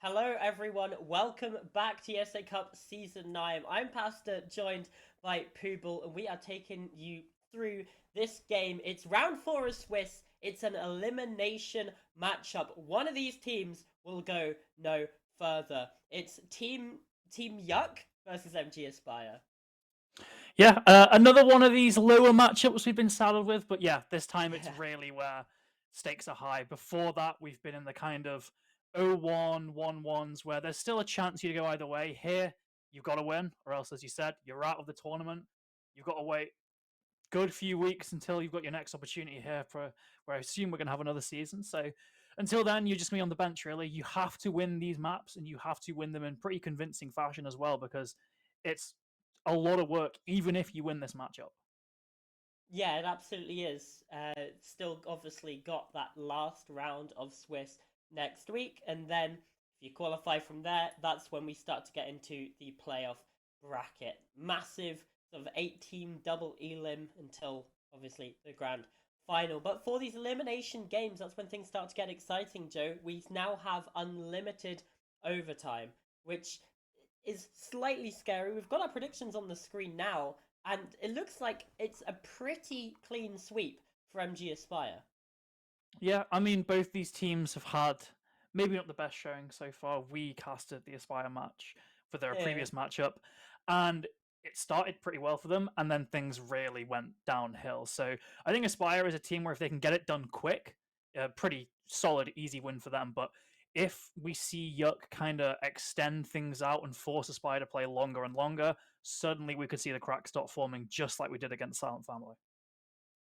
Hello, everyone. Welcome back to ESA Cup Season 9. I'm Pastor, joined by Pooble, and we are taking you through this game. It's round 4 of Swiss. It's an elimination matchup. One of these teams will go no further. It's Team YuQ versus MG Aspire. Yeah, another one of these lower matchups we've been saddled with, but yeah, this time it's really where stakes are high. Before that, we've been in the kind of 0-1, 1-1s where there's still a chance you to go either way. Here, you've got to win, or else, as you said, you're out of the tournament. You've got to wait good few weeks until you've got your next opportunity here for where I assume we're going to have another season. So until then, you're just going to be on the bench, really. You have to win these maps, and you have to win them in pretty convincing fashion as well, because it's a lot of work, even if you win this matchup. Yeah, it absolutely is. Still, obviously, got that last round of Swiss next week, and then if you qualify from there, that's when we start to get into the playoff bracket. Massive sort of 8-team double elim until obviously the grand final. But for these elimination games, that's when things start to get exciting, Joe. We now have unlimited overtime, which is slightly scary. We've got our predictions on the screen now, and it looks like it's a pretty clean sweep for MG Aspire. Yeah, I mean, both these teams have had maybe not the best showing so far. We casted the Aspire match for their Yeah. previous matchup, and it started pretty well for them, and then things really went downhill. So I think Aspire is a team where if they can get it done quick, a pretty solid, easy win for them. But if we see YuQ kind of extend things out and force Aspire to play longer and longer, suddenly we could see the cracks start forming, just like we did against Silent Family.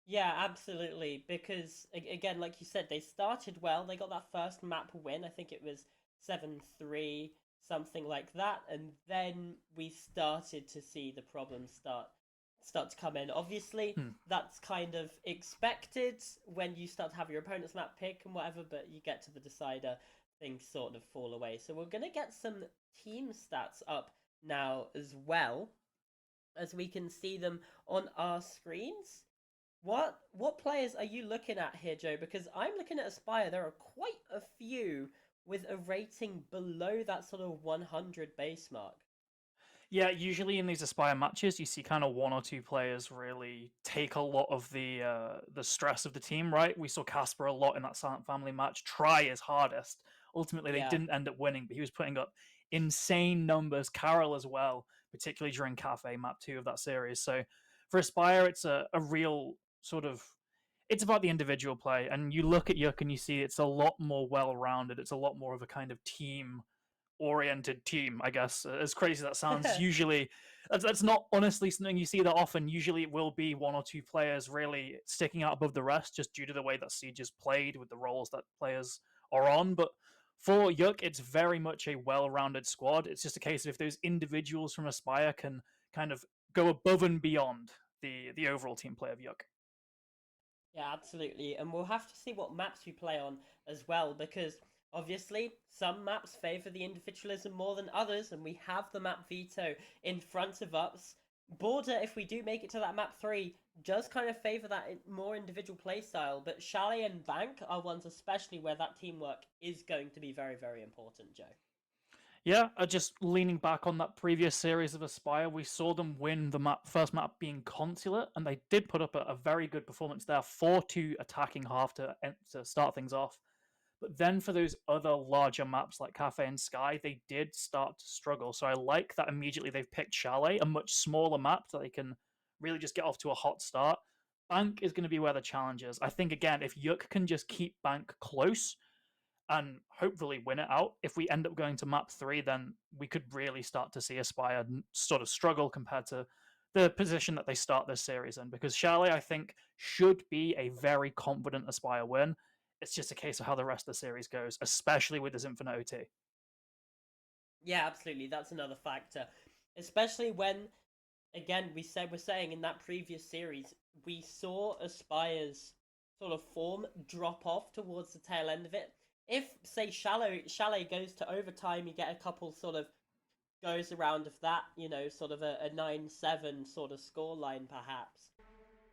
Yeah, absolutely. Because again, like you said, they started well. They got that first map win. I think it was 7-3, something like that. And then we started to see the problems start to come in. Obviously, Hmm. that's kind of expected when you start to have your opponent's map pick and whatever, but you get to the decider, things sort of fall away. So we're gonna get some team stats up now as well, as we can see them on our screens. What players are you looking at here, Joe? Because I'm looking at Aspire. There are quite a few with a rating below that sort of 100 base mark. Yeah, usually in these Aspire matches, you see kind of one or two players really take a lot of the stress of the team. Right, we saw Casper a lot in that Silent Family match. Try his hardest. Ultimately, they Yeah, didn't end up winning, but he was putting up insane numbers. Carol as well, particularly during Cafe Map 2 of that series. So for Aspire, it's a real sort of it's about the individual play, and you look at YuQ and you see it's a lot more well rounded. It's a lot more of a kind of team oriented team, I guess. As crazy as that sounds, usually that's not honestly something you see that often. Usually it will be one or two players really sticking out above the rest just due to the way that Siege is played with the roles that players are on. But for YuQ, it's very much a well rounded squad. It's just a case of if those individuals from Aspire can kind of go above and beyond the overall team play of YuQ. yeah, absolutely. And we'll have to see what maps we play on as well, because obviously some maps favor the individualism more than others, and we have the map veto in front of us. Border, if we do make it to that map 3, does kind of favor that more individual play style, but Chalet and Bank are ones especially where that teamwork is going to be very, very important, Joe. Yeah, just leaning back on that previous series of Aspire, we saw them win the first map being Consulate, and they did put up a very good performance there, 4-2 attacking half to start things off. But then for those other larger maps like Cafe and Sky, they did start to struggle. So I like that immediately they've picked Chalet, a much smaller map that they can really just get off to a hot start. Bank is going to be where the challenge is. I think, again, if YuQ can just keep Bank close, and hopefully win it out. If we end up going to map 3, then we could really start to see Aspire sort of struggle compared to the position that they start this series in. Because Chalet, I think, should be a very confident Aspire win. It's just a case of how the rest of the series goes, especially with this Infinite OT. Yeah, absolutely. That's another factor, especially when, again, we're saying in that previous series we saw Aspire's sort of form drop off towards the tail end of it. If say Chalet goes to overtime, you get a couple sort of goes around of that, sort of a 9-7 sort of score line perhaps.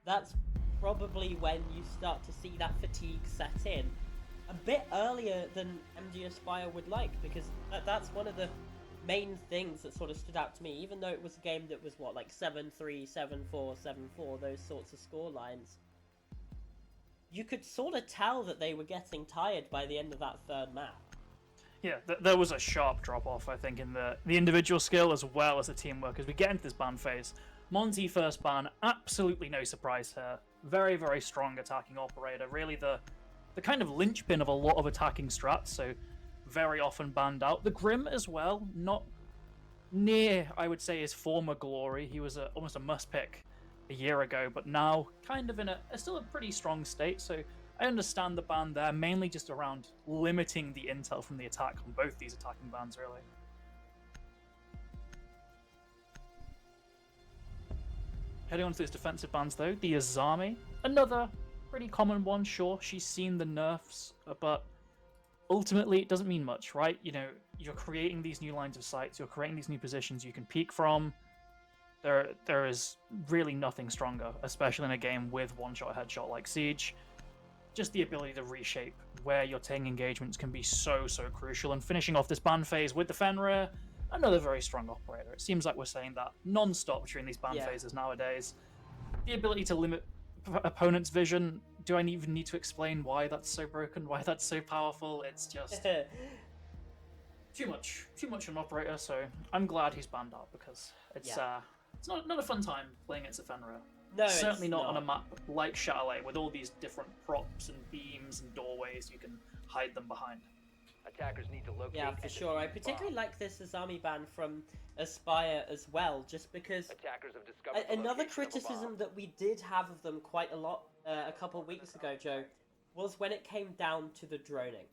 That's probably when you start to see that fatigue set in. a bit earlier than MG Aspire would like, because that's one of the main things that sort of stood out to me, even though it was a game that was, what, like 7-3, 7-4, 7-4, those sorts of score lines. You could sort of tell that they were getting tired by the end of that third map. Yeah, there was a sharp drop-off, I think, in the individual skill as well as the teamwork as we get into this ban phase. Monty first ban, absolutely no surprise here. Very, very strong attacking operator. Really the kind of linchpin of a lot of attacking strats, so very often banned out. The Grim as well, not near, I would say, his former glory. He was almost a must-pick a year ago, but now kind of in still a pretty strong state, so I understand the ban there, mainly just around limiting the intel from the attack on both these attacking bans, really. Heading on to these defensive bans, though, the Azami, another pretty common one, sure. She's seen the nerfs, but ultimately it doesn't mean much, right? You know, you're creating these new lines of sights, you're creating these new positions you can peek from. There is really nothing stronger, especially in a game with one-shot headshot like Siege. Just the ability to reshape where you're taking engagements can be so crucial. And finishing off this ban phase with the Fenrir, another very strong operator. It seems like we're saying that non-stop during these ban phases nowadays. The ability to limit opponent's vision, do I even need to explain why that's so broken, why that's so powerful? It's just too much an operator, so I'm glad he's banned out, because it's not a fun time playing against a Fenrir. No, certainly it's not on a map like Chalet with all these different props and beams and doorways you can hide them behind. Attackers need to locate. Yeah, for sure. I particularly like this Azami ban from Aspire as well, just because Attackers have discovered another criticism that we did have of them quite a lot a couple of weeks ago, Joe, was when it came down to the droning.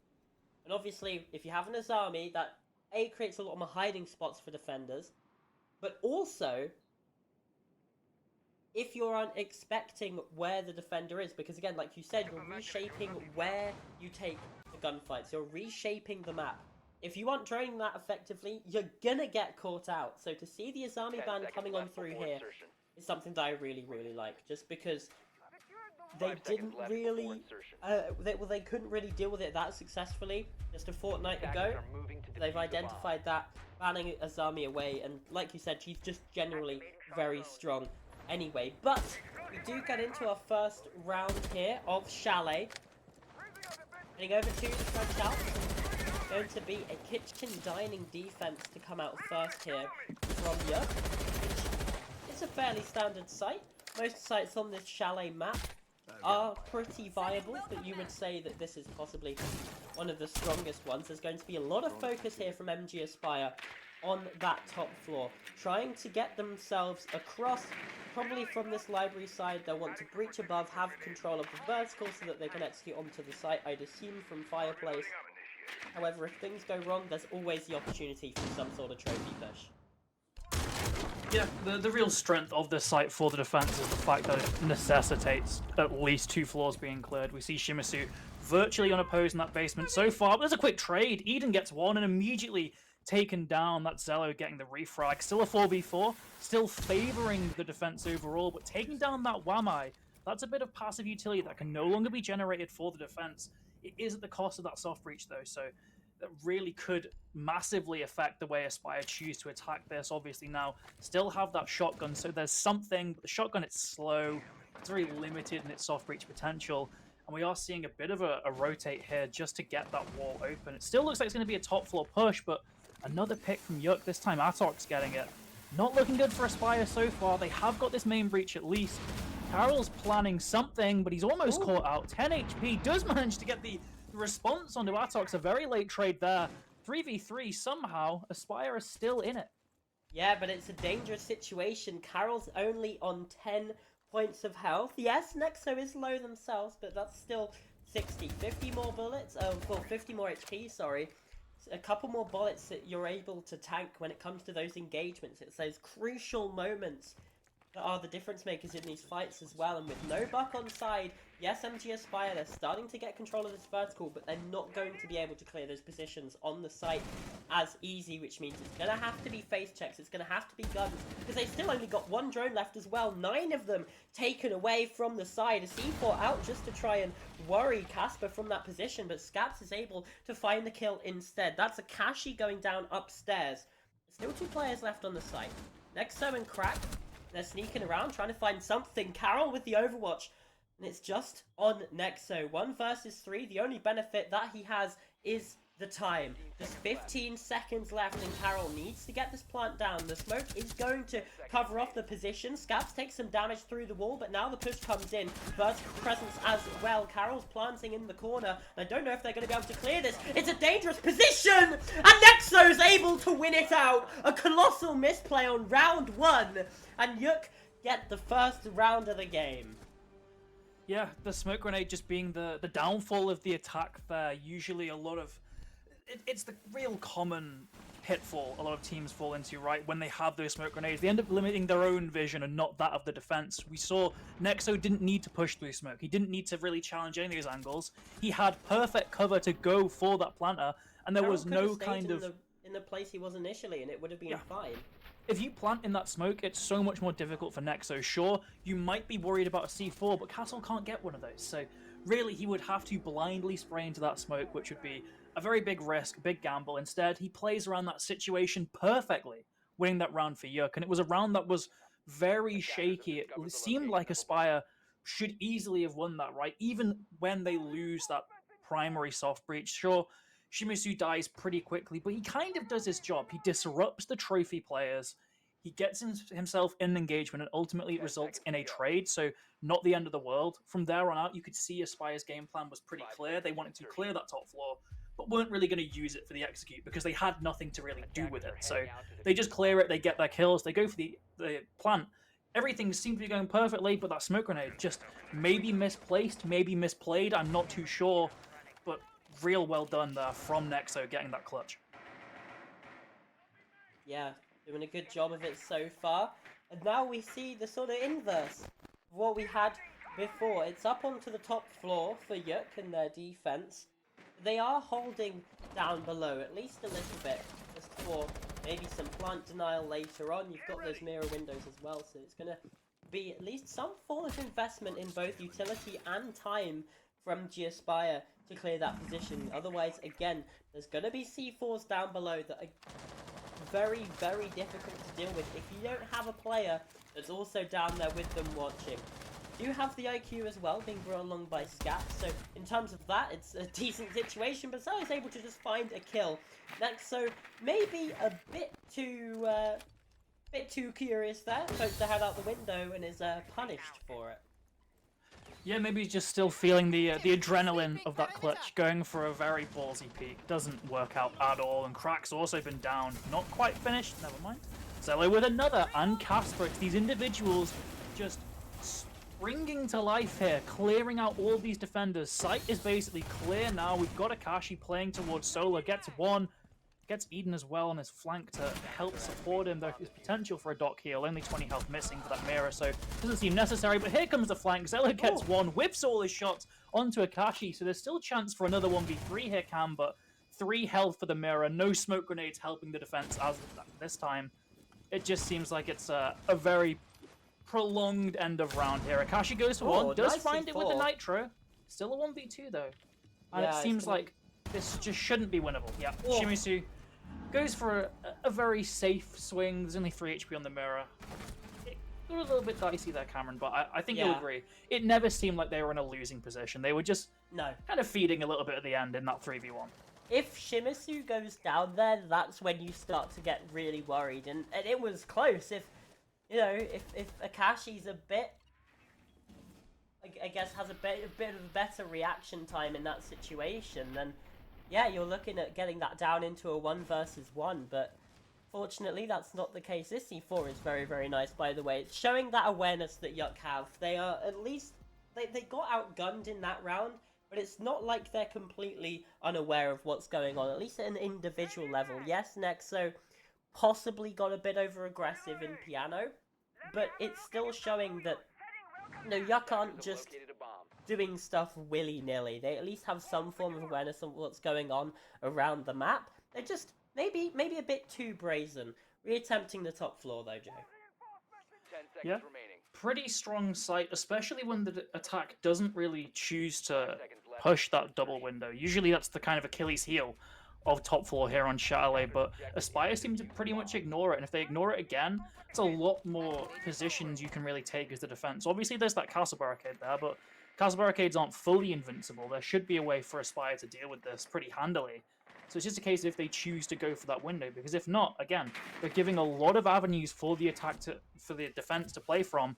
And obviously, if you have an Azami, that A, creates a lot more hiding spots for defenders, but also, if you're expecting where the defender is, because again, like you said, you're reshaping where you take the gunfights, you're reshaping the map. If you aren't droning that effectively, you're gonna get caught out. So to see the Azami ban coming on through here is something that I really like, just because they didn't really, they couldn't really deal with it that successfully just a fortnight ago. They've identified that, banning Azami away, and like you said, she's just generally very strong anyway. But we do get into our first round here of Chalet. Heading over to the French Alps. Going to be a kitchen dining defense to come out first here from YuQ, which is a fairly standard site. Most sites on this Chalet map are pretty viable, but you would say that this is possibly one of the strongest ones. There's going to be a lot of focus here from MG Aspire on that top floor, trying to get themselves across, probably from this library side. They'll want to breach above, have control of the vertical so that they can execute onto the site, I'd assume from Fireplace. However, if things go wrong, there's always the opportunity for some sort of trophy push. Yeah, the real strength of this site for the defense is the fact that it necessitates at least 2 floors being cleared. We see Shimizu virtually unopposed in that basement so far, but there's a quick trade. Eden gets one and immediately taken down. That Zello getting the refrag. Still a 4v4, still favoring the defense overall, but taking down that Wamai, that's a bit of passive utility that can no longer be generated for the defense. It is at the cost of that soft breach, though, so that really could massively affect the way Aspire choose to attack this. Obviously now still have that shotgun, so there's something, but the shotgun, it's slow, it's very limited in its soft breach potential, and we are seeing a bit of a rotate here just to get that wall open. It still looks like it's going to be a top floor push, but another pick from YuQ, this time Atok's getting it. Not looking good for Aspire so far. They have got this main breach at least. Carroll's planning something, but he's almost caught out. 10 HP, does manage to get the response onto Atok's. A very late trade there. 3v3 somehow. Aspire is still in it. Yeah, but it's a dangerous situation. Carroll's only on 10 points of health. Yes, Nexo is low themselves, but that's still 50 more bullets. Well, 50 more HP, sorry. A couple more bullets that you're able to tank when it comes to those engagements. It's those crucial moments that are the difference makers in these fights as well. And with no buck on side, yes, MG Aspire, they're starting to get control of this vertical, but they're not going to be able to clear those positions on the site as easy, which means it's going to have to be face checks, it's going to have to be guns, because they still only got one drone left as well, 9 of them taken away from the side. A C4 out just to try and worry Casper from that position, but Scaps is able to find the kill instead. That's a Kashi going down upstairs. Still 2 players left on the site. Nexo and Crack, they're sneaking around, trying to find something. Carol with the Overwatch, and it's just on Nexo. 1 versus 3, the only benefit that he has is the time. There's 15 seconds left, and Carol needs to get this plant down. The smoke is going to cover off the position. Scaps takes some damage through the wall, but now the push comes in. Burst presence as well. Carol's planting in the corner. I don't know if they're going to be able to clear this. It's a dangerous position, and Nexo's able to win it out. A colossal misplay on round 1, and YuQ get the first round of the game. Yeah, the smoke grenade just being the downfall of the attack there. Usually a lot of... It's the real common pitfall a lot of teams fall into, right? When they have those smoke grenades, they end up limiting their own vision and not that of the defense. We saw Nexo didn't need to push through smoke. He didn't need to really challenge any of these angles. He had perfect cover to go for that planter, and there was no kind of... in the place he was initially, and it would have been fine. If you plant in that smoke, it's so much more difficult for Nexo. Sure, you might be worried about a C4, but Castle can't get one of those. So really, he would have to blindly spray into that smoke, which would be a very big risk, a big gamble. Instead, he plays around that situation perfectly, winning that round for YuQ. And it was a round that was very shaky. It seemed like Aspire should easily have won that, right? Even when they lose that primary soft breach. Sure, Shimizu dies pretty quickly, but he kind of does his job. He disrupts the trophy players. He gets himself in an engagement, and ultimately it results in a trade, so not the end of the world. From there on out, you could see Aspire's game plan was pretty clear. They wanted to clear that top floor, but weren't really going to use it for the execute because they had nothing to really do with it. So they just clear it, they get their kills, they go for the plant. Everything seemed to be going perfectly, but that smoke grenade just maybe misplaced, maybe misplayed, I'm not too sure, but real well done there from Nexo getting that clutch. Yeah, doing a good job of it so far. And now we see the sort of inverse of what we had before. It's up onto the top floor for YuQ and their defense. They are holding down below, at least a little bit, just for maybe some plant denial later on. You've got those mirror windows as well, so it's going to be at least some form of investment in both utility and time from G-Aspire to clear that position. Otherwise, again, there's going to be C4s down below that are very, very difficult to deal with if you don't have a player that's also down there with them watching. You do have the IQ as well, being brought along by Scat, so in terms of that, it's a decent situation, but Zell is able to just find a kill. Next, so maybe a bit too curious there, pokes the head out the window and is punished for it. Yeah, maybe he's just still feeling the adrenaline of that clutch, going for a very ballsy peek. Doesn't work out at all, and Crack's also been down. Not quite finished, never mind. Zello with another, and Casper. It's these individuals just springing to life here, clearing out all these defenders. Site is basically clear now. We've got Akashi playing towards Solar, gets one. Gets Eden as well on his flank to help support him. There is potential for a dock heal. Only 20 health missing for that mirror, so doesn't seem necessary. But here comes the flank. Zello gets one, whips all his shots onto Akashi, so there's still chance for another 1v3 here, Cam, but 3 health for the mirror. No smoke grenades helping the defense as of this time. It just seems like it's a very prolonged end of round here. Akashi goes for one, does find it with the Nitro. Still a 1v2 though. And it seems like this just shouldn't be winnable. Yeah, Shimizu goes for a very safe swing. There's only 3 HP on the mirror. It was a little bit dicey there, Cameron, but I think you'll agree. It never seemed like they were in a losing position. They were just kind of feeding a little bit at the end in that 3v1. If Shimizu goes down there, that's when you start to get really worried. And it was close. If, you know, if Akashi's a bit, I guess, has a bit of a better reaction time in that situation, then yeah, you're looking at getting that down into a 1 versus 1, but fortunately that's not the case. This C4 is very, very nice, by the way. It's showing that awareness that YuQ have. They are at least, they got outgunned in that round, but it's not like they're completely unaware of what's going on, at least at an individual level. Yes, Nexo possibly got a bit over-aggressive in Piano, but it's still showing that, no, YuQ aren't just doing stuff willy-nilly. They at least have some form of awareness of what's going on around the map. They're just maybe a bit too brazen. Reattempting the top floor though, Joe. 10 seconds Yeah. remaining. Pretty strong sight, especially when the attack doesn't really choose to Seconds left. push that double window. Usually that's the kind of Achilles heel of top floor here on Chalet, but Aspire seem to pretty much ignore it, and if they ignore it again, it's a lot more positions you can really take as the defense. Obviously there's that castle barricade there, but castle barricades aren't fully invincible. There should be a way for Aspire to deal with this pretty handily. So it's just a case of if they choose to go for that window, because if not, again, they're giving a lot of avenues for the for the defense to play from.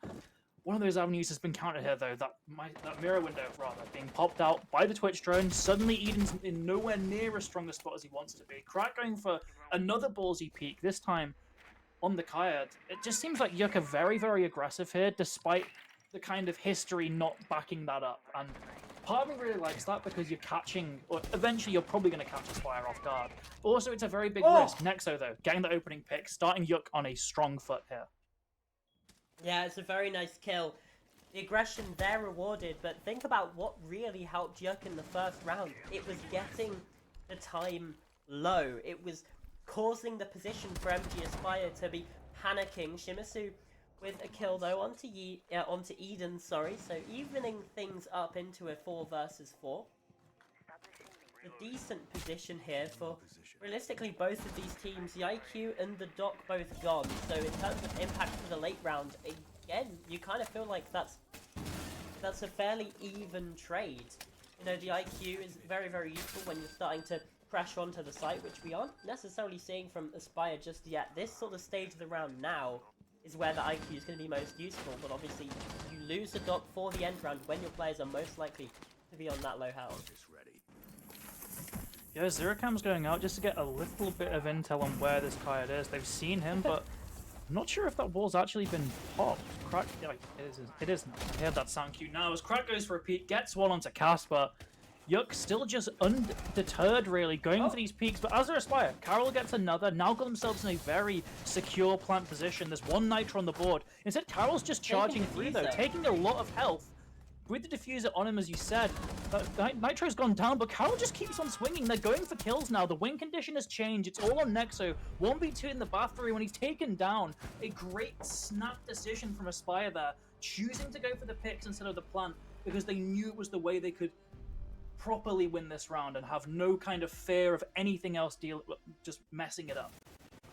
One of those avenues has been countered here, though. That mirror window, rather, being popped out by the Twitch drone. Suddenly, Eden's in nowhere near as strong a spot as he wants to be. Crack going for another ballsy peek, this time on the Kayad. It just seems like YuQ are very, very aggressive here, despite the kind of history not backing that up. And part of me really likes that because you're catching, or eventually you're probably going to catch Aspire off guard. Also, it's a very big risk. Nexo, though, getting the opening pick, starting YuQ on a strong foot here. Yeah, it's a very nice kill. The aggression there rewarded, but think about what really helped YuQ in the first round. It was getting the time low. It was causing the position for MG Aspire to be panicking. Shimizu with a kill though onto Eden, sorry, so evening things up into a 4 versus 4. A decent position here for, realistically, both of these teams. The IQ and the Doc both gone, so in terms of impact for the late round, again, you kind of feel like that's a fairly even trade. You know, the IQ is very, very useful when you're starting to pressure onto the site, which we aren't necessarily seeing from Aspire just yet. This sort of stage of the round now is where the IQ is going to be most useful, but obviously you lose the Doc for the end round when your players are most likely to be on that low health. Yeah, Zerocam's going out just to get a little bit of intel on where this Kayad is. They've seen him, but I'm not sure if that wall's actually been popped. Crack, yeah, it is now. I heard that sound cue now. As Crack goes for a peek, gets one onto Casper. YuQ still just undeterred, really, going for these peaks. But as they Aspire, Carol gets another, now got themselves in a very secure plant position. There's one Nitro on the board. Instead, Carol's just charging through, though, taking a lot of health. With the diffuser on him, as you said, Nitro's gone down, but Carol just keeps on swinging. They're going for kills now. The win condition has changed. It's all on Nexo. 1v2 in the bathroom when he's taken down. A great snap decision from Aspire there, choosing to go for the picks instead of the plant, because they knew it was the way they could properly win this round and have no kind of fear of anything else just messing it up.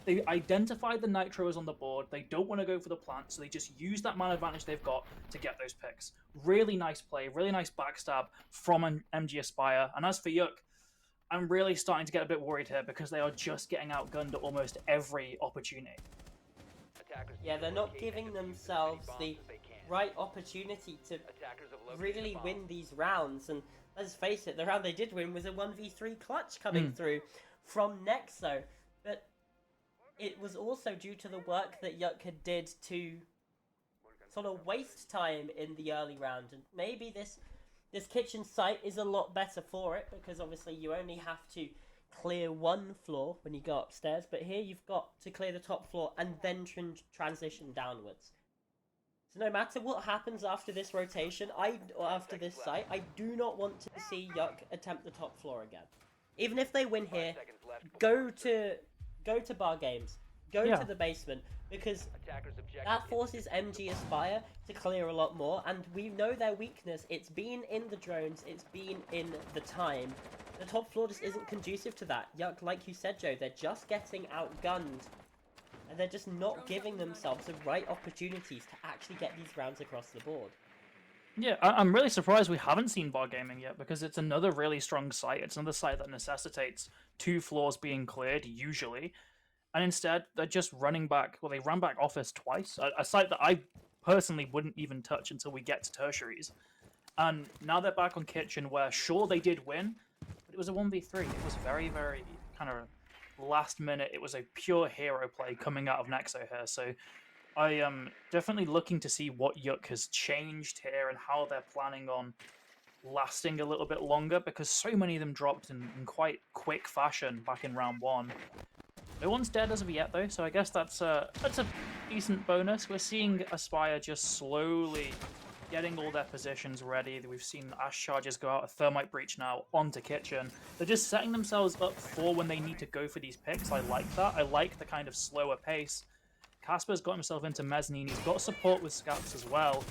They identified the Nitros on the board. They don't want to go for the plant, so they just use that man advantage they've got to get those picks. Really nice play, really nice backstab from MG Aspire. And as for YuQ, I'm really starting to get a bit worried here because they are just getting outgunned at almost every opportunity. Yeah, they're not giving themselves the right opportunity to really win these rounds. And let's face it, the round they did win was a 1v3 clutch coming through from Nexo. But it was also due to the work that YuQ did to sort of waste time in the early round. And maybe this kitchen site is a lot better for it, because obviously you only have to clear one floor when you go upstairs, but here you've got to clear the top floor and then transition downwards. So no matter what happens after this rotation, or after this site, I do not want to see YuQ attempt the top floor again. Even if they win here, go to bar games, go to the basement, because that forces MG Aspire to clear a lot more, and we know their weakness. It's been in the drones, it's been in the time. The top floor just isn't conducive to that. YuQ, like you said, Joe, they're just getting outgunned, and they're just not giving themselves the right opportunities to actually get these rounds across the board. Yeah, I'm really surprised we haven't seen bar gaming yet, because it's another really strong site. It's another site that necessitates 2 floors being cleared, usually. And instead, they're just running back. Well, they ran back office twice, a site that I personally wouldn't even touch until we get to tertiaries. And now they're back on kitchen, where sure they did win, but it was a 1v3. It was very, very kind of last minute. It was a pure hero play coming out of Nexo here. So I am definitely looking to see what YuQ has changed here and how they're planning on lasting a little bit longer, because so many of them dropped in quite quick fashion back in round 1. No one's dead as of yet, though, so I guess that's a decent bonus. We're seeing Aspire just slowly getting all their positions ready. We've seen Ash Charges go out, a Thermite Breach now, onto Kitchen. They're just setting themselves up for when they need to go for these picks. I like that. I like the kind of slower pace. Casper's got himself into Mezzanine. He's got support with Scaps as well.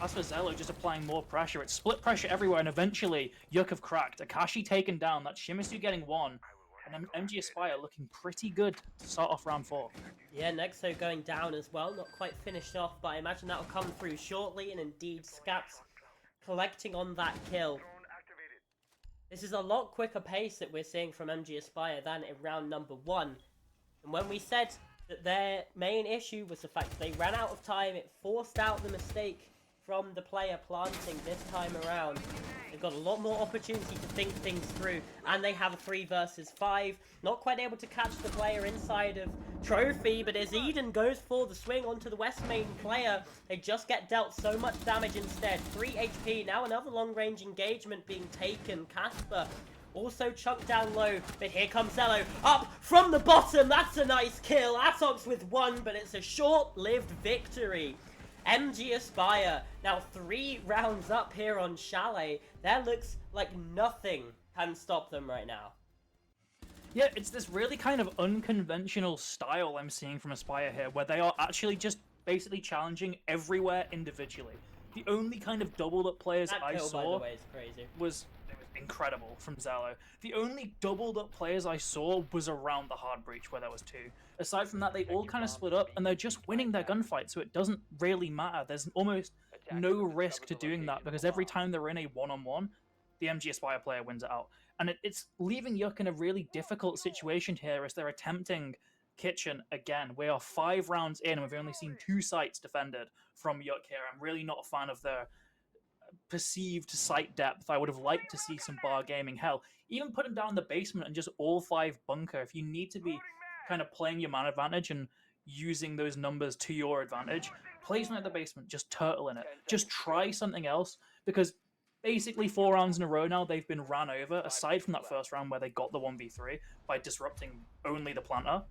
As for Zello, just applying more pressure. It's split pressure everywhere, and eventually, YuQ have cracked. Akashi taken down. That's Shimizu getting one. And MG Aspire looking pretty good to start off round 4. Yeah, Nexo going down as well. Not quite finished off, but I imagine that'll come through shortly. And indeed, Scaps collecting on that kill. This is a lot quicker pace that we're seeing from MG Aspire than in round number 1. And when we said that their main issue was the fact that they ran out of time, it forced out the mistake from the player planting this time around. They've got a lot more opportunity to think things through, and they have a 3 versus 5. Not quite able to catch the player inside of Trophy, but as Eden goes for the swing onto the West main player, they just get dealt so much damage instead. 3 HP, now another long-range engagement being taken. Casper also chunked down low, but here comes Zello up from the bottom. That's a nice kill. Atox with 1, but it's a short-lived victory. MG Aspire now 3 rounds up here on Chalet. That looks like nothing can stop them right now. Yeah, it's this really kind of unconventional style I'm seeing from Aspire here, where they are actually just basically challenging everywhere individually. The only kind of doubled up players That I kill, by the saw way, is crazy. was incredible from Zello. The only doubled up players I saw was around the hard breach where there was 2. Aside from that, they all kind of split up and they're just winning their gunfight, so it doesn't really matter. There's almost no risk to doing that because every time they're in a one-on-one, the MG Aspire player wins it out. And it's leaving YuQ in a really difficult situation here as they're attempting Kitchen again. We are 5 rounds in and we've only seen 2 sites defended from YuQ here. I'm really not a fan of their perceived site depth. I would have liked to see some bar gaming. Hell, even put them down in the basement and just all 5 bunker. If you need to be kind of playing your man advantage and using those numbers to your advantage, play something at the basement, just turtle in it. Just try something else, because basically 4 rounds in a row now they've been ran over, aside from that first round where they got the 1v3 by disrupting only the planter.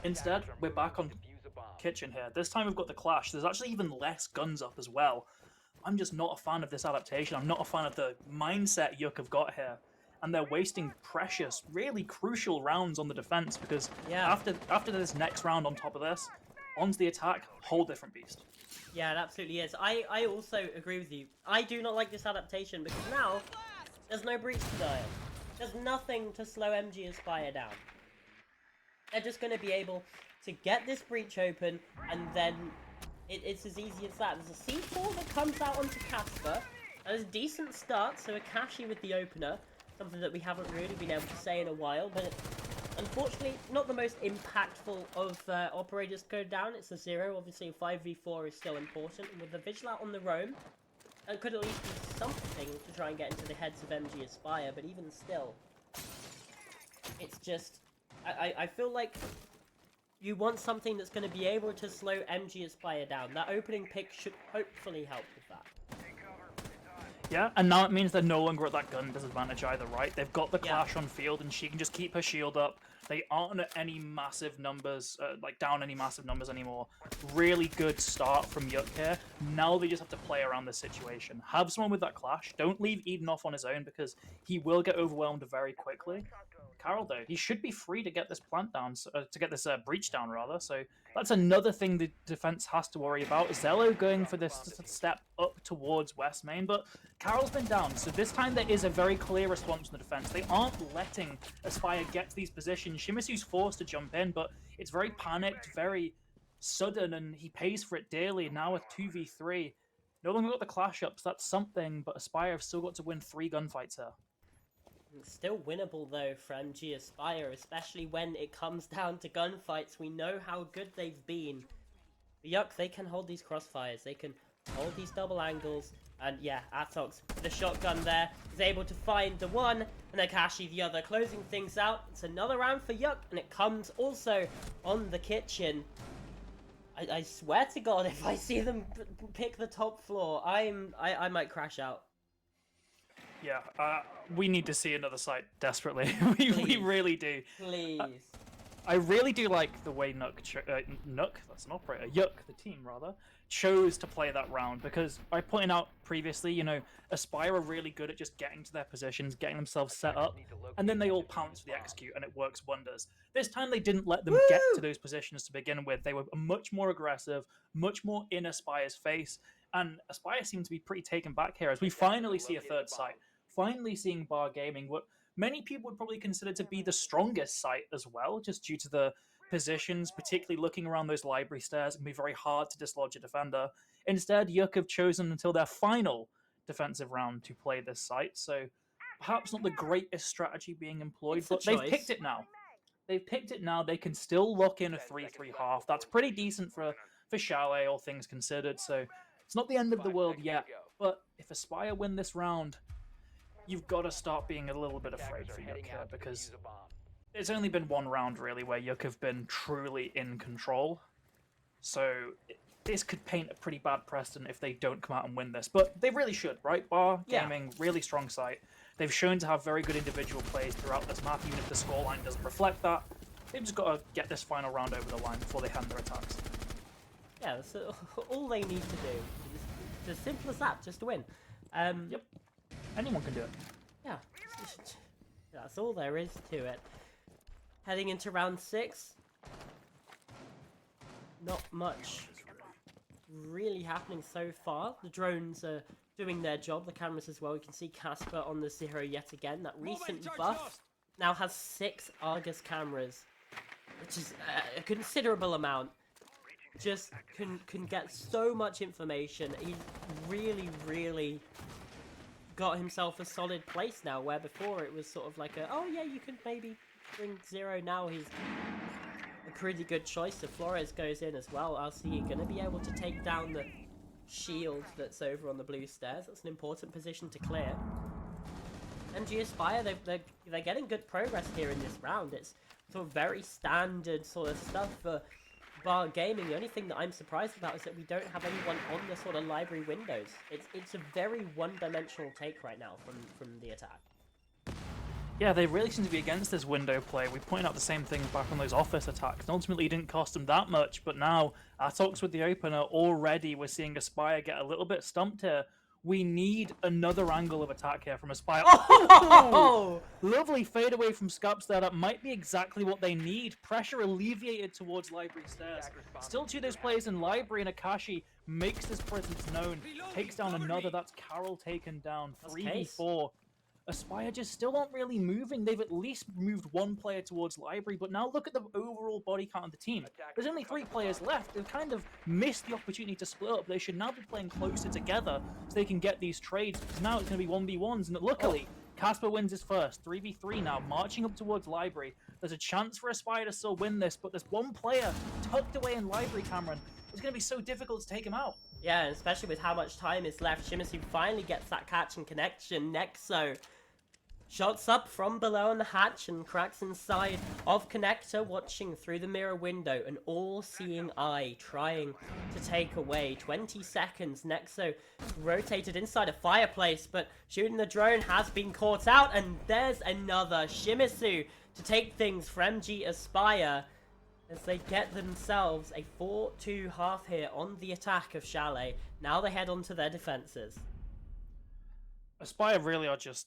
Instead, we're back on Kitchen here. This time we've got the clash. There's actually even less guns up as well. I'm just not a fan of this adaptation. I'm not a fan of the mindset YuQ have got here. And they're wasting precious, really crucial rounds on the defense because after this next round on top of this, onto the attack, whole different beast. Yeah, it absolutely is. I also agree with you. I do not like this adaptation because now there's no breach to die on. There's nothing to slow MG Aspire down. They're just going to be able to get this breach open, and then it's as easy as that. There's a C4 that comes out onto Casper. That is a decent start, so Akashi with the opener. Something that we haven't really been able to say in a while, but unfortunately not the most impactful of operators go down. It's a 0. Obviously a 5v4 is still important. And with the Vigil out on the roam, it could at least be something to try and get into the heads of MG Aspire, but even still, it's just... I feel like you want something that's going to be able to slow MG Aspire down. That opening pick should hopefully help with that. Yeah, and now it means they're no longer at that gun disadvantage either, right? They've got the Clash on field, and she can just keep her shield up. They aren't at any massive numbers, down any massive numbers anymore. Really good start from YuQ here. Now they just have to play around the situation. Have someone with that Clash. Don't leave Eden off on his own, because he will get overwhelmed very quickly. Carol, though, he should be free to get this plant down, to get this breach down, rather. So that's another thing the defense has to worry about. Zello going for this step up towards West Main, but Carol's been down, so this time there is a very clear response from the defense. They aren't letting Aspire get to these positions. Shimisu's forced to jump in, but it's very panicked, very sudden, and he pays for it dearly. Now with 2v3, no longer got the Clash up, so that's something, but Aspire have still got to win 3 gunfights here. It's still winnable though for MG Aspire, especially when it comes down to gunfights. We know how good they've been. YuQ, they can hold these crossfires, they can hold these double angles, and yeah, Atox with the shotgun there is able to find the one, and Akashi the other, closing things out. It's another round for YuQ, and it comes also on the Kitchen. I swear to God, if I see them pick the top floor, I might crash out. Yeah, we need to see another site desperately. we really do. Please. I really do like the way YuQ, that's an operator, YuQ, the team rather, chose to play that round, because I pointed out previously, you know, Aspire are really good at just getting to their positions, getting themselves set up, and then they all pounce for the execute, and it works wonders. This time they didn't let them get to those positions to begin with. They were much more aggressive, much more in Aspire's face, and Aspire seemed to be pretty taken back here as we finally see a third site. Finally seeing Bar Gaming, what many people would probably consider to be the strongest site as well, just due to the positions, particularly looking around those library stairs. It can be very hard to dislodge a defender. Instead, YuQ have chosen until their final defensive round to play this site, so perhaps not the greatest strategy being employed, but they've picked it now. They've picked it now. They can still lock in a 3-3 half. That's pretty decent for Chalet, all things considered, so it's not the end of the world yet. But if Aspire win this round, you've got to start being a little bit afraid for YuQ here, because it's only been one round, really, where YuQ have been truly in control. So this could paint a pretty bad precedent if they don't come out and win this. But they really should, right? Bar Gaming, really strong site. They've shown to have very good individual plays throughout this map, even if the scoreline doesn't reflect that. They've just got to get this final round over the line before they hand their attacks. Yeah, that's all they need to do. It's as simple as that, just to win. Yep. Anyone can do it. Yeah. That's all there is to it. Heading into round 6. Not much really happening so far. The drones are doing their job, the cameras as well. You can see Casper on the 0 yet again. That recent buff now has 6 Argus cameras, which is a considerable amount. Just can get so much information. He's really got himself a solid place now, where before it was sort of like oh yeah, you can maybe bring 0. Now he's a pretty good choice. If Flores goes in as well, RC are going to be able to take down the shield that's over on the blue stairs. That's an important position to clear. MG Aspire, they're getting good progress here in this round. It's sort of very standard sort of stuff for Bar Gaming. The only thing that I'm surprised about is that we don't have anyone on the sort of library windows. It's a very one-dimensional take right now from the attack. Yeah, they really seem to be against this window play. We pointed out the same thing back on those office attacks, and ultimately it didn't cost them that much, but now, our talks with the opener, already we're seeing Aspire get a little bit stumped here. We need another angle of attack here from Aspire. Oh! Lovely fadeaway from Scups there. That might be exactly what they need. Pressure alleviated towards library stairs. Still 2 of those players in library, and Akashi makes his presence known. Takes down another. That's Carol taken down. 3v4. Aspire just still aren't really moving. They've at least moved 1 player towards library, but now look at the overall body count of the team. There's only 3 players left. They've kind of missed the opportunity to split up. They should now be playing closer together so they can get these trades, because now it's going to be 1v1s, and luckily, Casper wins his first. 3v3 now, marching up towards library. There's a chance for Aspire to still win this, but there's 1 player tucked away in library, Cameron. It's going to be so difficult to take him out. Yeah, especially with how much time is left. Shimizu finally gets that catch and connection. Nexo shots up from below on the hatch and cracks inside of Connector, watching through the mirror window, an all-seeing eye trying to take away. 20 seconds, Nexo rotated inside a fireplace, but shooting the drone has been caught out, and there's another Shimizu to take things from MG Aspire as they get themselves a 4-2 half here on the attack of Chalet. Now they head on to their defenses. Aspire really are just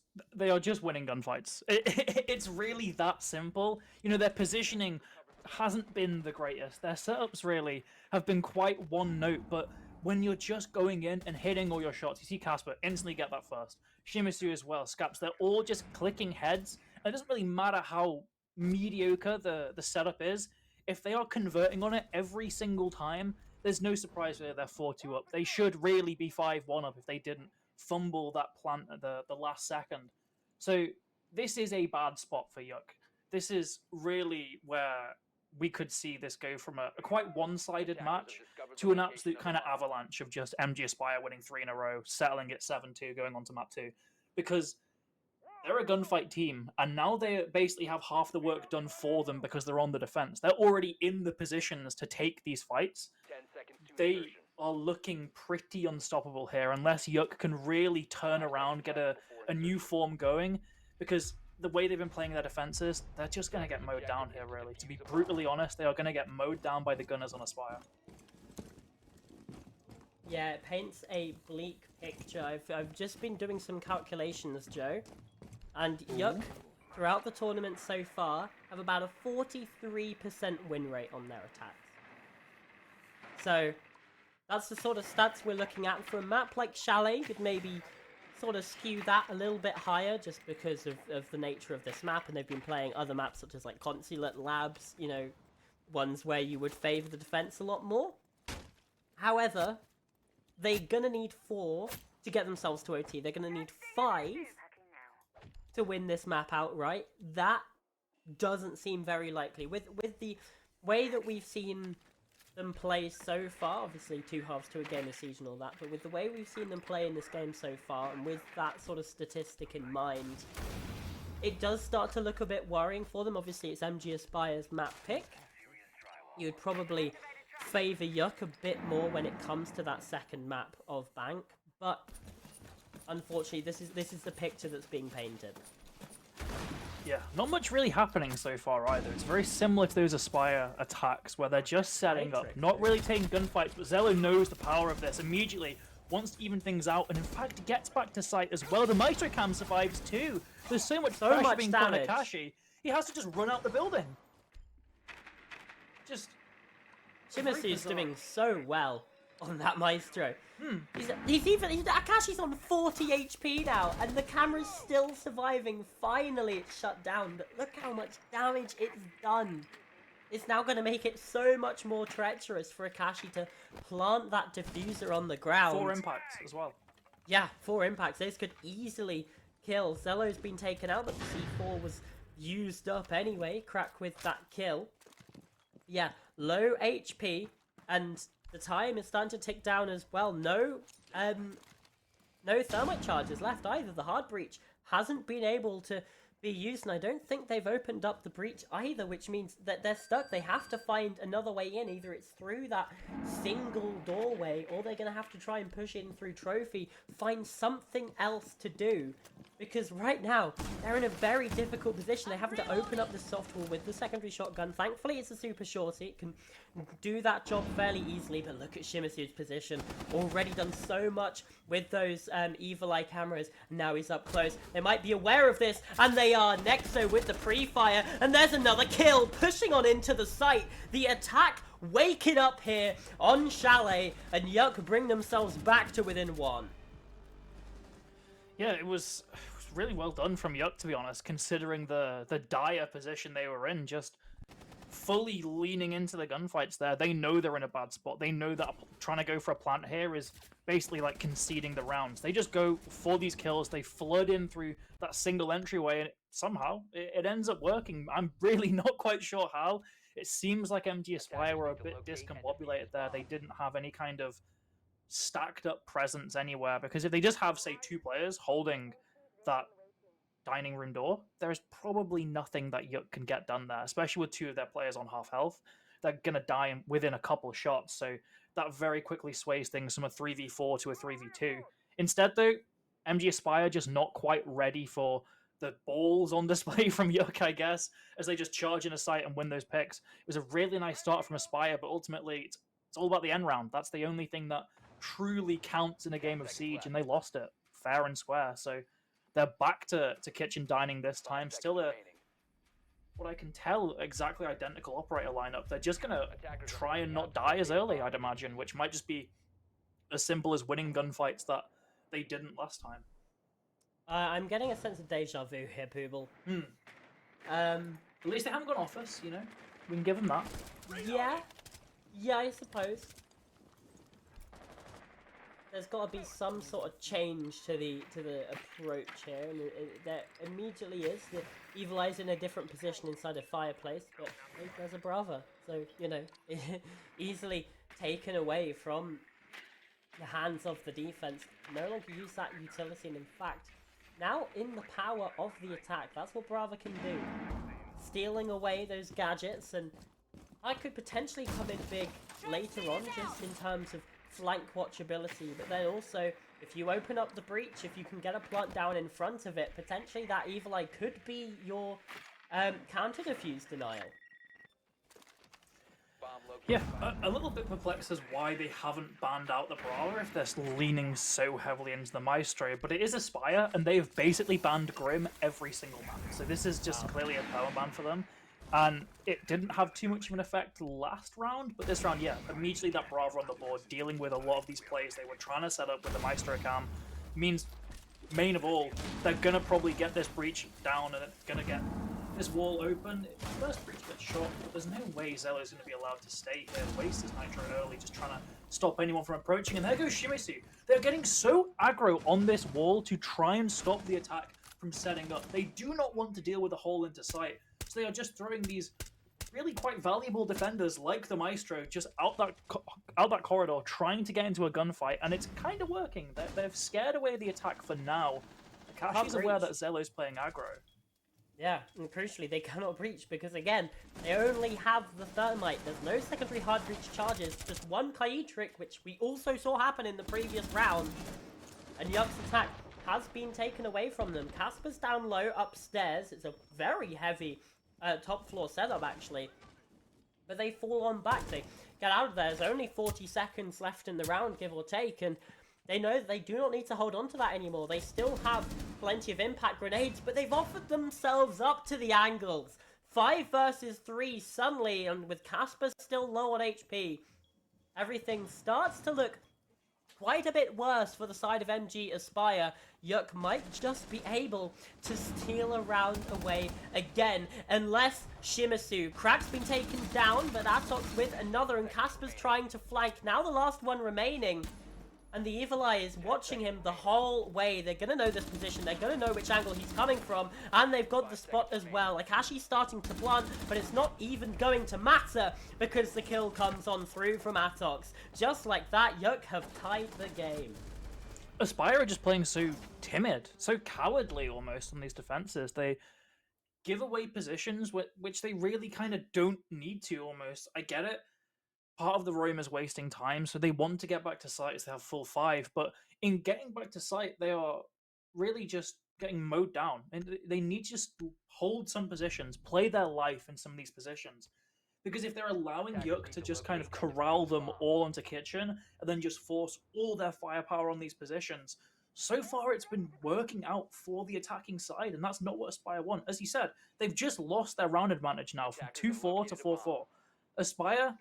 winning gunfights. It's really that simple. You know, their positioning hasn't been the greatest. Their setups really have been quite one note, but when you're just going in and hitting all your shots, you see Casper instantly get that first. Shimizu as well, Scaps, they're all just clicking heads. And it doesn't really matter how mediocre the setup is. If they are converting on it every single time, there's no surprise that they're 4-2 up. They should really be 5-1 up if they didn't fumble that plant at the last second. So this is a bad spot for YuQ. This is really where we could see this go from a quite one-sided match to an absolute kind of avalanche of just MG Aspire winning 3 in a row, settling at 7-2, going on to map 2. Because they're a gunfight team, and now they basically have half the work done for them because they're on the defense. They're already in the positions to take these fights. They are looking pretty unstoppable here, unless YuQ can really turn around, get a new form going, because the way they've been playing their defenses, they're just going to get mowed down here, really. To be brutally honest, they are going to get mowed down by the gunners on Aspire. Yeah, it paints a bleak picture. I've just been doing some calculations, Joe, and YuQ, throughout the tournament so far, have about a 43% win rate on their attacks. So, that's the sort of stats we're looking at. For a map like Chalet, you could maybe sort of skew that a little bit higher just because of the nature of this map, and they've been playing other maps such as like Consulate, Labs, you know, ones where you would favour the defence a lot more. However, they're gonna need 4 to get themselves to OT. They're gonna need 5 to win this map outright. That doesn't seem very likely. With the way that we've seen them play so far, obviously 2 halves to a game of Siege and all that, but with the way we've seen them play in this game so far, and with that sort of statistic in mind, it does start to look a bit worrying for them. Obviously, it's MG Aspire's map pick. You'd probably favour YuQ a bit more when it comes to that second map of Bank, but unfortunately, this is the picture that's being painted. Yeah, not much really happening so far either. It's very similar to those Aspire attacks where they're just setting up, not really taking gunfights, but Zello knows the power of this immediately, wants to even things out, and in fact gets back to site as well. The Maestro Cam survives too. There's so much pressure being put on Akashi. He has to just run out the building. Just... Shimasu's doing so well on that Maestro. Akashi's on 40 HP now, and the camera's still surviving. Finally, it's shut down, but look how much damage it's done. It's now going to make it so much more treacherous for Akashi to plant that diffuser on the ground. 4 impacts as well. Yeah, 4 impacts. Those could easily kill. Zello's been taken out, but the C4 was used up anyway. Crack with that kill. Yeah, low HP, and the time is starting to tick down as well. No thermite charges left either. The hard breach hasn't been able to be used, and I don't think they've opened up the breach either, which means that they're stuck. They have to find another way in. Either it's through that single doorway, or they're going to have to try and push in through Trophy, find something else to do. Because right now, they're in a very difficult position. They have to open up the soft wall with the secondary shotgun. Thankfully, it's a super shorty. It can do that job fairly easily. But look at Shimasu's position. Already done so much with those evil eye cameras. Now he's up close. They might be aware of this. And they are. Nexo with the pre-fire. And there's another kill. Pushing on into the site. The attack waking up here on Chalet. And YuQ bring themselves back to within 1. Yeah, it was really well done from YuQ, to be honest, considering the dire position they were in, just fully leaning into the gunfights there. They know they're in a bad spot. They know that trying to go for a plant here is basically like conceding the rounds. They just go for these kills. They flood in through that single entryway, and somehow it ends up working. I'm really not quite sure how. It seems like MG Aspire were a bit discombobulated there. They didn't have any kind of stacked up presence anywhere, because if they just have, say, 2 players holding that dining room door, there's probably nothing that YuQ can get done there, especially with 2 of their players on half health. They're going to die within a couple of shots, so that very quickly sways things from a 3v4 to a 3v2. Instead, though, MG Aspire just not quite ready for the balls on display from YuQ, I guess, as they just charge in a site and win those picks. It was a really nice start from Aspire, but ultimately it's all about the end round. That's the only thing that truly counts in a game of Siege, and they lost it fair and square. So they're back to kitchen dining this time. Still a, what I can tell, exactly identical operator lineup. They're just going to try and not die as early, I'd imagine, which might just be as simple as winning gunfights that they didn't last time. I'm getting a sense of deja vu here, Pooble. At least they haven't gone off us, you know? We can give them that. Yeah, I suppose. There's got to be some sort of change to the approach here, and there immediately is. The Evil Eye's in a different position inside a fireplace, but there's a Brava, so you know, easily taken away from the hands of the defense. No longer use that utility, and in fact, now in the power of the attack, that's what Brava can do. Stealing away those gadgets, and I could potentially come in big later on, just in terms of flank watchability, but then also, if you open up the breach, if you can get a plant down in front of it, potentially that Evil Eye could be your counter defuse denial. Yeah, a little bit perplexed as why they haven't banned out the Brawler if they're leaning so heavily into the Maestro, but it is Aspire, and they've basically banned Grim every single map, so this is just clearly a permaban for them. And it didn't have too much of an effect last round, but this round, yeah, immediately that Brava on the board, dealing with a lot of these plays they were trying to set up with the Maestro cam, means, main of all, they're going to probably get this breach down, and it's going to get this wall open. First breach gets shot, but there's no way Zello's going to be allowed to stay here, waste his Nitro early, just trying to stop anyone from approaching, and there goes Shimizu. They're getting so aggro on this wall to try and stop the attack from setting up. They do not want to deal with a hole into sight. So they are just throwing these really quite valuable defenders like the Maestro just out that corridor, trying to get into a gunfight, and it's kind of working. They've scared away the attack for now. Akashi's aware that Zello's playing aggro. Yeah, and crucially, they cannot breach because, again, they only have the Thermite. There's no secondary hard breach charges, just one Kai trick, which we also saw happen in the previous round. And YuQ's attack has been taken away from them. Casper's down low upstairs. It's a very heavy top floor setup, actually. But they fall on back. They get out of there. There's only 40 seconds left in the round, give or take, and they know they do not need to hold on to that anymore. They still have plenty of impact grenades, but they've offered themselves up to the angles. 5 versus 3 suddenly, and with Casper still low on HP, everything starts to look quite a bit worse for the side of MG Aspire. YuQ might just be able to steal a round away again, unless Shimizu. Crack's been taken down, but Atox with another, and Casper's trying to flank. Now the last one remaining. And the Evil Eye is watching him the whole way. They're going to know this position. They're going to know which angle he's coming from. And they've got the spot as well. Akashi's starting to plant, but it's not even going to matter because the kill comes on through from Atox. Just like that, YuQ have tied the game. Aspire are just playing so timid, so cowardly almost on these defenses. They give away positions which they really kind of don't need to almost. I get it. Part of the roam is wasting time, so they want to get back to site as they have full 5, but in getting back to site, they are really just getting mowed down, and they need to just hold some positions, play their life in some of these positions, because if they're allowing YuQ to just kind of corral them all onto kitchen, and then just force all their firepower on these positions, so far it's been working out for the attacking side, and that's not what Aspire want. As you said, they've just lost their round advantage now from 2-4 to 4-4. Aspire,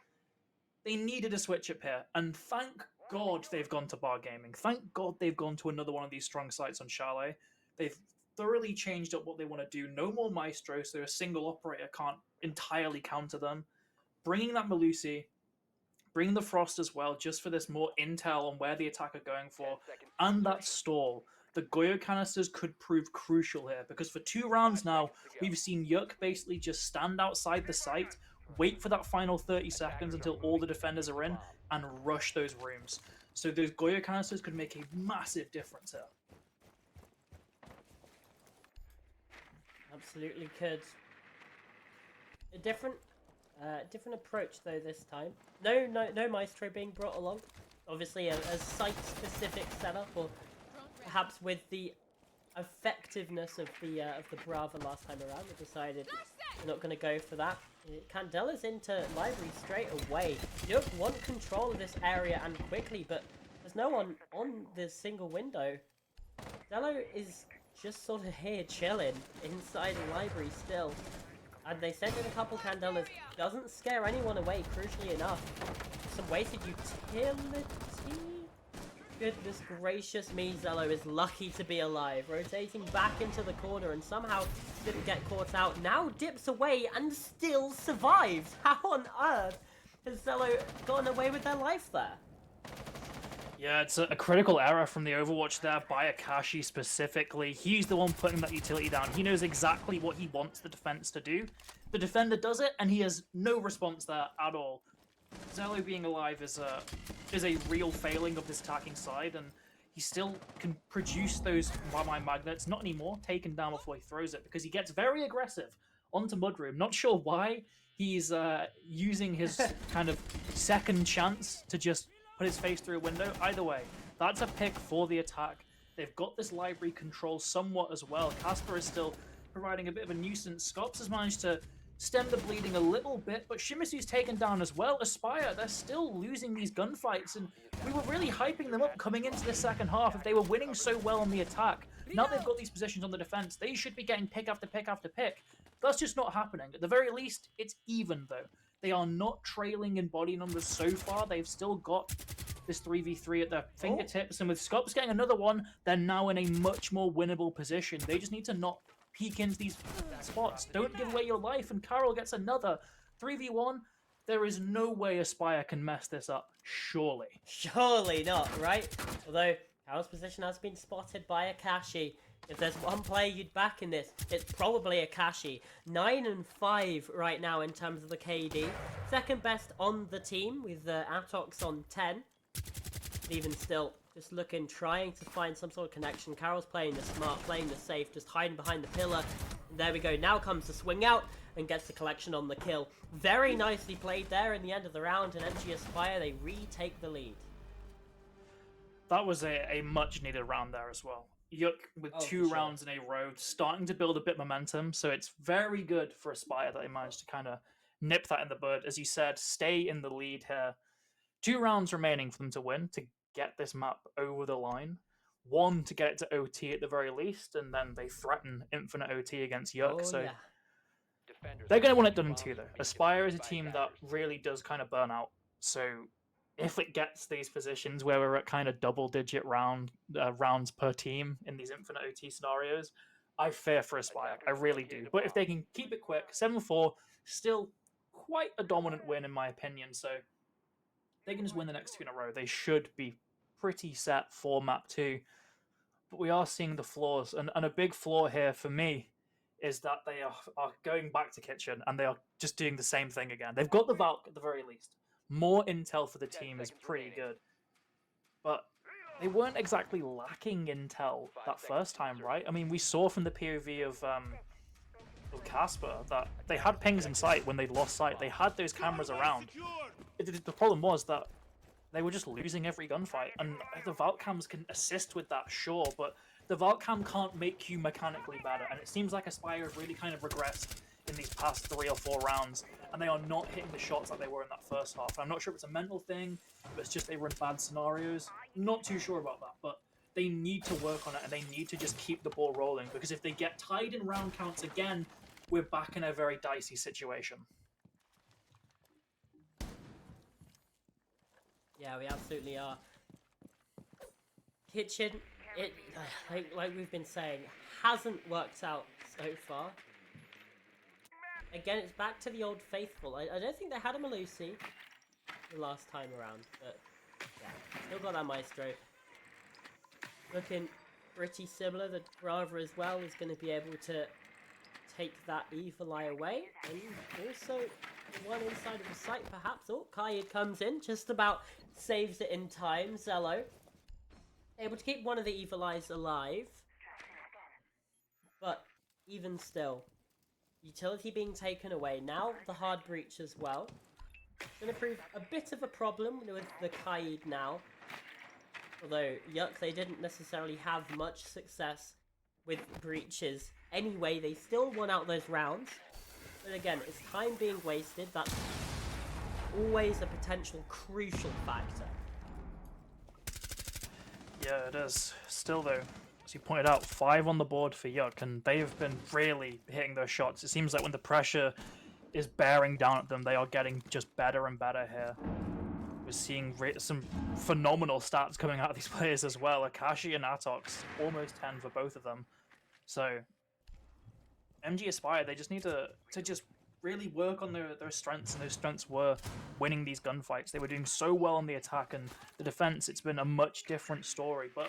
they needed a switch up here, and thank God they've gone to bar gaming. Thank God they've gone to another one of these strong sites on Chalet. They've thoroughly changed up what they want to do. No more Maestro, so a single operator can't entirely counter them. Bringing that Melusi, bringing the Frost as well, just for this more intel on where the attack are going for, and that stall. The Goyo canisters could prove crucial here, because for 2 rounds now, we've seen YuQ basically just stand outside the site, wait for that final 30 seconds until all the defenders are in, and rush those rooms. So those Goyo canisters could make a massive difference here. Absolutely could. A different approach though this time. No Maestro being brought along. Obviously a site-specific setup, or perhaps with the effectiveness of the Brava last time around, they decided they're not going to go for that. Candela's into library straight away. YuQ want control of this area and quickly, but there's no one on this single window. Zello is just sort of here chilling inside the library still. And they send in a couple Candelas. Doesn't scare anyone away, crucially enough. Some wasted utility. Goodness gracious me, Zello is lucky to be alive. Rotating back into the corner and somehow didn't get caught out. Now dips away and still survives. How on earth has Zello gotten away with their life there? Yeah, it's a critical error from the Overwatch there by Akashi specifically. He's the one putting that utility down. He knows exactly what he wants the defense to do. The defender does it, and he has no response there at all. Zello being alive is a real failing of this attacking side, and he still can produce those mine magnets. Not anymore, taken down before he throws it, because he gets very aggressive onto Mudroom. Not sure why. He's using his kind of second chance to just put his face through a window. Either way, that's a pick for the attack. They've got this library control somewhat as well. Casper is still providing a bit of a nuisance. Scops has managed to stem the bleeding a little bit, but Shimisu's taken down as well. Aspire, they're still losing these gunfights, and we were really hyping them up coming into the second half. If they were winning so well on the attack, now they've got these positions on the defense, they should be getting pick after pick after pick. That's just not happening. At the very least, it's even, though. They are not trailing in body numbers so far. They've still got this 3v3 at their fingertips, and with Scops getting another one, they're now in a much more winnable position. They just need to not peek into these spots. Don't give away your life, and Carol gets another 3v1. There is no way Aspire can mess this up, surely. Surely not, right? Although, Carol's position has been spotted by Akashi. If there's one player you'd back in this, it's probably Akashi. 9 and 5 right now in terms of the KD. Second best on the team with Atox on 10. Even still, just looking, trying to find some sort of connection. Carol's playing the smart, playing the safe, just hiding behind the pillar. And there we go. Now comes the swing out and gets the collection on the kill. Very nicely played there in the end of the round. And MG Aspire, they retake the lead. That was a much needed round there as well. YuQ with two rounds in a row, starting to build a bit of momentum. So it's very good for Aspire that they managed to kind of nip that in the bud. As you said, stay in the lead here. 2 rounds remaining for them to win, to get this map over the line. 1 to get it to OT at the very least, and then they threaten infinite OT against YuQ. So they're going to want it done in 2, though. Aspire is a team that really does kind of burn out. So if it gets these positions where we're at kind of double-digit rounds per team in these infinite OT scenarios, I fear for Aspire. I really do. But if they can keep it quick, 7-4, still quite a dominant win in my opinion. So they can just win the next 2 in a row. They should be pretty set for map 2. But we are seeing the flaws. And a big flaw here for me is that they are going back to Kitchen and they are just doing the same thing again. They've got the Valk at the very least. More intel for the team is pretty good. But they weren't exactly lacking intel that first time, right? I mean, we saw from the POV of Casper that they had pings in sight when they lost sight. They had those cameras around. The problem was that they were just losing every gunfight, and the Valk cams can assist with that, sure, but the Valk cam can't make you mechanically better, and it seems like Aspire has really kind of regressed in these past 3 or 4 rounds, and they are not hitting the shots like they were in that first half. I'm not sure if it's a mental thing, if it's just they were in bad scenarios. Not too sure about that, but they need to work on it, and they need to just keep the ball rolling, because if they get tied in round counts again, we're back in a very dicey situation. Yeah, we absolutely are. Kitchen, it like we've been saying, hasn't worked out so far. Again, it's back to the old faithful. I don't think they had a Malusi the last time around, but yeah, still got that Maestro. Looking pretty similar. The Brava as well is going to be able to take that Evil Eye away, and also the one inside of the site perhaps. Oh, Kaid comes in, just about saves it in time. Zello able to keep one of the Evil Eyes alive, but even still, utility being taken away. Now the hard breach as well. Going to prove a bit of a problem with the Kaid now. Although YuQ, they didn't necessarily have much success with breaches anyway, they still won out those rounds. But again, it's time being wasted. That's always a potential crucial factor. Yeah, it is. Still though, as you pointed out, 5 on the board for YuQ, and they've been really hitting those shots. It seems like when the pressure is bearing down at them, they are getting just better and better here. We're seeing some phenomenal stats coming out of these players as well. Akashi and Atox, almost 10 for both of them. So, MG Aspire, they just need to just really work on their strengths, and those strengths were winning these gunfights. They were doing so well on the attack, and the defense, it's been a much different story, but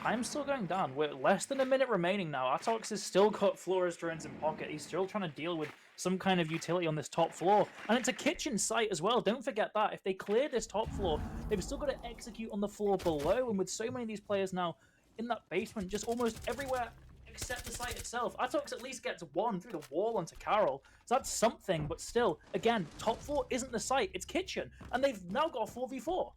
time's still going down. We're less than a minute remaining now. Atox has still got Flora's drones in pocket. He's still trying to deal with some kind of utility on this top floor, and it's a kitchen site as well. Don't forget that. If they clear this top floor, they've still got to execute on the floor below, and with so many of these players now in that basement, just almost everywhere except the site itself. Atox at least gets 1 through the wall onto Carol, so that's something, but still, again, top floor isn't the site, it's kitchen, and they've now got a 4v4.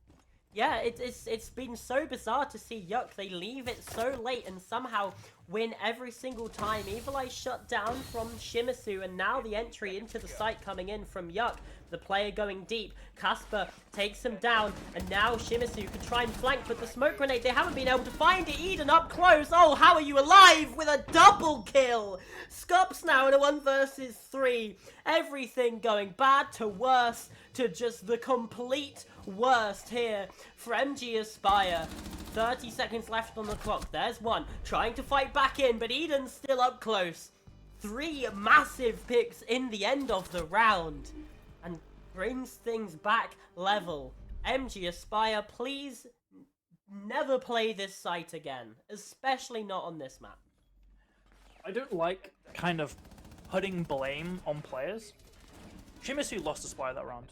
Yeah, it's been so bizarre to see YuQ. They leave it so late and somehow win every single time. Evil Eye shut down from Shimizu, and now the entry into the site coming in from YuQ. The player going deep. Casper takes him down, and now Shimizu could try and flank, but the smoke grenade, they haven't been able to find it. Eden up close. Oh, how are you alive with a double kill? Scups now in a 1 versus 3. Everything going bad to worse to just the complete worst here for MG Aspire. 30 seconds left on the clock. There's one trying to fight back in, but Eden's still up close. 3 massive picks in the end of the round and brings things back level. MG Aspire, please never play this site again, especially not on this map. I don't like kind of putting blame on players. Shimizu lost Aspire that round,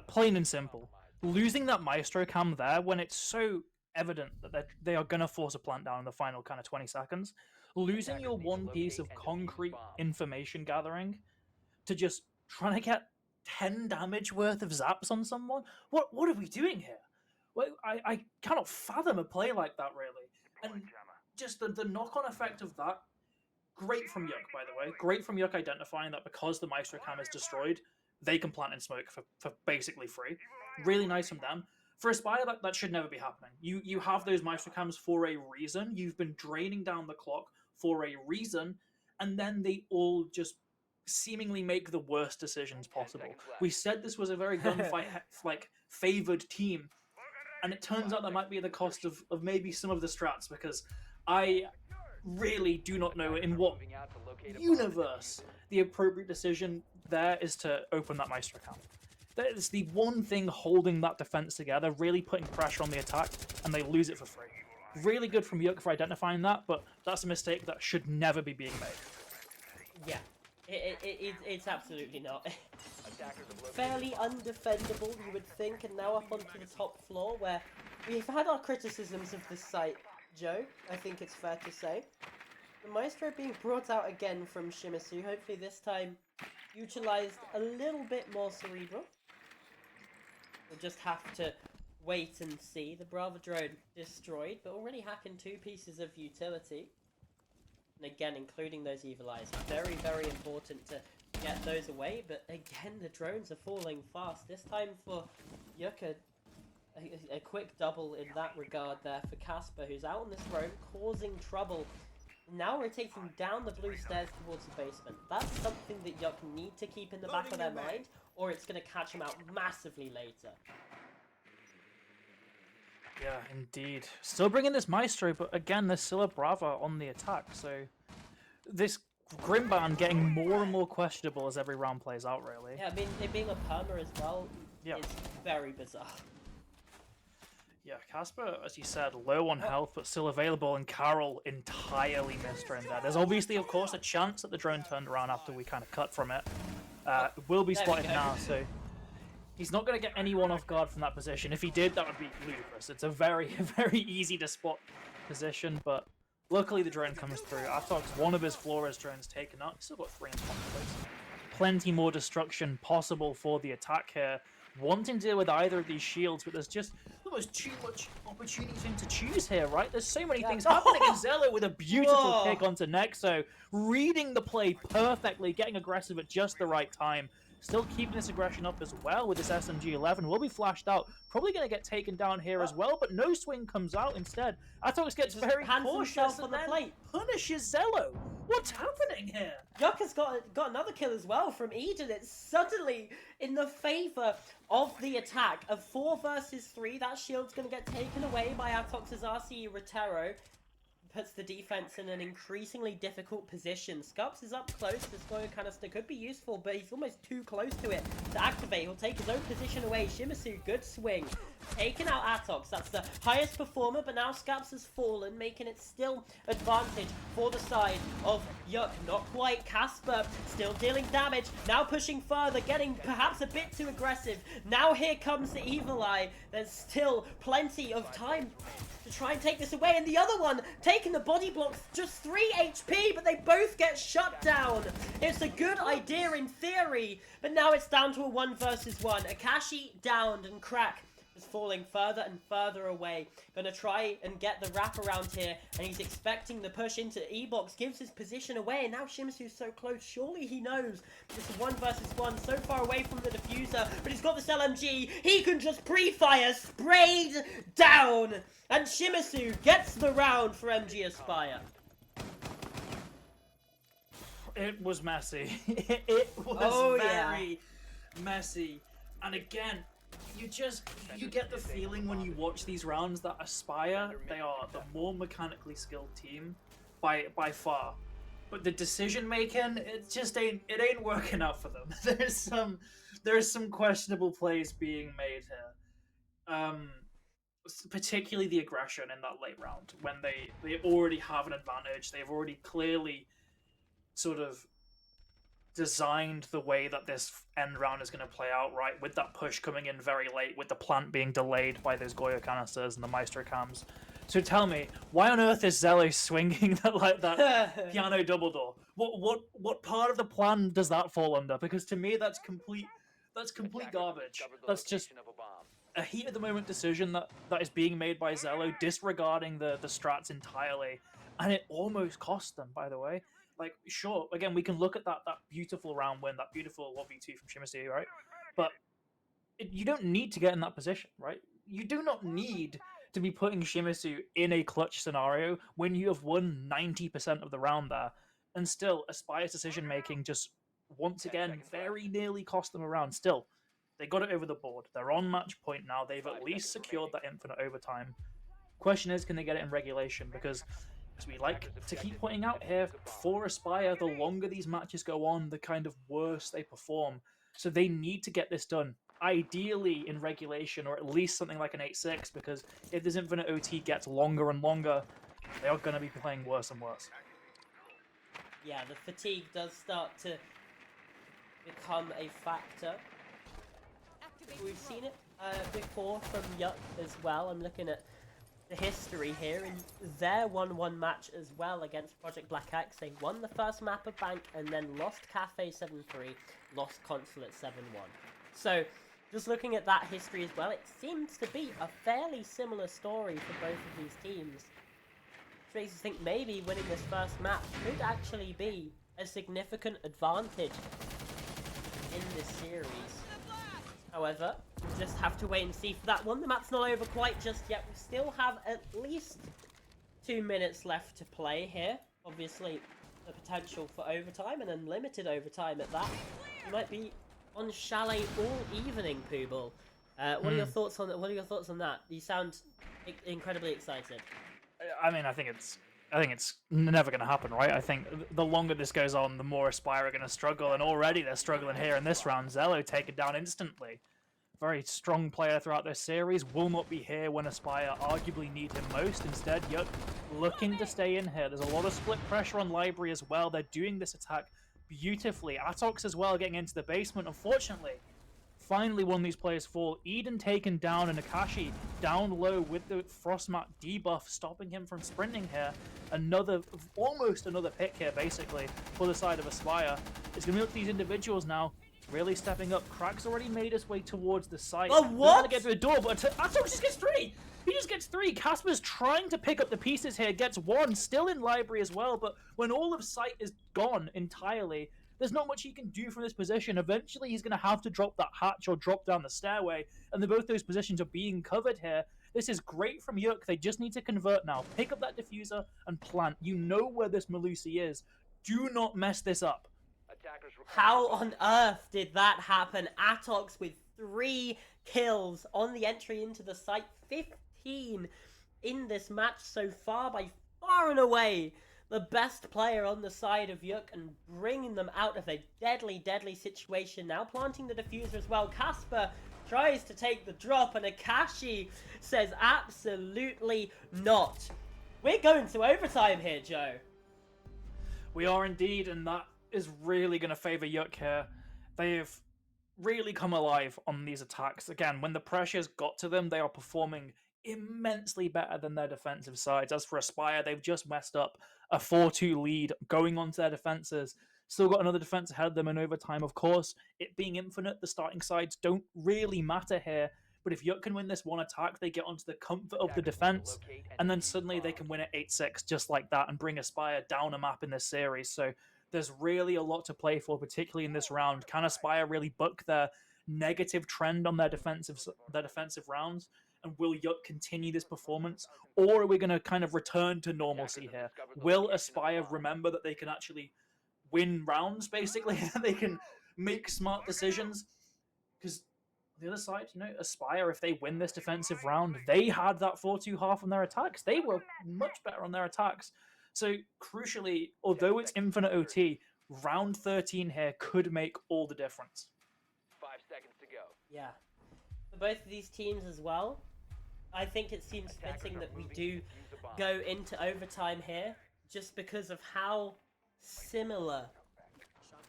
plain and simple. Losing that Maestro cam there when it's so evident that they are going to force a plant down in the final kind of 20 seconds. Losing your one piece of concrete information gathering to just trying to get 10 damage worth of zaps on someone? What are we doing here? Well, I cannot fathom a play like that, really. And just the knock-on effect of that, great from YuQ, by the way. Great from YuQ identifying that because the Maestro cam is destroyed, they can plant in smoke for basically free. Really nice from them. For Aspire, that should never be happening. You have those Maestro cams for a reason. You've been draining down the clock for a reason, and then they all just seemingly make the worst decisions possible. We said this was a very gunfight like favored team, and it turns out that might be at the cost of maybe some of the strats, because I really do not know in what universe the appropriate decision there is to open that Maestro cam. That is the one thing holding that defense together, really putting pressure on the attack, and they lose it for free. Really good from YuQ for identifying that, but that's a mistake that should never be being made. Yeah, it's absolutely not. Fairly undefendable, you would think, and now up onto the top floor, where we've had our criticisms of this site, Joe, I think it's fair to say. The Maestro being brought out again from Shimizu, hopefully this time utilized a little bit more cerebral. We'll just have to wait and see. The Bravo drone destroyed, but already hacking 2 pieces of utility. And again, including those Evil Eyes. Very, very important to get those away, but again, the drones are falling fast. This time for YuQ, a quick double in that regard there for Casper, who's out on this road, causing trouble. Now rotating down the blue stairs towards the basement. That's something that YuQ need to keep in the back of their mind, or it's going to catch them out massively later. Yeah, indeed. Still bringing this Maestro, but again, there's still a Brava on the attack, so this Grimban getting more and more questionable as every round plays out, really. Yeah, I mean, it being a perma as well is very bizarre. Yeah, Casper, as you said, low on health, but still available, and Carol entirely missed her in there. There's obviously, of course, a chance that the drone turned around after we kind of cut from it. Will be spotted now, so he's not going to get anyone off guard from that position. If he did, that would be ludicrous. It's a very, very easy to spot position, but luckily the drone comes through. Atox, one of his Flores drones taken out. He's still got 3 in spawn place. Plenty more destruction possible for the attack here. Wanting to deal with either of these shields, but there's just almost too much opportunity for him to choose here, right? There's so many things happening. And Zello with a beautiful kick onto Nexo, reading the play perfectly, getting aggressive at just the right time. Still keeping this aggression up as well with this SMG-11. Will be flashed out. Probably going to get taken down here as well, but no swing comes out instead. Atox gets very cautious on the plate. Punishes Zello. What's happening here? YuQ has got another kill as well from Eden. It's suddenly in the favor of the attack. A 4 versus 3. That shield's going to get taken away by Atox's RCE Rotero. Puts the defense in an increasingly difficult position. Scups is up close. This Goyo canister could be useful, but he's almost too close to it to activate. He'll take his own position away. Shimizu, good swing. Taking out Atox. That's the highest performer, but now Scups has fallen, making it still advantage for the side of YuQ. Not quite. Casper still dealing damage. Now pushing further, getting perhaps a bit too aggressive. Now here comes the Evil Eye. There's still plenty of time to try and take this away, and the other one taking the body blocks, just 3 HP, but they both get shut down. It's a good idea in theory, but now it's down to a 1 versus 1. Akashi downed, and Crack is falling further and further away. Gonna try and get the wraparound here, and he's expecting the push into E-Box, gives his position away, and now Shimisu's so close, surely he knows. This is 1 versus 1, so far away from the diffuser, but he's got this LMG, he can just pre-fire, sprayed down, and Shimisu gets the round for MG Aspire. It was messy. It was very messy. And again, you get the feeling when you watch these rounds that Aspire, they are the more mechanically skilled team by far. But the decision making, it just ain't working out for them. There's some questionable plays being made here. Particularly the aggression in that late round when they already have an advantage. They've already clearly sort of designed the way that this end round is going to play out, right? With that push coming in very late, with the plant being delayed by those Goyo canisters and the Maestro cams. So tell me, why on earth is Zello swinging that piano double door? What part of the plan does that fall under? Because to me, that's complete garbage. That's just a heat of the moment decision that is being made by Zello, disregarding the strats entirely, and it almost cost them, by the way. Like, sure, again, we can look at that beautiful round win, that beautiful 1v2 from Shimisu, right? But you don't need to get in that position, right? You do not need to be putting Shimisu in a clutch scenario when you have won 90% of the round there. And still, Aspire's decision-making just, once again, very nearly cost them a round. Still, they got it over the board. They're on match point now. They've at least secured that infinite overtime. Question is, can they get it in regulation? Because, as we like to keep pointing out here, for Aspire, the longer these matches go on, the kind of worse they perform. So they need to get this done, ideally in regulation, or at least something like an 8-6, because if this infinite OT gets longer and longer, they are going to be playing worse and worse. Yeah, the fatigue does start to become a factor. We've seen it before from YuQ as well. I'm looking at the history here, in their 1-1 match as well against Project Black Axe. They won the first map of Bank and then lost Cafe 7-3, lost Consulate 7-1. So, just looking at that history as well, it seems to be a fairly similar story for both of these teams. Which makes us think maybe winning this first map could actually be a significant advantage in this series. However, we'll just have to wait and see for that one. The map's not over quite just yet. We still have at least 2 minutes left to play here. Obviously, the potential for overtime and unlimited overtime at that. You might be on Chalet all evening, Poobal. What are your thoughts on that? What are your thoughts on that? You sound incredibly excited. I mean, I think it's never going to happen, right? I think the longer this goes on, the more Aspire are going to struggle, and already they're struggling here in this round. Zello taken down instantly. Very strong player throughout this series, will not be here when Aspire arguably need him most. Instead, YuQ looking to stay in here. There's a lot of split pressure on Library as well. They're doing this attack beautifully. Atox as well getting into the basement, unfortunately. Finally, one of these players fall. Eden taken down, and Akashi down low with the Frostmat debuff, stopping him from sprinting here. Almost another pick here, basically, for the side of Aspire. It's going to be up to these individuals now, really stepping up. Crack's already made his way towards the site. Oh, what? They're going to get to a door, but Atox just gets 3! He just gets 3. Casper's trying to pick up the pieces here, gets 1, still in Library as well, but when all of sight is gone entirely, there's not much he can do from this position. Eventually, he's going to have to drop that hatch or drop down the stairway, and both those positions are being covered here. This is great from YuQ. They just need to convert now. Pick up that diffuser and plant. You know where this Malusi is. Do not mess this up. How on earth did that happen? Atox with 3 kills on the entry into the site. 15 in this match so far, by far and away the best player on the side of YuQ, and bringing them out of a deadly, deadly situation now. Planting the diffuser as well. Casper tries to take the drop, and Akashi says absolutely not. We're going to overtime here, Joe. We are indeed, and that is really going to favour YuQ here. They've really come alive on these attacks. Again, when the pressure's got to them, they are performing immensely better than their defensive sides. As for Aspire, they've just messed up a 4-2 lead going on to their defenses. Still got another defense ahead of them in overtime, of course. It being infinite, the starting sides don't really matter here. But if YuQ can win this one attack, they get onto the comfort of the defense, and then suddenly they can win it 8-6 just like that and bring Aspire down a map in this series. So there's really a lot to play for, particularly in this round. Can Aspire really buck their negative trend on their defensive rounds? And will YuQ continue this performance? Or are we going to kind of return to normalcy here? Will Aspire remember that they can actually win rounds, basically? That they can make smart decisions? Because the other side, Aspire, if they win this defensive round, they had that 4-2 half on their attacks. They were much better on their attacks. So, crucially, although it's infinite OT, round 13 here could make all the difference. 5 seconds to go. Yeah. For both of these teams as well, I think it seems fitting that we do go into overtime here, just because of how similar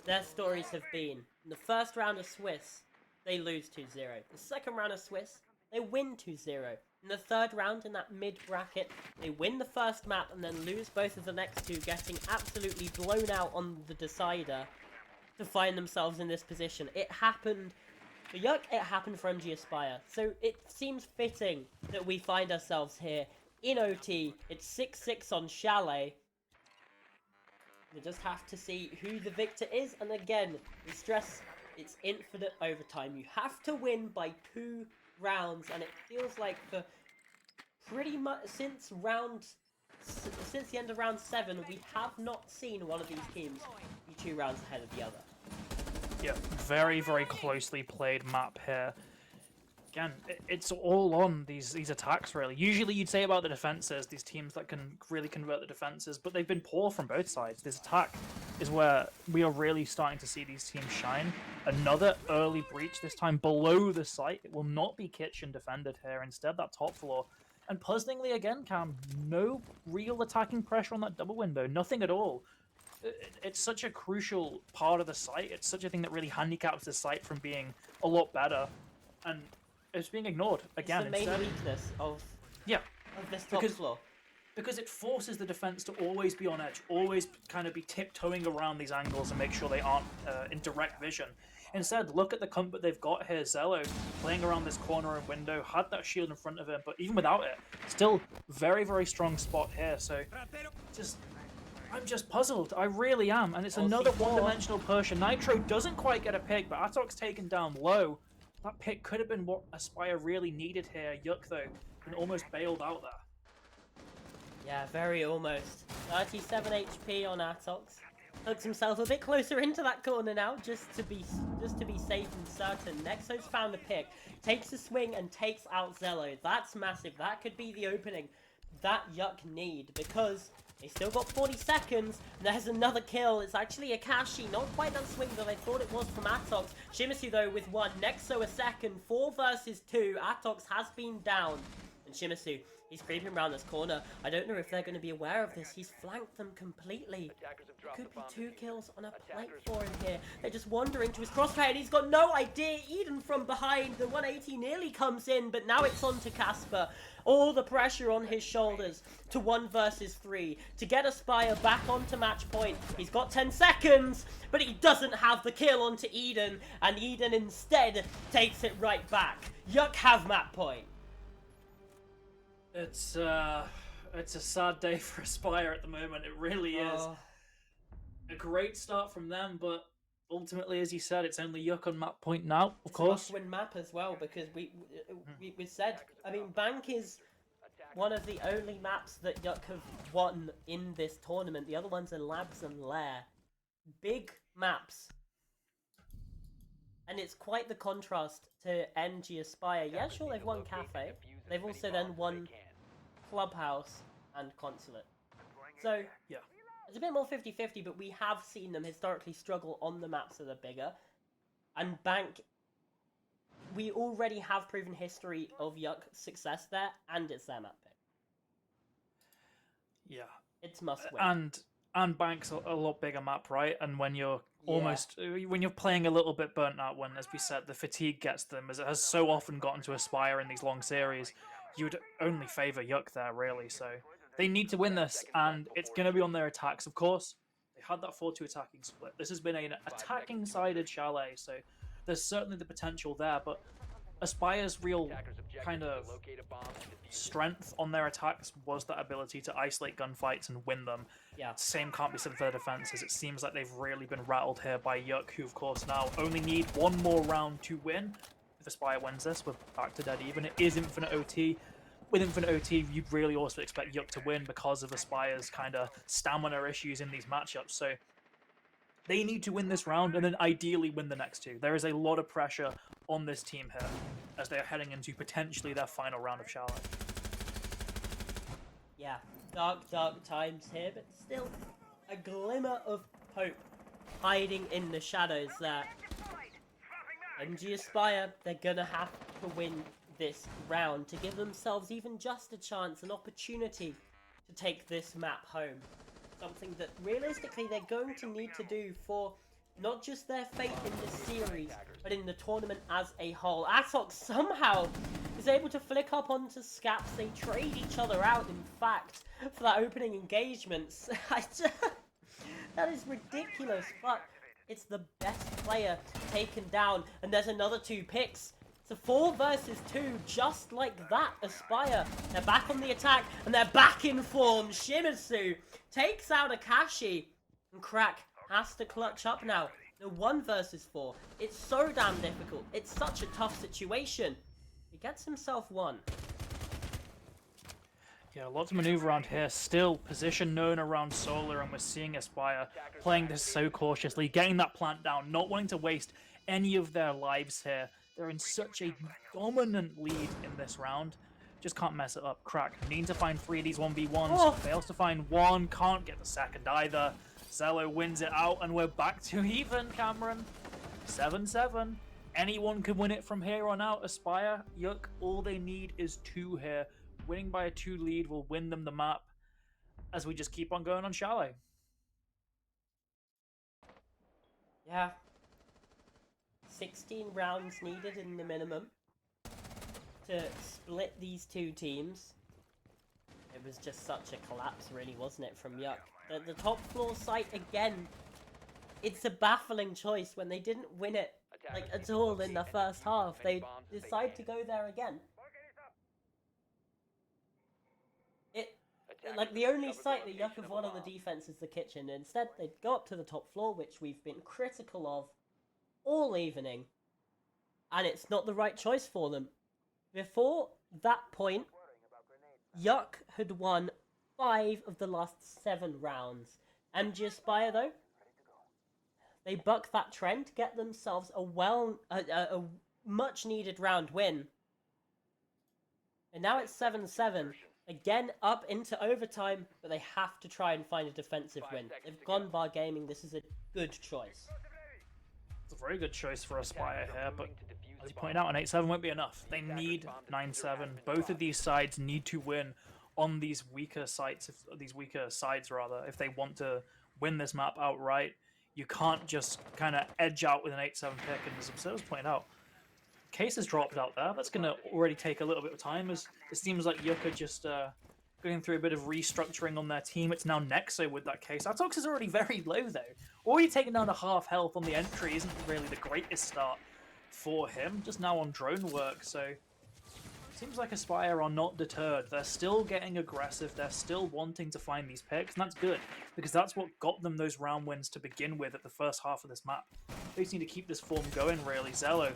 their stories have been. In the first round of Swiss, they lose 2-0. The second round of Swiss, they win 2-0. In the third round, in that mid-bracket, they win the first map and then lose both of the next two, getting absolutely blown out on the decider to find themselves in this position. It happened for YuQ, it happened for MG Aspire. So it seems fitting that we find ourselves here in OT. It's 6-6 on Chalet. We just have to see who the victor is. And again, we stress it's infinite overtime. You have to win by 2 rounds. And it feels like for pretty much since the end of round 7, we have not seen one of these teams be 2 rounds ahead of the other. Yeah, very, very closely played map here. Again, it's all on these attacks, really. Usually you'd say about the defenses, these teams that can really convert the defenses, but they've been poor from both sides. This attack is where we are really starting to see these teams shine. Another early breach, this time below the site. It will not be kitchen defended here. Instead, that top floor. And puzzlingly, again, Cam, no real attacking pressure on that double window. Nothing at all. It's such a crucial part of the site. It's such a thing that really handicaps the site from being a lot better. And it's being ignored again. It's the main weakness of this top floor. Because it forces the defense to always be on edge, always kind of be tiptoeing around these angles and make sure they aren't in direct vision. Instead, look at the comfort they've got here. Zello playing around this corner and window, had that shield in front of him, but even without it, still very, very strong spot here. So I'm just puzzled. I really am. And it's another one-dimensional push. And Nitro doesn't quite get a pick, but Atok's taken down low. That pick could have been what Aspire really needed here. YuQ, though, and almost bailed out there. Yeah, very almost. 37 HP on Atox. Hooks himself a bit closer into that corner now, just to be safe and certain. Nexo's found the pick, takes a swing and takes out Zello. That's massive. That could be the opening that YuQ need, because they still got 40 seconds. There's another kill. It's actually Akashi. Not quite that swing that I thought it was from Atox. Shimizu, though, with 1. Nexo a second. 4 versus 2. Atox has been down. And Shimizu, he's creeping around this corner. I don't know if they're going to be aware of this. He's flanked them completely. Could be 2 kills on a plate for him here. They're just wandering to his crossfire, and he's got no idea. Eden from behind. The 180 nearly comes in, but now it's on to Casper. All the pressure on his shoulders to 1 versus 3 to get Aspire back onto match point. He's got 10 seconds, but he doesn't have the kill onto Eden, and Eden instead takes it right back. YuQ have match point. It's a sad day for Aspire at the moment. It really is. A great start from them, but ultimately, as you said, it's only YuQ on map point now, of course. It's a must-win map as well, because we said, I mean, Bank is one of the only maps that YuQ have won in this tournament. The other ones are Labs and Lair. Big maps. And it's quite the contrast to MG Aspire. Yeah, sure, they've won Cafe. They've also then won Clubhouse and Consulate. So, yeah. It's a bit more 50-50, but we have seen them historically struggle on the maps that are bigger. And Bank, we already have proven history of YuQ success there, and it's their map pick. Yeah. It's must win. And Bank's a lot bigger map, right? And when you're when you're playing a little bit burnt out, when, as we said, the fatigue gets them, as it has so often gotten to Aspire in these long series, you would only favour YuQ there, really. So they need to win this, and it's going to be on their attacks, of course. They had that 4-2 attacking split. This has been an attacking-sided Chalet, so there's certainly the potential there, but Aspire's real Attackers' objective kind is to of locate a bomb and defuse it. strength on their attacks was that ability to isolate gunfights and win them. Yeah. Same can't be said for their defenses. It seems like they've really been rattled here by YuQ, who of course now only need one more round to win. If Aspire wins this, we're back to dead even. It is Infinite OT. With Infinite OT, you'd really also expect YuQ to win because of Aspire's kind of stamina issues in these matchups. So they need to win this round and then ideally win the next two. There is a lot of pressure on this team here as they are heading into potentially their final round of Charlotte. Yeah, dark times here, but still a glimmer of hope hiding in the shadows there. MG Aspire, they're gonna have to win this round to give themselves even just a chance, an opportunity to take this map home. Something that realistically they're going to need to do for not just their fate in this series, but in the tournament as a whole. Atok somehow is able to flick up onto Scaps. They trade each other out, in fact, for that opening engagements. That is ridiculous, but it's the best player taken down, and there's another 2 picks. It's a 4 versus 2, just like that. Aspire, they're back on the attack, and they're back in form. Shimizu takes out Akashi, and Crack has to clutch up now. The 1 versus 4. It's so damn difficult. It's such a tough situation. He gets himself 1. Yeah, lots of maneuver around here. Still, position known around Solar, and we're seeing Aspire playing this so cautiously, getting that plant down, not wanting to waste any of their lives here. They're in such a dominant lead in this round. Just can't mess it up. Crack, needing to find 3 of these 1v1s. Oh. Fails to find 1, can't get the second either. Zello wins it out, and we're back to even, Cameron. 7-7. Anyone can win it from here on out. Aspire, YuQ, all they need is 2 here. Winning by a 2 lead will win them the map as we just keep on going on Chalet. Yeah. 16 rounds needed in the minimum to split these 2 teams. It was just such a collapse, really, wasn't it, from YuQ? The top floor site, again, it's a baffling choice when they didn't win it like at all in the first half. They decide to go there again. Like, the only site that YuQ have won on the defense is the kitchen. Instead, they go up to the top floor, which we've been critical of all evening, and it's not the right choice for them. Before that point, YuQ had won 5 of the last 7 rounds. MG Aspire, though, they buck that trend, get themselves a much-needed round win. And now it's 7-7. Again, up into overtime, but they have to try and find a defensive win. They've gone bar gaming. This is a good choice. It's a very good choice for Aspire here, but as you pointed out, an 8-7 won't be enough. They need 9-7. Both of these sides need to win on these weaker sites, if they want to win this map outright. You can't just kind of edge out with an 8-7 pick, and as Observer's pointed out, Case has dropped out there. That's going to already take a little bit of time, as it seems like YuQ are just going through a bit of restructuring on their team. It's now Nexo with that Case. Atox is already very low, though. Already taken down to half health on the entry isn't really the greatest start for him. Just now on drone work, so seems like Aspire are not deterred. They're still getting aggressive. They're still wanting to find these picks, and that's good, because that's what got them those round wins to begin with at the first half of this map. They just need to keep this form going, really. Zello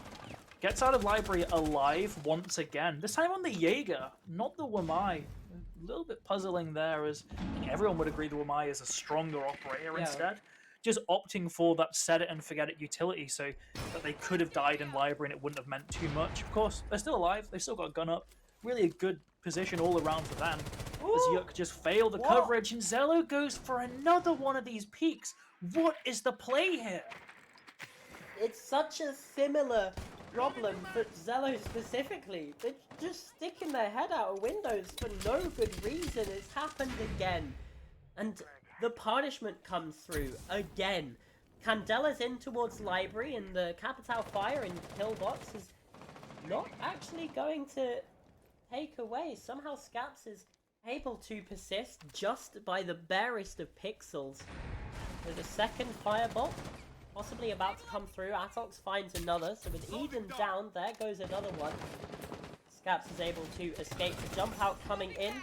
gets out of library alive once again. This time on the Jaeger, not the Wamai. A little bit puzzling there, as I think everyone would agree the Wamai is a stronger operator instead. Just opting for that set it and forget it utility, so that they could have died in library and it wouldn't have meant too much. Of course, they're still alive. They've still got a gun up. Really a good position all around for them. As YuQ just failed the coverage, and Zello goes for another one of these peaks. What is the play here? It's such a similar problem for Zello specifically. They're just sticking their head out of windows for no good reason. It's happened again. And the punishment comes through again. Candela's in towards library, and the Capital Fire in Killbox is not actually going to take away. Somehow Scaps is able to persist just by the barest of pixels. With a second firebolt, possibly about to come through. Atox finds another, so with Eden down, there goes another one. Scaps is able to escape the jump out coming in,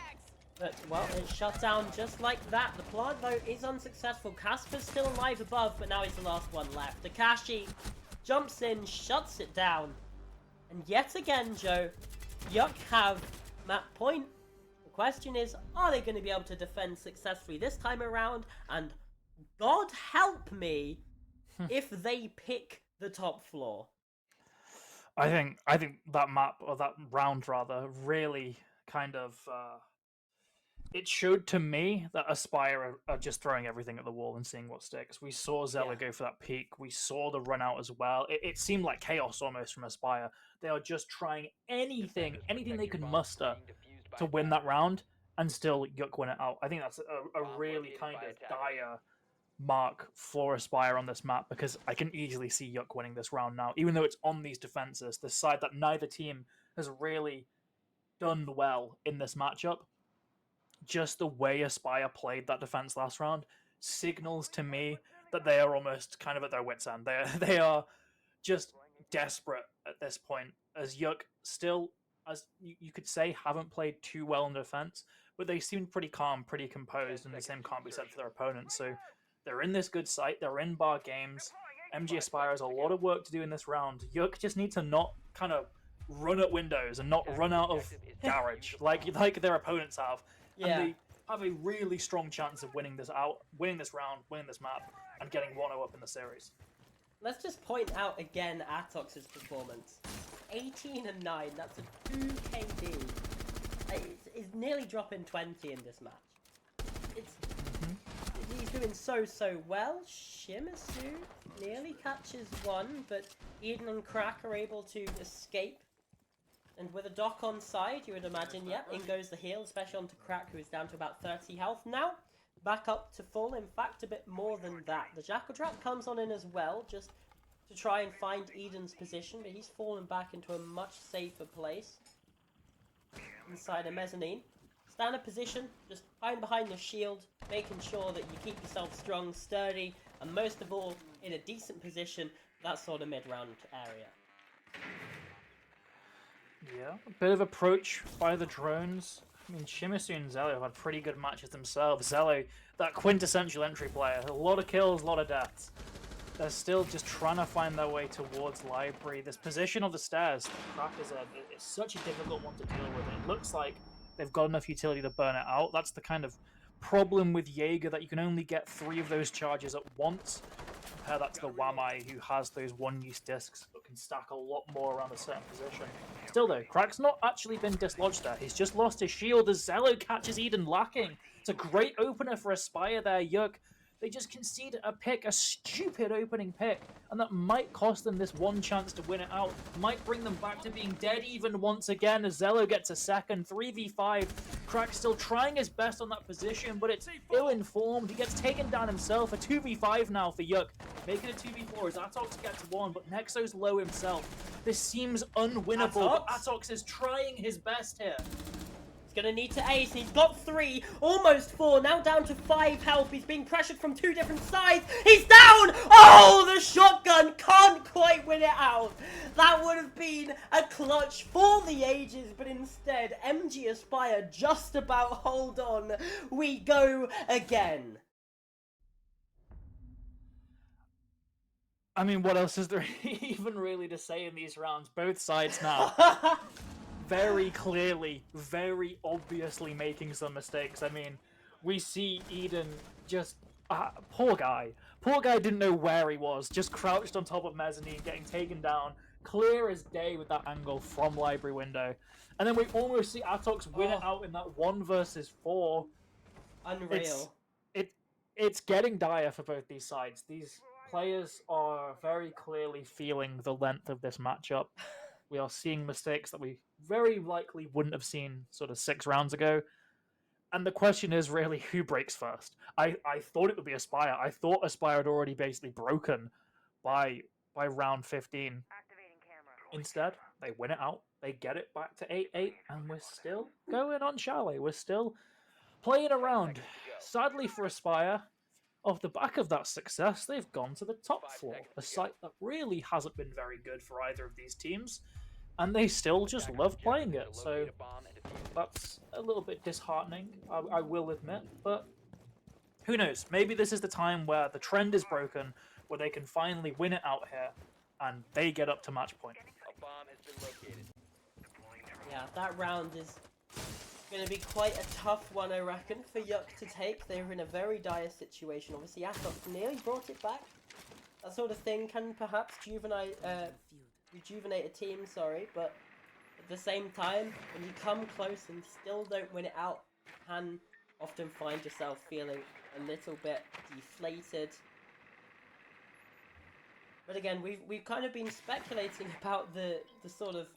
but, well, it's shut down just like that. The plant, though, is unsuccessful. Casper's still alive above, but now he's the last one left. Takashi jumps in, shuts it down. And yet again, Joe, YuQ have map point. The question is, are they going to be able to defend successfully this time around? And God help me if they pick the top floor. I think that map, or that round rather, really kind of it showed to me that Aspire are just throwing everything at the wall and seeing what sticks. We saw Zella go for that peak. We saw the run out as well. It seemed like chaos almost from Aspire. They are just trying anything they can muster to win that round, and still YuQ win it out. I think that's a really kind of dire mark for Aspire on this map, because I can easily see YuQ winning this round now, even though it's on these defenses, the side that neither team has really done well in this matchup. Just the way Aspire played that defense last round signals to me that they are almost kind of at their wits' end. They are just desperate at this point, as YuQ still, as you could say, haven't played too well in defense, but they seemed pretty calm, pretty composed, and the same can't be said for their opponents. So they're in this good site, they're in bar games. MG Aspire has a lot of work to do in this round. YuQ just need to not kind of run at windows and not run out of garage like their opponents have. Yeah. And they have a really strong chance of winning this round, winning this map, and getting 1-0 up in the series. Let's just point out again Atox's performance. 18 and 9, that's a 2 KD. It's nearly dropping 20 in this match. He's doing so well. Shimizu nearly catches one, but Eden and Crack are able to escape. And with a dock on side, you would imagine, yep, in goes the heal, especially onto Crack, who is down to about 30 health now. Back up to full, in fact, a bit more than that. The Jackal Trap comes on in as well, just to try and find Eden's position, but he's fallen back into a much safer place. Inside a mezzanine. Standard position, just hiding behind the shield, making sure that you keep yourself strong, sturdy, and most of all, in a decent position, that sort of mid-round area. Yeah, a bit of approach by the drones. I mean, Shimizu and Zello have had pretty good matches themselves. Zello, that quintessential entry player, a lot of kills, a lot of deaths. They're still just trying to find their way towards Library. This position of the stairs, Crack is such a difficult one to deal with. It looks like they've got enough utility to burn it out. That's the kind of problem with Jaeger, that you can only get 3 of those charges at once. Compare that to the Wamai, who has those one-use discs but can stack a lot more around a certain position. Still though, Crack's not actually been dislodged there. He's just lost his shield as Zello catches Eden lacking. It's a great opener for Aspire there, YuQ. They just concede a pick, a stupid opening pick, and that might cost them this one chance to win it out. Might bring them back to being dead even once again as Zello gets a second. 3v5. Crack still trying his best on that position, but it's ill-informed. He gets taken down himself. A 2v5 now for YuQ. Making a 2v4 as Atox gets 1, but Nexo's low himself. This seems unwinnable, but Atox is trying his best here. He's going to need to ace. He's got 3, almost 4, now down to 5 health. He's being pressured from 2 different sides. He's down! Oh, the shotgun can't quite win it out. That would have been a clutch for the ages, but instead, MG Aspire just about hold on. We go again. I mean, what else is there even really to say in these rounds? Both sides now very clearly, very obviously making some mistakes. I mean, we see Eden just... poor guy. Poor guy didn't know where he was, just crouched on top of mezzanine, getting taken down. Clear as day with that angle from Library window. And then we almost see Atox win it out in that 1 versus 4. Unreal. It's getting dire for both these sides. These players are very clearly feeling the length of this matchup. We are seeing mistakes that we very likely wouldn't have seen sort of 6 rounds ago. And the question is really, who breaks first? I thought it would be Aspire. I thought Aspire had already basically broken by round 15. Instead, they win it out. They get it back to 8-8, and we're still going on Chalet. We're still playing around. Sadly for Aspire, off the back of that success, they've gone to the top floor, a site that really hasn't been very good for either of these teams, and they still just love playing it. So that's a little bit disheartening, I will admit, but who knows? Maybe this is the time where the trend is broken, where they can finally win it out here, and they get up to match point. A bomb has been located. Yeah, that round is going to be quite a tough one, I reckon, for YuQ to take. They were in a very dire situation. Obviously, Atox nearly brought it back. That sort of thing can perhaps rejuvenate a team, but at the same time, when you come close and still don't win it out, you can often find yourself feeling a little bit deflated. But again, we've kind of been speculating about the sort of,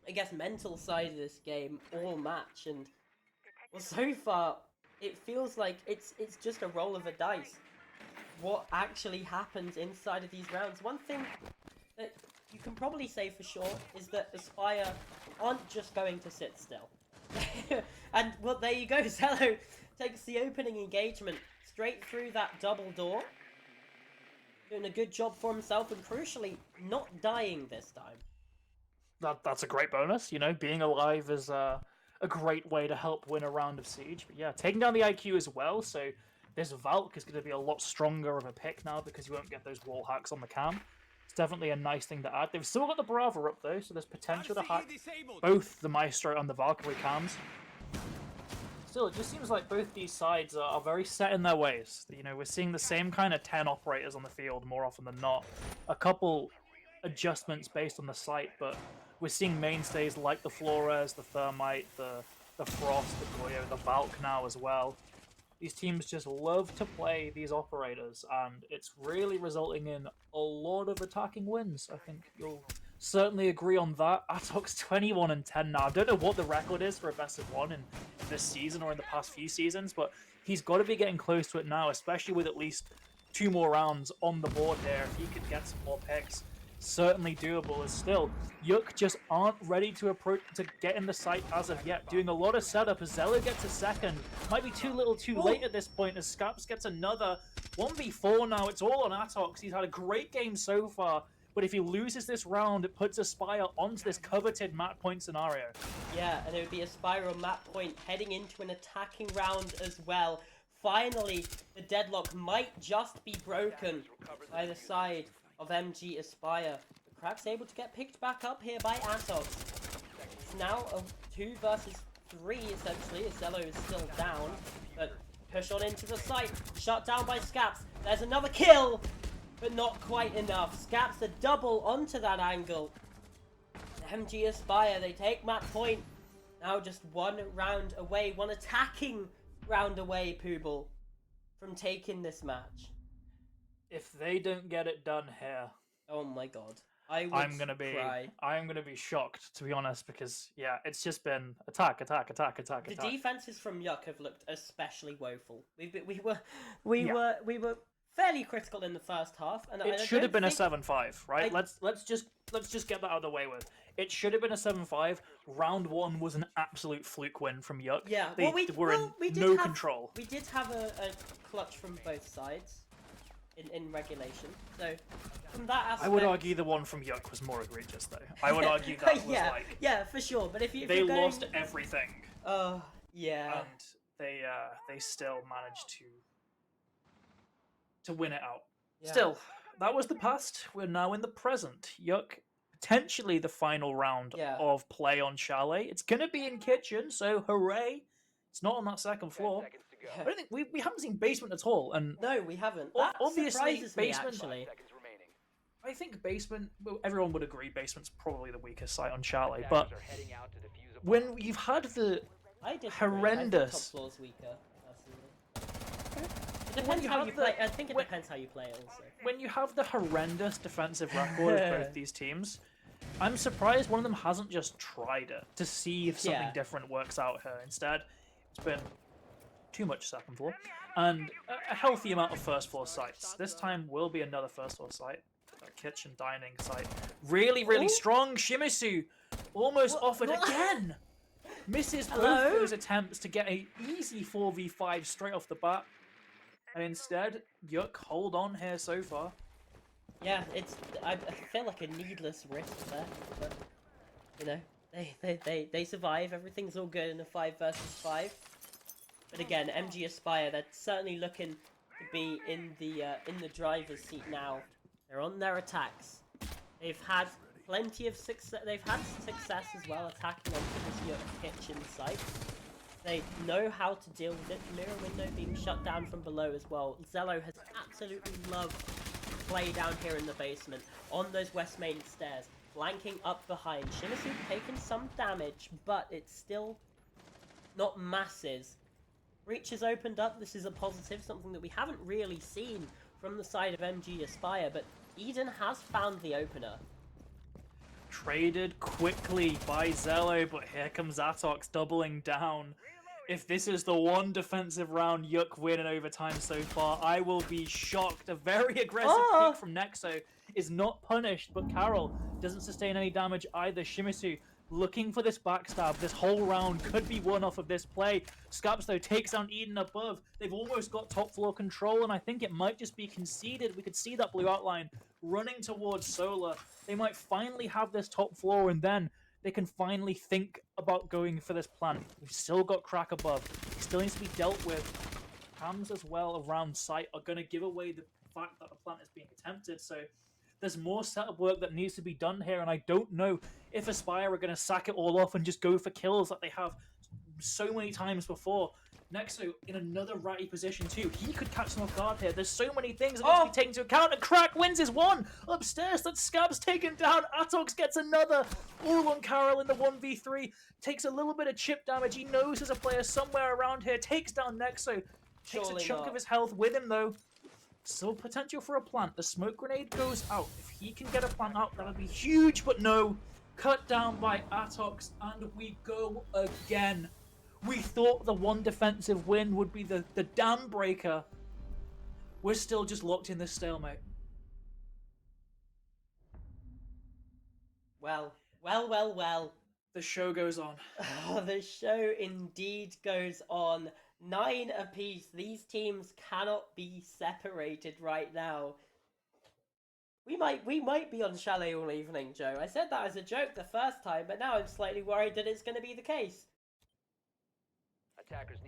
I guess, mental side of this game all match, and well, so far it feels like it's just a roll of the dice. What actually happens inside of these rounds? One thing that you can probably say for sure is that Aspire aren't just going to sit still. And well, there you go. Zello takes the opening engagement straight through that double door, doing a good job for himself, and crucially not dying this time. That's a great bonus. You know, being alive is a great way to help win a round of Siege. But yeah, taking down the IQ as well, so this Valk is going to be a lot stronger of a pick now because you won't get those wall hacks on the cam. It's definitely a nice thing to add. They've still got the Brava up though, so there's potential to hack both the Maestro and the Valkyrie cams. Still, it just seems like both these sides are very set in their ways. You know, we're seeing the same kind of 10 operators on the field more often than not. A couple adjustments based on the site, but we're seeing mainstays like the Flores, the Thermite, the Frost, the Goyo, the Valk now as well. These teams just love to play these operators, and it's really resulting in a lot of attacking wins. I think you'll certainly agree on that. Atox 21-10 now. I don't know what the record is for a best of one in this season or in the past few seasons, but he's got to be getting close to it now, especially with at least 2 more rounds on the board here. If he could get some more picks, certainly doable. As still, YuQ just aren't ready to approach to get in the site as of yet. Doing a lot of setup as Zello gets a second. Might be too little too late at this point as Scaps gets another 1v4 now. It's all on Atox. He's had a great game so far, but if he loses this round, it puts Aspire onto this coveted map point scenario. Yeah, and it would be Aspire on map point heading into an attacking round as well. Finally, the deadlock might just be broken by the side of MG Aspire. The Crack's able to get picked back up here by Atox. It's now a 2 versus 3 essentially, as Zello is still down, but push on into the site, shut down by Scaps. There's another kill, but not quite enough. Scaps a double onto that angle. MG Aspire, they take map point. Now just 1 round away, 1 attacking round away, Poobal, from taking this match. If they don't get it done here, oh my god, I'm gonna be shocked, to be honest, because yeah, it's just been attack. The defenses from YuQ have looked especially woeful. We were fairly critical in the first half, and it should have been a 7-5, right? Let's just get that out of the way with. It should have been a 7-5. Round 1 was an absolute fluke win from YuQ. Yeah, they were in no control. We did have a clutch from both sides in regulation. So from that aspect, I would argue the one from YuQ was more egregious, though. I would argue that was yeah, for sure. But if they lost everything. Yeah. And they still managed to win it out. Yeah. Still, that was the past. We're now in the present. YuQ, potentially the final round of play on Chalet. It's going to be in Kitchen, so hooray. It's not on that second floor. I don't think we haven't seen Basement at all. And no, we haven't. That obviously, Basement. Actually. I think Basement, everyone would agree Basement's probably the weakest site on Chalet. But when you've had the horrendous... I think top floor's weaker. It depends how you play. I think it depends how you play it also. When you have the horrendous defensive record of both these teams, I'm surprised one of them hasn't just tried it to see if something different works out here. Instead, it's been too much second floor and a healthy amount of first floor sites. This time will be another first floor site. A kitchen dining site. Really strong. Shimizu almost offered again. Misses both those attempts to get an easy 4v5 straight off the bat. And instead, YuQ hold on here so far. Yeah, I feel like a needless risk there, but you know, they survive. Everything's all good in a 5 versus 5. But again, MG Aspire, they're certainly looking to be in the driver's seat now. They're on their attacks. They've had plenty of success. They've had success as well attacking onto this YuQ pitch in sight. They know how to deal with it. Mirror window being shut down from below as well. Zello has absolutely loved to play down here in the basement on those west main stairs, flanking up behind. Shimizu taking some damage, but it's still not masses. Breach has opened up. This is a positive, something that we haven't really seen from the side of MG Aspire, but Eden has found the opener. Traded quickly by Zello, but here comes Atox doubling down. If this is the one defensive round YuQ win in overtime so far, I will be shocked. A very aggressive peek from Nexo is not punished, but Carol doesn't sustain any damage either. Shimizu looking for this backstab. This whole round could be won off of this play. Scaps, though, takes down Eden above. They've almost got top floor control, and I think it might just be conceded. We could see that blue outline running towards Solar. They might finally have this top floor, and then they can finally think about going for this plant. We've still got Crack above. It still needs to be dealt with. Cams as well around site are going to give away the fact that the plant is being attempted, so there's more setup work that needs to be done here, and I don't know if Aspire are going to sack it all off and just go for kills like they have so many times before. Nexo in another ratty position too. He could catch them off guard here. There's so many things that need to be taken into account, and Crack wins his one. Upstairs, that Scab's taken down. Atox gets another. All on Carol in the 1v3. Takes a little bit of chip damage. He knows there's a player somewhere around here. Takes down Nexo. Takes a chunk of his health with him though. Still potential for a plant. The smoke grenade goes out. If he can get a plant out, that'll be huge, but no. Cut down by Atox, and we go again. We thought the one defensive win would be the dam breaker. We're still just locked in this stalemate. Well. The show goes on. Oh, the show indeed goes on. 9 apiece. These teams cannot be separated right now. We might be on Chalet all evening, Joe. I said that as a joke the first time, but now I'm slightly worried that it's going to be the case.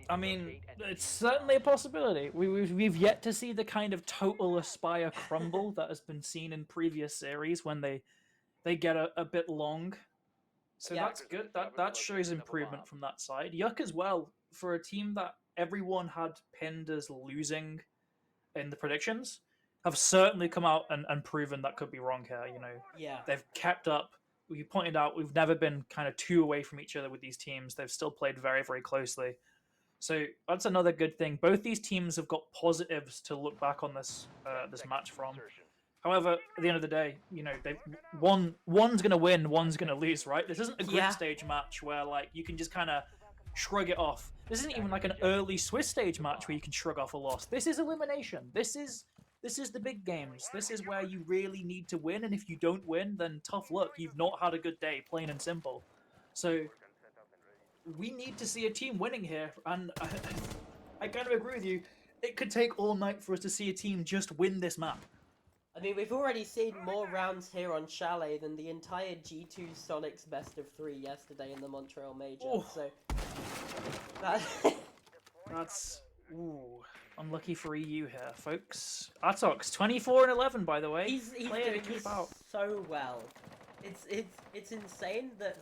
I mean, it's certainly a possibility. We've yet to see the kind of total Aspire crumble that has been seen in previous series when they get a bit long. So yeah, that's good. That shows improvement from that side. YuQ as well, for a team that everyone had pinned as losing in the predictions, have certainly come out and proven that could be wrong here. You know, yeah, they've kept up. You pointed out we've never been kind of too away from each other with these teams. They've still played very, very closely. So that's another good thing. Both these teams have got positives to look back on this this match from. However, at the end of the day, you know, one's going to win, one's going to lose, right? This isn't a group stage match where like you can just kind of shrug it off. This isn't even like an early Swiss stage match where you can shrug off a loss. This is elimination. This is the big games. This is where you really need to win, and if you don't win, then tough luck. You've not had a good day, plain and simple. So we need to see a team winning here, and I kind of agree with you. It could take all night for us to see a team just win this map. I mean, we've already seen more rounds here on Chalet than the entire G2 Sonics best of 3 yesterday in the Montreal Major. Oh. So that's unlucky for EU here, folks. Atox 24-11, by the way. He's doing so well. It's insane that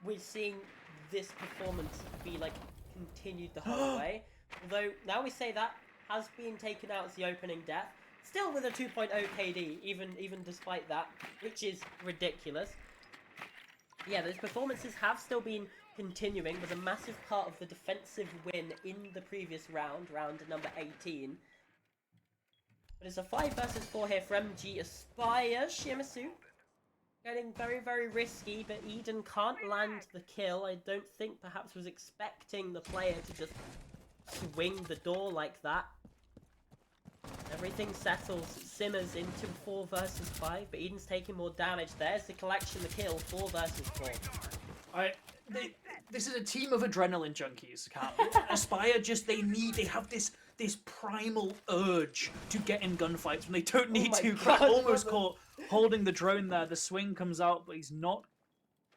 we're seeing this performance be like continued the whole way. Although now we say that has been taken out as the opening death. Still with a 2.0 KD, even despite that, which is ridiculous. Yeah, those performances have still been continuing with a massive part of the defensive win in the previous round number 18. But it's a 5 versus 4 here for MG Aspire. Shimizu getting very, very risky, but Eden can't land the kill. I don't think perhaps was expecting the player to just swing the door like that. Everything settles, simmers into 4 versus 5, but Eden's taking more damage. There's the collection, the kill, 4 versus 4. this is a team of adrenaline junkies, Cam. Aspire they have this primal urge to get in gunfights when they don't need my to. God, Crack almost brother. caught holding the drone there. The swing comes out, but he's not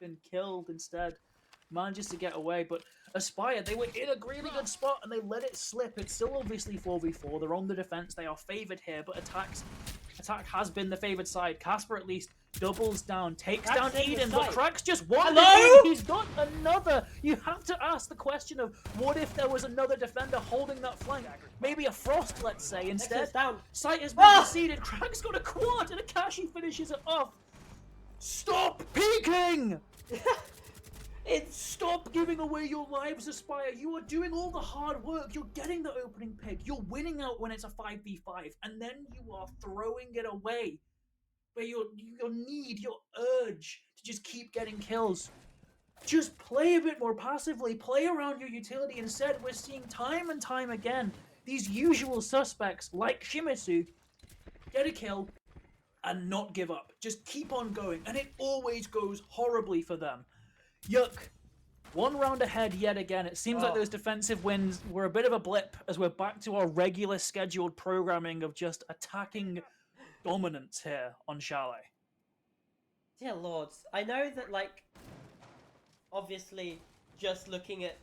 been killed instead. Manages to get away, but Aspire, they were in a really good spot and they let it slip. It's still obviously 4v4. They're on the defense. They are favored here, but attack has been the favored side. Casper at least doubles down, takes Crack's down in the Eden, but site. Crack's just one. Hello? He's got another. You have to ask the question of what if there was another defender holding that flank? Maybe a Frost, let's say. Instead, Nexus down. Sight has been Ah! conceded. Crack's got a quad, and Akashi finishes it off. Stop peeking! Stop giving away your lives, Aspire. You are doing all the hard work. You're getting the opening pick. You're winning out when it's a 5v5, and then you are throwing it away. Where your need, your urge to just keep getting kills. Just play a bit more passively. Play around your utility. Instead, we're seeing time and time again these usual suspects like Shimizu get a kill and not give up. Just keep on going, and it always goes horribly for them. YuQ, one round ahead yet again. It seems like those defensive wins were a bit of a blip as we're back to our regular scheduled programming of just attacking dominance here on Chalet. Dear lords, I know that, like, obviously just looking at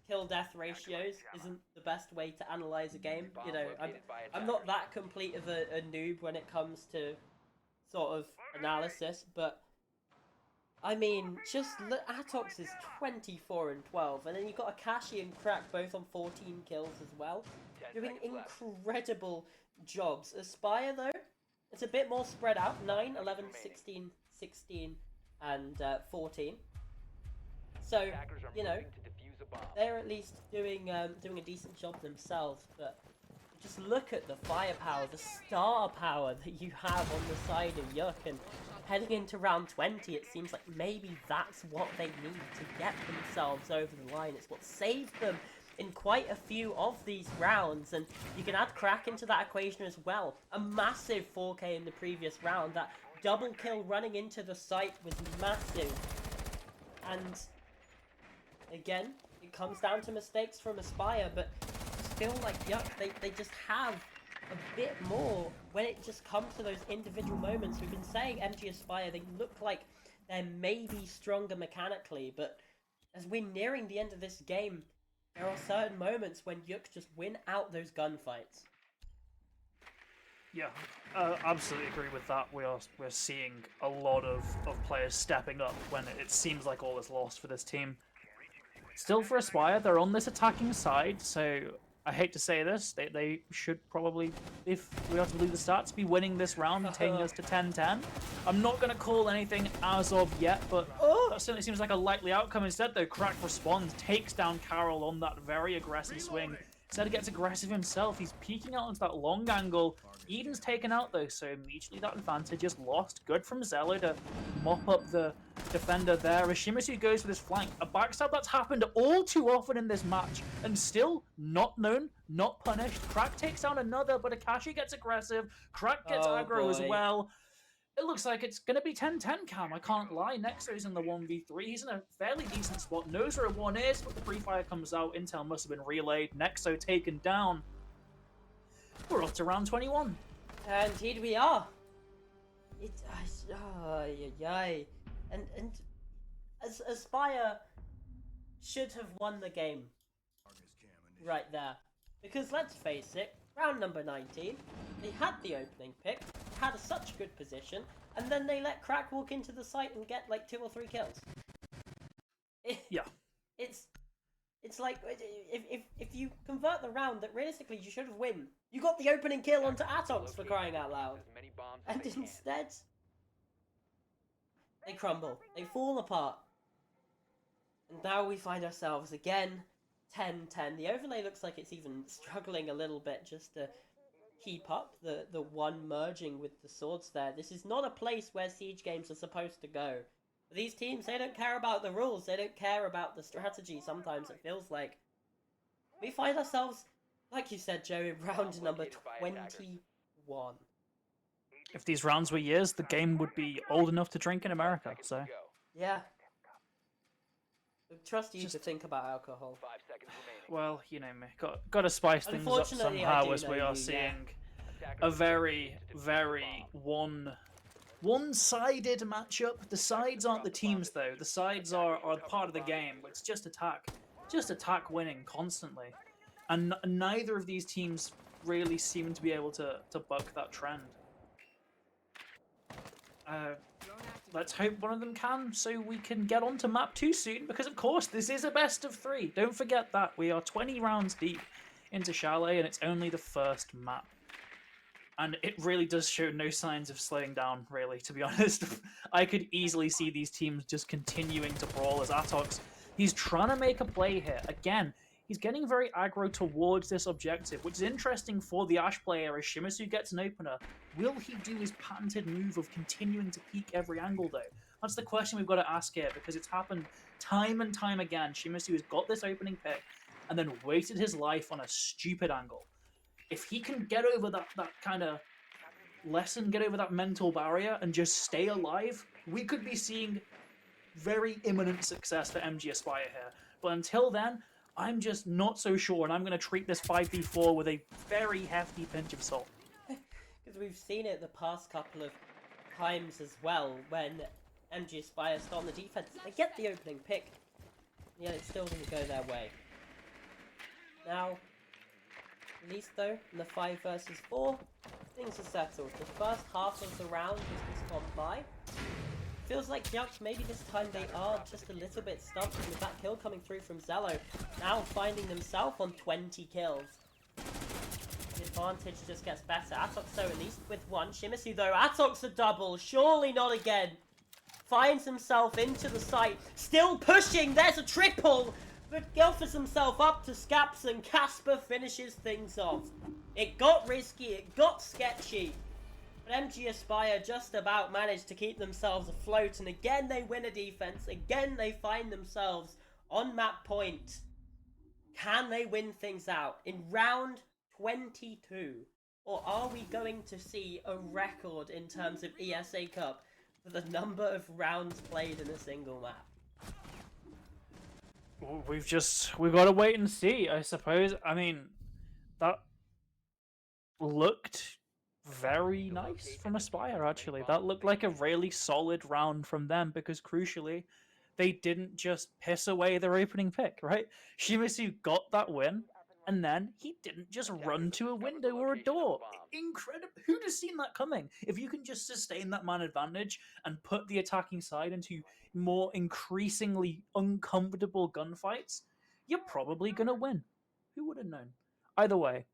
kill-death ratios isn't the best way to analyze a game. You know, I'm not that complete of a noob when it comes to sort of analysis, but I mean, just look, Atox is 24 and 12, and then you've got Akashi and Crack both on 14 kills as well, doing incredible jobs. Aspire, though, it's a bit more spread out, 9, 11, 16, 16, and 14. So, you know, they're at least doing a decent job themselves, but just look at the firepower, the star power that you have on the side of YuQ, and heading into round 20, it seems like maybe that's what they need to get themselves over the line. It's what saved them in quite a few of these rounds, and you can add Crack into that equation as well. A massive 4K in the previous round. That double kill running into the site was massive. And again, it comes down to mistakes from Aspire, but I just feel like YuQ, they just have a bit more when it just comes to those individual moments. We've been saying MG Aspire, they look like they're maybe stronger mechanically, but as we're nearing the end of this game, there are certain moments when YuQ just win out those gunfights. Yeah, absolutely agree with that. We're seeing a lot of players stepping up when it seems like all is lost for this team. Still for Aspire, they're on this attacking side, so I hate to say this, they should probably, if we are to believe the stats, be winning this round and taking us to 10-10. I'm not going to call anything as of yet, but that certainly seems like a likely outcome. Instead, though, Crack responds, takes down Carol on that very aggressive swing. Instead, he gets aggressive himself. He's peeking out into that long angle. Eden's taken out, though, so immediately that advantage is lost. Good from Zello to mop up the defender there. As Shimizu goes for this flank, a backstab that's happened all too often in this match, and still not known, not punished. Crack takes down another, but Akashi gets aggressive. Crack gets aggro as well. It looks like it's going to be 10-10, Cam. I can't lie. Nexo's in the 1v3. He's in a fairly decent spot. Knows where 1 is, but the pre-fire comes out. Intel must have been relayed. Nexo taken down. We're off to round 21. Indeed we are. And Aspire should have won the game right there. Because let's face it, round number 19, they had the opening pick, had such a good position, and then they let Crack walk into the site and get like 2 or 3 kills. Yeah. It's like, if you convert the round that realistically you should have won, you got the opening kill onto Atox for crying out loud. And instead, they crumble. They fall apart. And now we find ourselves again 10-10. The overlay looks like it's even struggling a little bit just to keep up the one merging with the swords there. This is not a place where siege games are supposed to go. These teams, they don't care about the rules. They don't care about the strategy. Sometimes it feels like we find ourselves, like you said, Joe, in round number 21. If these rounds were years, the game would be old enough to drink in America, so. Yeah. Trust you to think about alcohol. 5 seconds remaining. Well, you know me. Got to spice things up Unfortunately, I somehow do as know we are you, yeah. seeing Attackers a are very, positioned to defuse the very one-sided matchup. The sides aren't the teams, though. The sides are part of the game. It's just attack winning constantly, and neither of these teams really seem to be able to buck that trend. Let's hope one of them can, so we can get on to map 2 soon, because of course this is a best of 3. Don't forget that. We are 20 rounds deep into Chalet, and it's only the first map. And it really does show no signs of slowing down, really, to be honest. I could easily see these teams just continuing to brawl as Atox. He's trying to make a play here. Again, he's getting very aggro towards this objective, which is interesting for the Ashe player as Shimizu gets an opener. Will he do his patented move of continuing to peek every angle, though? That's the question we've got to ask here, because it's happened time and time again. Shimizu has got this opening pick and then wasted his life on a stupid angle. If he can get over that kind of lesson, get over that mental barrier, and just stay alive, we could be seeing very imminent success for MG Aspire here. But until then, I'm just not so sure, and I'm going to treat this 5v4 with a very hefty pinch of salt. Because we've seen it the past couple of times as well, when MG Aspire start on the defense. They get the opening pick, yet it still doesn't go their way. Now, at least though, in the 5 versus 4, things are settled. The first half of the round has just gone by. Feels like YuQ, maybe this time they are just a little bit stumped with that kill coming through from Zello. Now finding themselves on 20 kills. The advantage just gets better. Atox though, at least with 1. Shimizu though, Atox a double, surely not again. Finds himself into the site, still pushing, there's a triple! But offers himself up to Scaps and Casper finishes things off. It got risky, it got sketchy. But MG Aspire just about managed to keep themselves afloat, and again they win a defense, again they find themselves on map point. Can they win things out in round 22? Or are we going to see a record in terms of ESA Cup for the number of rounds played in a single map? We've got to wait and see, I suppose. I mean, that looked very nice from Aspire, actually. That looked like a really solid round from them, because crucially, they didn't just piss away their opening pick, right? Shimizu got that win, and then he didn't just run to a window or a door. Incredible. Who'd have seen that coming? If you can just sustain that man advantage and put the attacking side into more increasingly uncomfortable gunfights, you're probably going to win. Who would have known? Either way,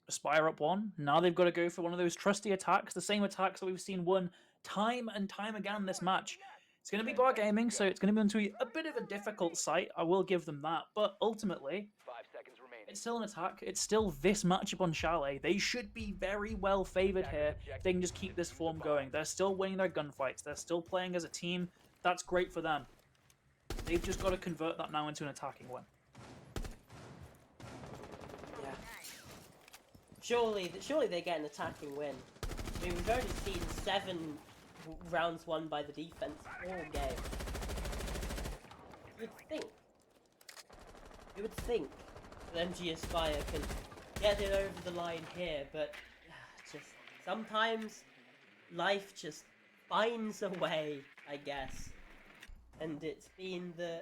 Aspire up 1. Now they've got to go for one of those trusty attacks, the same attacks that we've seen won time and time again this match. It's going to be bar gaming, so it's going to be a bit of a difficult site. I will give them that, but ultimately, 5 seconds remaining. it's still an attack. It's still this matchup on Chalet. They should be very well favored here if they can just keep this form going. They're still winning their gunfights. They're still playing as a team. That's great for them. They've just got to convert that now into an attacking win. Yeah. Surely they get an attacking win. I mean, we've already seen 7 rounds won by the defense all game. You would think that MG Aspire can get it over the line here, but just sometimes life just finds a way, I guess. And it's been the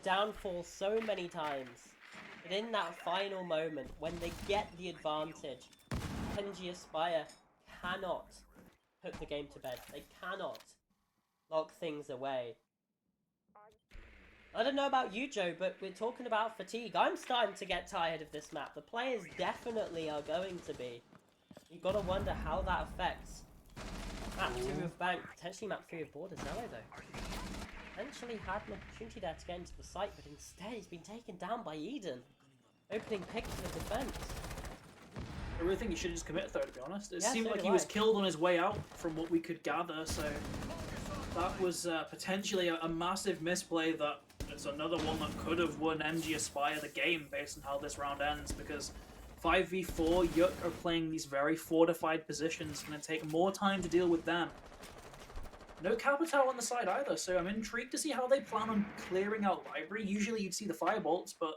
downfall so many times. But in that final moment, when they get the advantage, MG Aspire cannot put the game to bed. They cannot lock things away. I don't know about you, Joe, but we're talking about fatigue. I'm starting to get tired of this map. The players definitely are going to be. You've got to wonder how that affects map 2 of Bank, potentially map 3 of Borders Zello, though. Potentially had an opportunity there to get into the site, but instead he's been taken down by Eden. Opening pick to the defense. I really think he should have just committed, though, to be honest. It Yeah, seemed so like do he was I. killed on his way out, from what we could gather, so that was potentially a massive misplay that is another one that could have won MG Aspire the game based on how this round ends, because 5v4, YuQ are playing these very fortified positions. It's going to take more time to deal with them. no Capital on the side either, so I'm intrigued to see how they plan on clearing out Library. Usually you'd see the Firebolts, but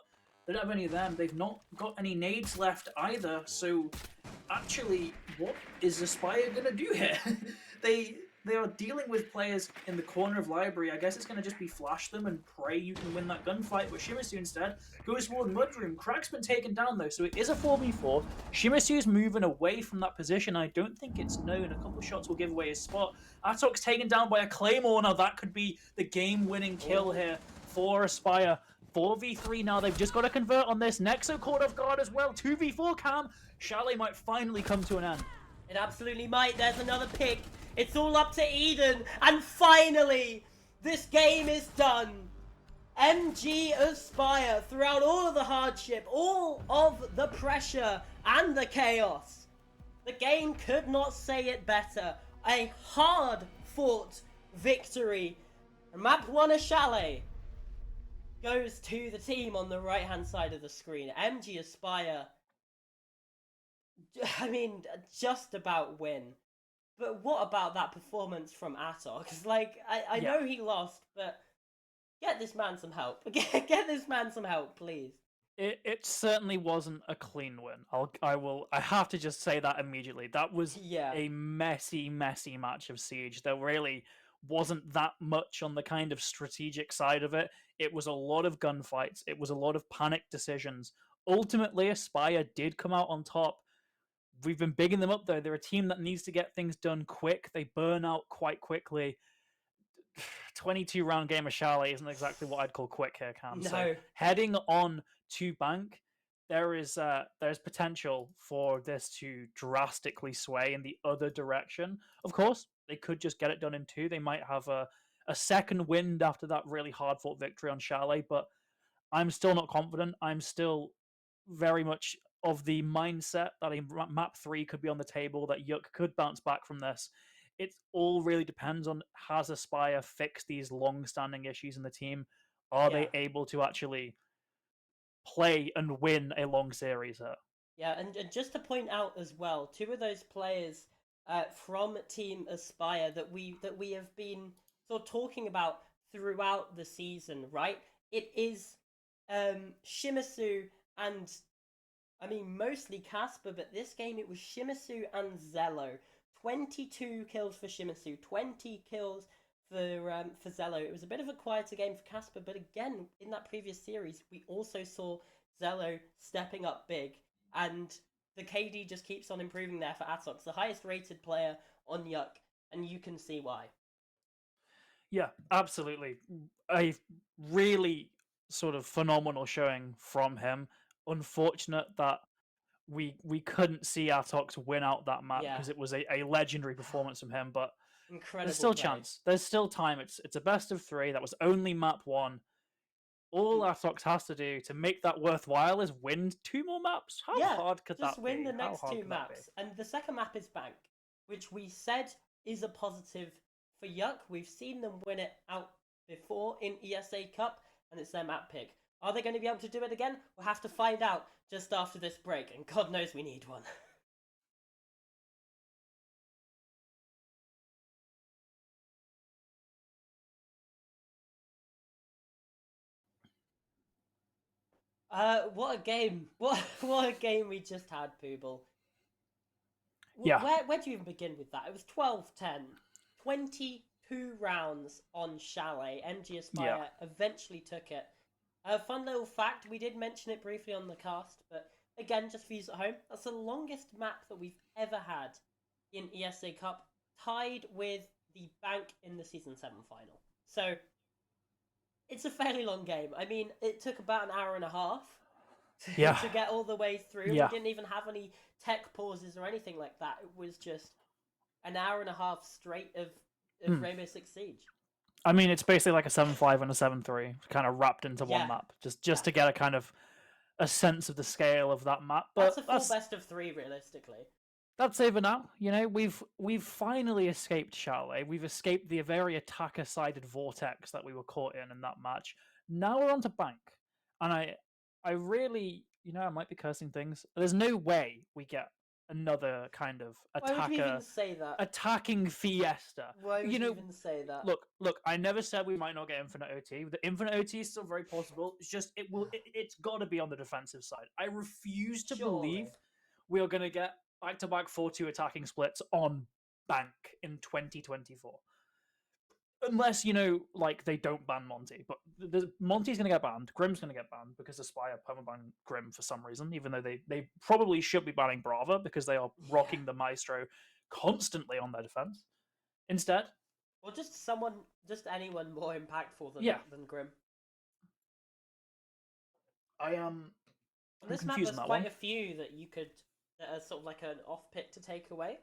they don't have any of them. They've not got any nades left either, so actually, what is Aspire going to do here? they are dealing with players in the corner of Library. I guess it's going to just be flash them and pray you can win that gunfight. But Shimizu instead goes toward Mudroom. Crack's been taken down though, so it is a 4v4. Shimizu's moving away from that position. I don't think it's known. A couple shots will give away his spot. Atok's taken down by a Claymore. Now that could be the game-winning kill here for Aspire. 4v3 now. They've just got to convert on this. Nexo caught off guard as well. 2v4 Cam. Chalet might finally come to an end. It absolutely might. There's another pick. It's all up to Eden. And finally, this game is done. MG Aspire, throughout all of the hardship, all of the pressure and the chaos. The game could not say it better. A hard-fought victory. Map 1 of Chalet goes to the team on the right-hand side of the screen. MG Aspire, I mean, just about win. But what about that performance from Atok? Like, I know he lost, but get this man some help. Get this man some help, please. It certainly wasn't a clean win. I have to just say that immediately. That was a messy match of Siege. There really wasn't that much on the kind of strategic side of it. It was a lot of gunfights. It was a lot of panic decisions. Ultimately, Aspire did come out on top. We've been bigging them up, though. They're a team that needs to get things done quick. They burn out quite quickly. 22-round game of Chalet isn't exactly what I'd call quick here, Cam. No. So heading on to Bank, there's potential for this to drastically sway in the other direction. Of course, they could just get it done in 2. They might have a second wind after that really hard-fought victory on Chalet, but I'm still not confident. I'm still very much of the mindset that a map 3 could be on the table, that YuQ could bounce back from this. It all really depends on, has Aspire fixed these long-standing issues in the team? Are they able to actually play and win a long series here? Yeah, and just to point out as well, 2 of those players from Team Aspire that we have been sort of talking about throughout the season, right? It is Shimizu and, I mean, mostly Casper, but this game it was Shimizu and Zello. 22 kills for Shimizu, 20 kills for Zello. It was a bit of a quieter game for Casper, but again, in that previous series, we also saw Zello stepping up big, and the KD just keeps on improving there for Atok. It's the highest rated player on YuQ, and you can see why. Yeah, absolutely. A really sort of phenomenal showing from him. Unfortunate that we couldn't see Atox win out that map because it was a legendary performance from him, but incredible there's still play. chance. There's still time. It's a best of 3. That was only map 1. All Atox has to do to make that worthwhile is win 2 more maps. How hard could that be? Just win the next 2 maps. And the second map is Bank, which we said is a positive for YuQ. We've seen them win it out before in ESA Cup, and it's their map pick. Are they going to be able to do it again? We'll have to find out just after this break, and God knows we need one. What a game. What a game we just had, Pooble. Yeah. Where do you even begin with that? It was 12-10. 22 rounds on Chalet. MG Aspire eventually took it. A fun little fact, we did mention it briefly on the cast, but again, just for you at home, that's the longest map that we've ever had in ESA Cup, tied with the Bank in the Season 7 final. So, it's a fairly long game. I mean, it took about an hour and a half to get all the way through. Yeah. We didn't even have any tech pauses or anything like that. It was just an hour and a half straight of Rainbow Six Siege. I mean, it's basically like a 7-5 and a 7-3, kind of wrapped into one map, just to get a kind of a sense of the scale of that map. But that's a full best of 3, realistically. That's over now. You know, we've finally escaped Chalet. We've escaped the very attacker-sided vortex that we were caught in that match. Now we're on to Bank, and I really, you know, I might be cursing things. There's no way we get another kind of Why would you even attacker say that? attacking fiesta. Why would You you know, even say that? look. I never said we might not get infinite OT. The infinite OT is still very possible. It's just it's got to be on the defensive side. I refuse to believe Surely. we are going to get back-to-back 4-2 attacking splits on bank in 2024. Unless, like they don't ban Monty. But Monty's going to get banned. Grim's going to get banned because Aspire permaban Grim for some reason, even though they probably should be banning Brava because they are rocking the Maestro constantly on their defense. Instead, Or just anyone more impactful than Grim. I am. On this map, there's quite a few that are sort of like an off pick to take away.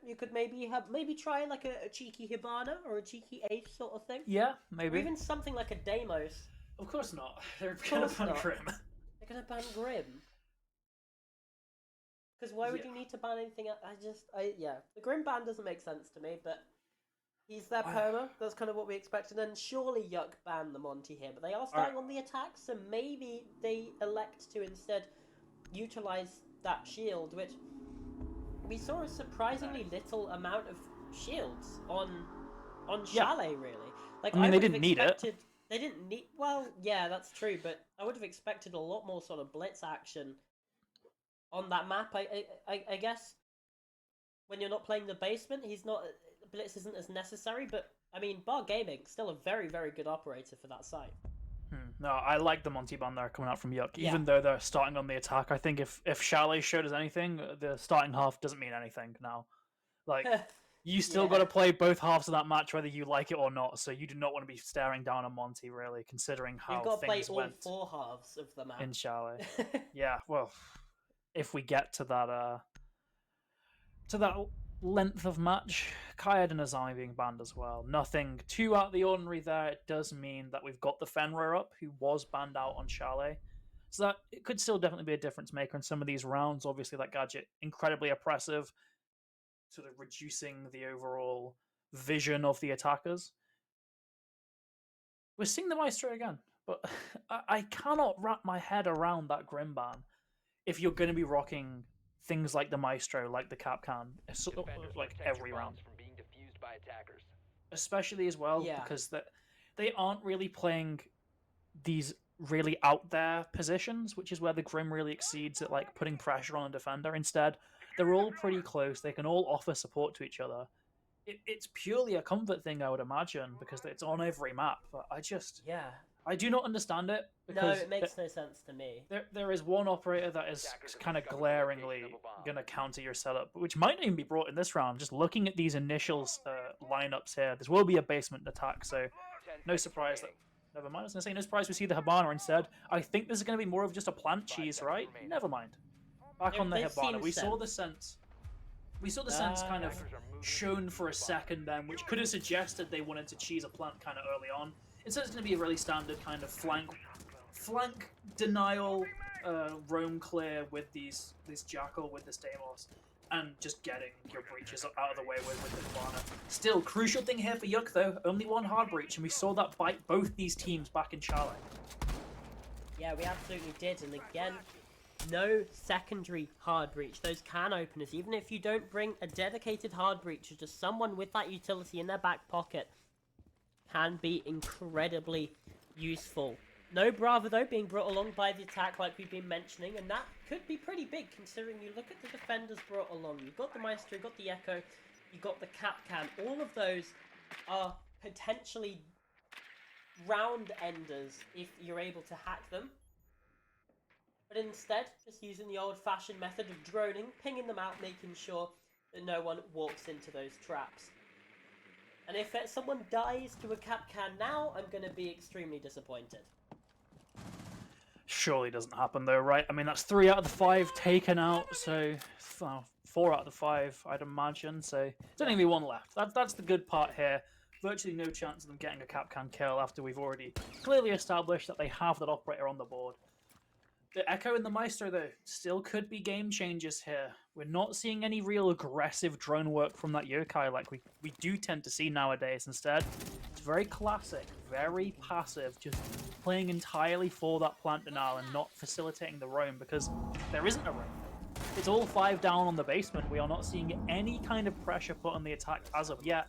You could maybe try like a cheeky Hibana or a cheeky Ace sort of thing. Yeah, maybe. Or even something like a Deimos. Of course not. They're gonna ban Grim. They're gonna ban Grim. Because why would you need to ban anything else? The Grim ban doesn't make sense to me, but he's their perma. That's kind of what we expected. And surely YuQ banned the Monty here, but they are starting on the attack, so maybe they elect to instead utilize that shield, which we saw a surprisingly little amount of shields on Chalet, really. Like, I mean, they didn't need it. They didn't need. Well, yeah, that's true, but I would have expected a lot more sort of blitz action on that map. I guess when you're not playing the basement, blitz isn't as necessary. But I mean, Bar Gaming still a very, very good operator for that site. No, I like the Monty ban there coming out from YuQ, Yeah. even though they're starting on the attack. I think if Chalet showed us anything, the starting half doesn't mean anything now. Like, you still got to play both halves of that match, whether you like it or not. So you do not want to be staring down on Monty, really, considering how You've got to play things all went 4 halves of the map in Chalet. Yeah, well, if we get to that length of match, Kaid and Azami being banned as well. Nothing too out of the ordinary there. It does mean that we've got the Fenrir up, who was banned out on Chalet. So that it could still definitely be a difference maker in some of these rounds. Obviously, that gadget, incredibly oppressive, sort of reducing the overall vision of the attackers. We're seeing the Maestro again, but I cannot wrap my head around that Grim ban if you're going to be rocking things like the Maestro, like the Capcan, like every round. From being defused by attackers. Especially as well, because they aren't really playing these really out there positions, which is where the Grim really exceeds at like putting pressure on a defender. Instead, they're all pretty close. They can all offer support to each other. It's purely a comfort thing, I would imagine, because it's on every map. But I do not understand it. Because no, it makes no sense to me. There is one operator that is kind of glaringly going to counter your setup, which might not even be brought in this round. Just looking at these initial lineups here, this will be a basement attack, so no surprise that... Never mind, I was going to say no surprise we see the Hibana instead. I think this is going to be more of just a plant cheese, right? Never mind. Back on the Hibana, we saw the sense... We saw the sense kind of shown for a second then, which could have suggested they wanted to cheese a plant kind of early on. Instead, it's going to be a really standard kind of flank denial, roam clear with this Jackal, with this Deimos, and just getting your breaches out of the way with the Hibana. Still, crucial thing here for YuQ though, only one hard breach, and we saw that bite both these teams back in Chalet. Yeah, we absolutely did, and again, no secondary hard breach. Those can openers, even if you don't bring a dedicated hard breach, or just someone with that utility in their back pocket, can be incredibly useful. No Brava, though, being brought along by the attack like we've been mentioning, and that could be pretty big considering you look at the defenders brought along. You've got the Maestro, you've got the Echo, you've got the Capcan. All of those are potentially round enders if you're able to hack them. But instead, just using the old-fashioned method of droning, pinging them out, making sure that no one walks into those traps. And if someone dies to a Capcan now, I'm going to be extremely disappointed. Surely doesn't happen though, right? I mean, that's 3 out of the 5 taken out, so 4 out of the 5, I'd imagine. So there's only one left. That's the good part here. Virtually no chance of them getting a Capcan kill after we've already clearly established that they have that operator on the board. The Echo and the Maestro, though, still could be game changers here. We're not seeing any real aggressive drone work from that yokai like we do tend to see nowadays. Instead, it's very classic, very passive, just playing entirely for that plant denial and not facilitating the roam because there isn't a roam. It's all 5 down on the basement. We are not seeing any kind of pressure put on the attack as of yet.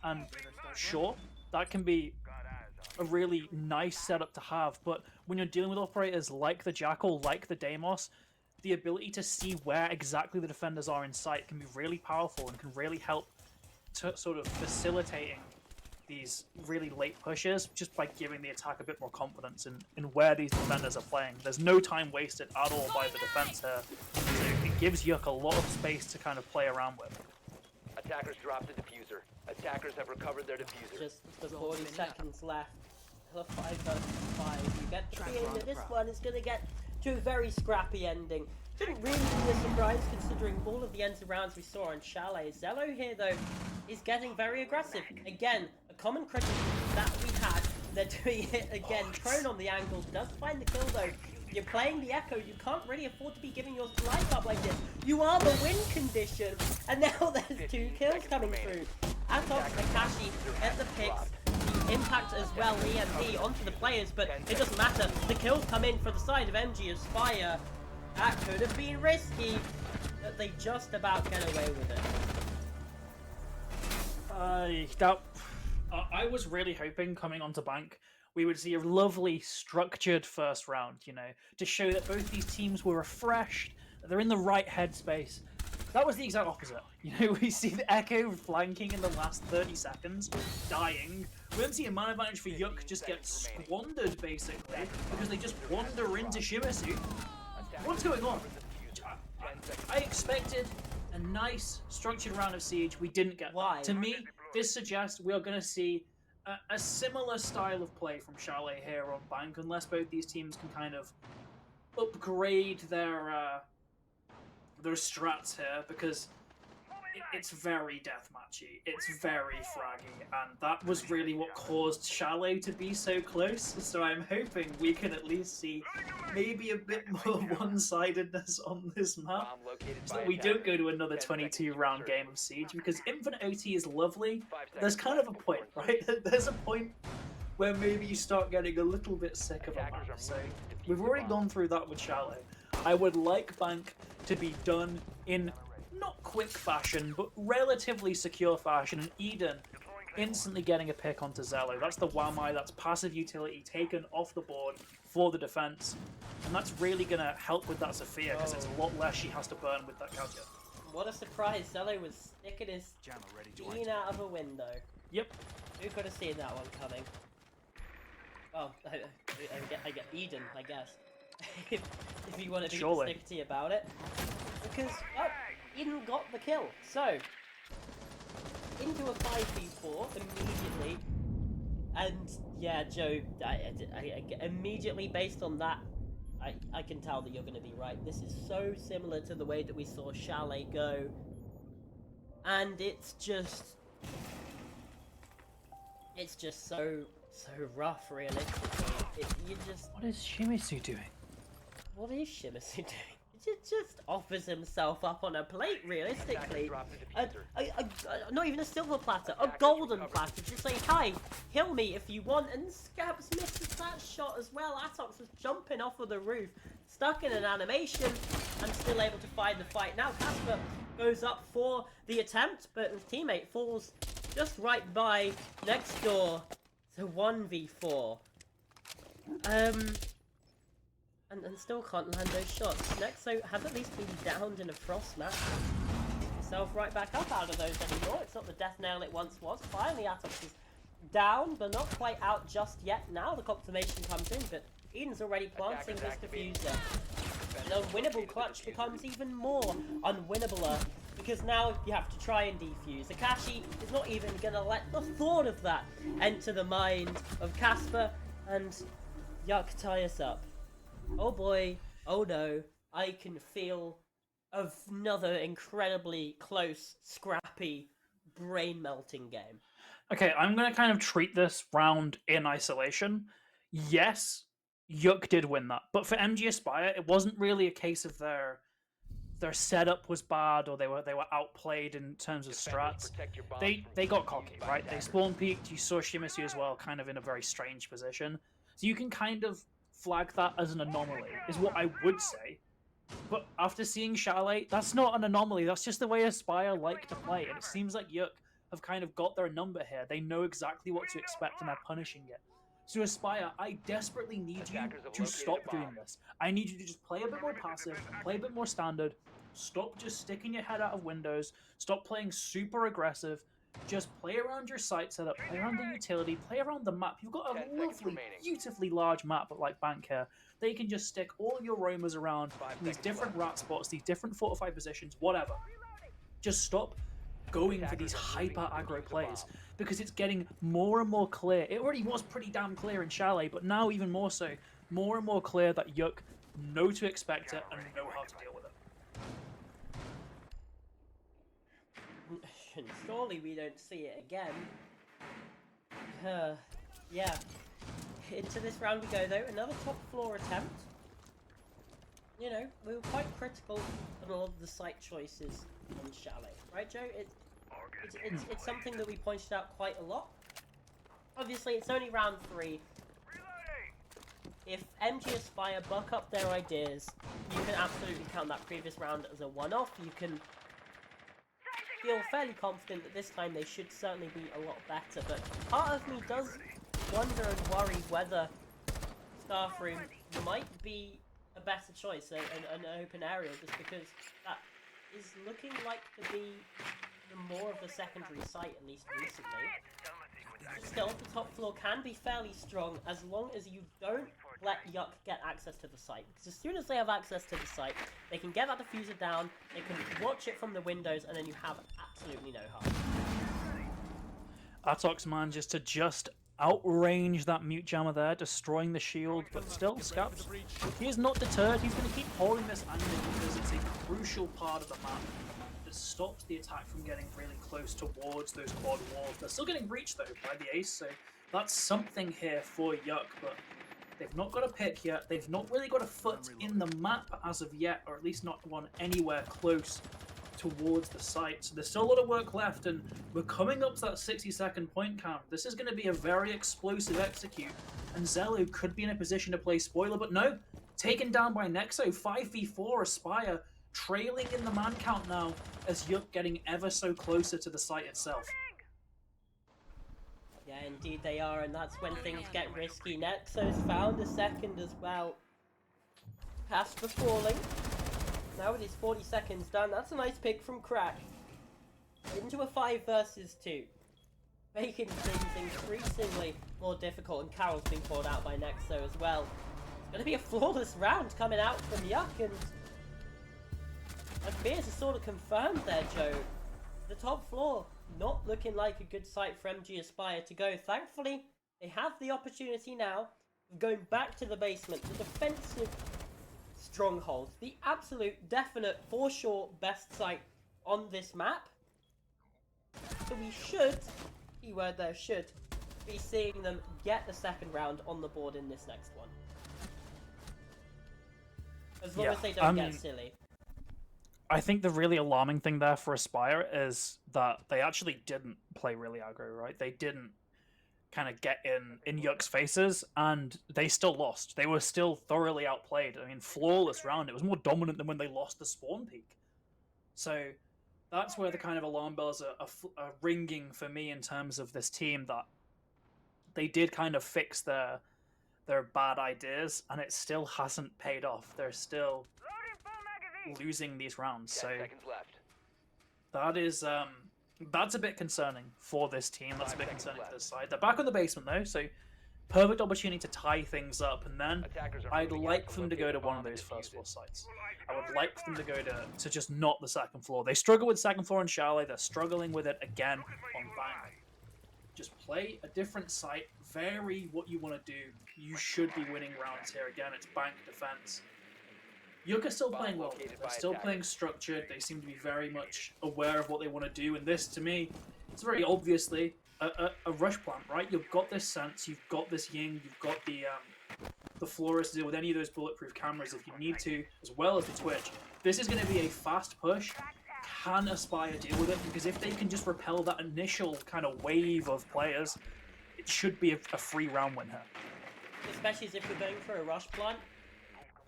And sure, that can be a really nice setup to have, but when you're dealing with operators like the Jackal, like the Deimos, the ability to see where exactly the defenders are in sight can be really powerful and can really help to sort of facilitating these really late pushes just by giving the attack a bit more confidence in where these defenders are playing. There's no time wasted at all by the defense here, so it gives YuQ a lot of space to kind of play around with. Attackers dropped the diffuser. Attackers have recovered their diffuser. Just the 40 seconds left. 5 versus 5. You get the feeling that this one is going to get to a very scrappy ending. Shouldn't really be a surprise considering all of the ends of rounds we saw on Chalet. Zello here, though, is getting very aggressive. Again, a common criticism that we had. They're doing it again. Prone on the angle. Does find the kill, though. You're playing the Echo. You can't really afford to be giving your life up like this. You are the win condition. And now there's 2 kills coming through. Atok, Akashi at the picks. The impact as well, EMP onto the players, but it doesn't matter. The kills come in for the side of MG Aspire. That could have been risky, but they just about get away with it. I was really hoping coming onto Bank we would see a lovely structured first round, you know, to show that both these teams were refreshed, that they're in the right headspace. That was the exact opposite. You know, we see the Echo flanking in the last 30 seconds, dying. We don't see a man advantage for YuQ just get squandered, basically, because they just wander into Shimizu. What's going on? I expected a nice, structured round of Siege. We didn't get that. To me, this suggests we are going to see a similar style of play from Chalet here on Bank, unless both these teams can kind of upgrade their strats here, because it's very deathmatchy, it's very fraggy, and that was really what caused Chalet to be so close. So I'm hoping we can at least see maybe a bit more one-sidedness on this map, so that we don't go to another 22-round game of Siege, because Infinite OT is lovely. There's kind of a point, right? There's a point where maybe you start getting a little bit sick of a map, so we've already gone through that with Chalet. I would like Bank to be done in not quick fashion, but relatively secure fashion, and Eden instantly getting a pick onto Zello. That's the Wamai, that's passive utility taken off the board for the defense, and that's really going to help with that Sophia, because it's a lot less she has to burn with that gadget. What a surprise, Zello was sticking his bean out of a window. Yep. Who could have seen that one coming? Oh, I get Eden, I guess. if you want to be stickety about it. Because, Eden got the kill. So, into a 5v4 immediately. And, yeah, Joe, I immediately based on that, I can tell that you're going to be right. This is so similar to the way that we saw Chalet go. And it's just so rough, realistically. What is Shimizu doing? What is Shimizu doing? He just offers himself up on a plate, realistically. Not even a silver platter, a golden platter. Just say, hi, kill me if you want. And Scabs misses that shot as well. Atox was jumping off of the roof, stuck in an animation, and still able to find the fight. Now Casper goes up for the attempt, but his teammate falls just right by next door to 1v4. And still can't land those shots. Nexo has at least been downed in a frost match. Himself right back up out of those anymore. It's not the death nail it once was. Finally, Atox is down, but not quite out just yet. Now the confirmation comes in, but Eden's already planting this diffuser. The unwinnable clutch becomes even more unwinnabler, because now you have to try and defuse. Akashi is not even going to let the thought of that enter the mind of Casper, and YuQ tie us up. Oh boy, oh no, I can feel another incredibly close, scrappy, brain-melting game. Okay, I'm going to kind of treat this round in isolation. Yes, YuQ did win that, but for MG Aspire, it wasn't really a case of their setup was bad or they were outplayed in terms of strats. They got cocky, right? They spawn peeked. You saw Shimizu as well, kind of in a very strange position. So you can kind of flag that as an anomaly, is what I would say. But after seeing Chalet, that's not an anomaly. That's just the way Aspire like to play. And it seems like YuQ have kind of got their number here. They know exactly what to expect and they're punishing it. So Aspire, I desperately need you Attackers have to located stop a doing bomb. this. I need you to just play a bit more passive, play a bit more standard. Stop just sticking your head out of windows. Stop playing super aggressive. Just play around your site setup, play around the utility, play around the map. You've got a 10 seconds lovely, remaining. beautifully large map like Bank here. That you can just stick all your roamers around 5 in these seconds different left. rat spots, these different fortified positions, whatever. Just stop going for these Attackers are moving hyper to aggro defuse the plays bomb. because it's getting more and more clear. It already was pretty damn clear in Chalet, but now even more so, more and more clear that YuQ know to expect it and know how to deal with it. And surely we don't see it again. Yeah. Into this round we go though. Another top floor attempt. You know, we were quite critical on all of the site choices on Chalet, right, Joe? It's something that we pointed out quite a lot. Obviously, it's only round 3. If MG Aspire buck up their ideas, you can absolutely count that previous round as a one-off. You can feel fairly confident that this time they should certainly be a lot better, but part of me does wonder and worry whether Staff Room might be a better choice, an open area, just because that is looking like to be more of the secondary site, at least recently. Still, the top floor can be fairly strong as long as you don't let YuQ get access to the site. Because as soon as they have access to the site, they can get that diffuser down, they can watch it from the windows, and then you have absolutely no harm. Atox manages to just outrange that mute jammer there, destroying the shield, but still, Scaps, he is not deterred. He's going to keep holding this angle because it's a crucial part of the map that stops the attack from getting really close towards those quad walls. They're still getting breached though by the ace, so that's something here for YuQ, but they've not got a pick yet. They've not really got a foot in the map as of yet, or at least not one anywhere close towards the site. So there's still a lot of work left, and we're coming up to that 60-second point count. This is going to be a very explosive execute, and Zelu could be in a position to play spoiler, but no. Taken down by Nexo, 5v4, Aspire trailing in the man count now as YuQ getting ever so closer to the site itself. Yeah, indeed they are, and that's when things get risky. Nexo's found a second as well. Casper falling. Now with his 40 seconds done, that's a nice pick from Crack. Into a 5 versus 2. Making things increasingly more difficult, and Carol's being called out by Nexo as well. It's going to be a flawless round coming out from YuQ, and fears are sort of confirmed there, Joe. The top floor not looking like a good site for MG Aspire to go. Thankfully, they have the opportunity now of going back to the basement, the defensive stronghold, the absolute, definite, for sure best site on this map. So we should, keyword there, should, be seeing them get the second round on the board in this next one. As long as they don't get silly. I think the really alarming thing there for Aspire is that they actually didn't play really aggro, right? They didn't kind of get in YuQ's faces, and they still lost. They were still thoroughly outplayed. I mean, flawless round. It was more dominant than when they lost the spawn peak. So that's where the kind of alarm bells are ringing for me in terms of this team, that they did kind of fix their bad ideas, and it still hasn't paid off. They're still losing these rounds. 10 So seconds left. that is that's a bit concerning for this team. That's a bit 5 seconds concerning for left. this side. They're back on the basement though, so perfect opportunity to tie things up, and then Attackers are I'd moving out like to them to locate go the to one of bomb and those defuse first it. floor sites. I would like them to go to just not the second floor. They struggle with second floor and Chalet. They're struggling with it again on Bank. Just play a different site, vary what you want to do. You should be winning rounds here. Again, it's Bank defense. YuQ are still playing well. located They're by still attackers. playing structured. They seem to be very much aware of what they want to do. And this, to me, it's very obviously a rush plant, right? You've got this sense. You've got this Ying. You've got the Flores to deal with any of those bulletproof cameras if you need to, as well as the Twitch. This is going to be a fast push. Can Aspire deal with it? Because if they can just repel that initial kind of wave of players, it should be a free round win here. Especially as if we're going for a rush plant.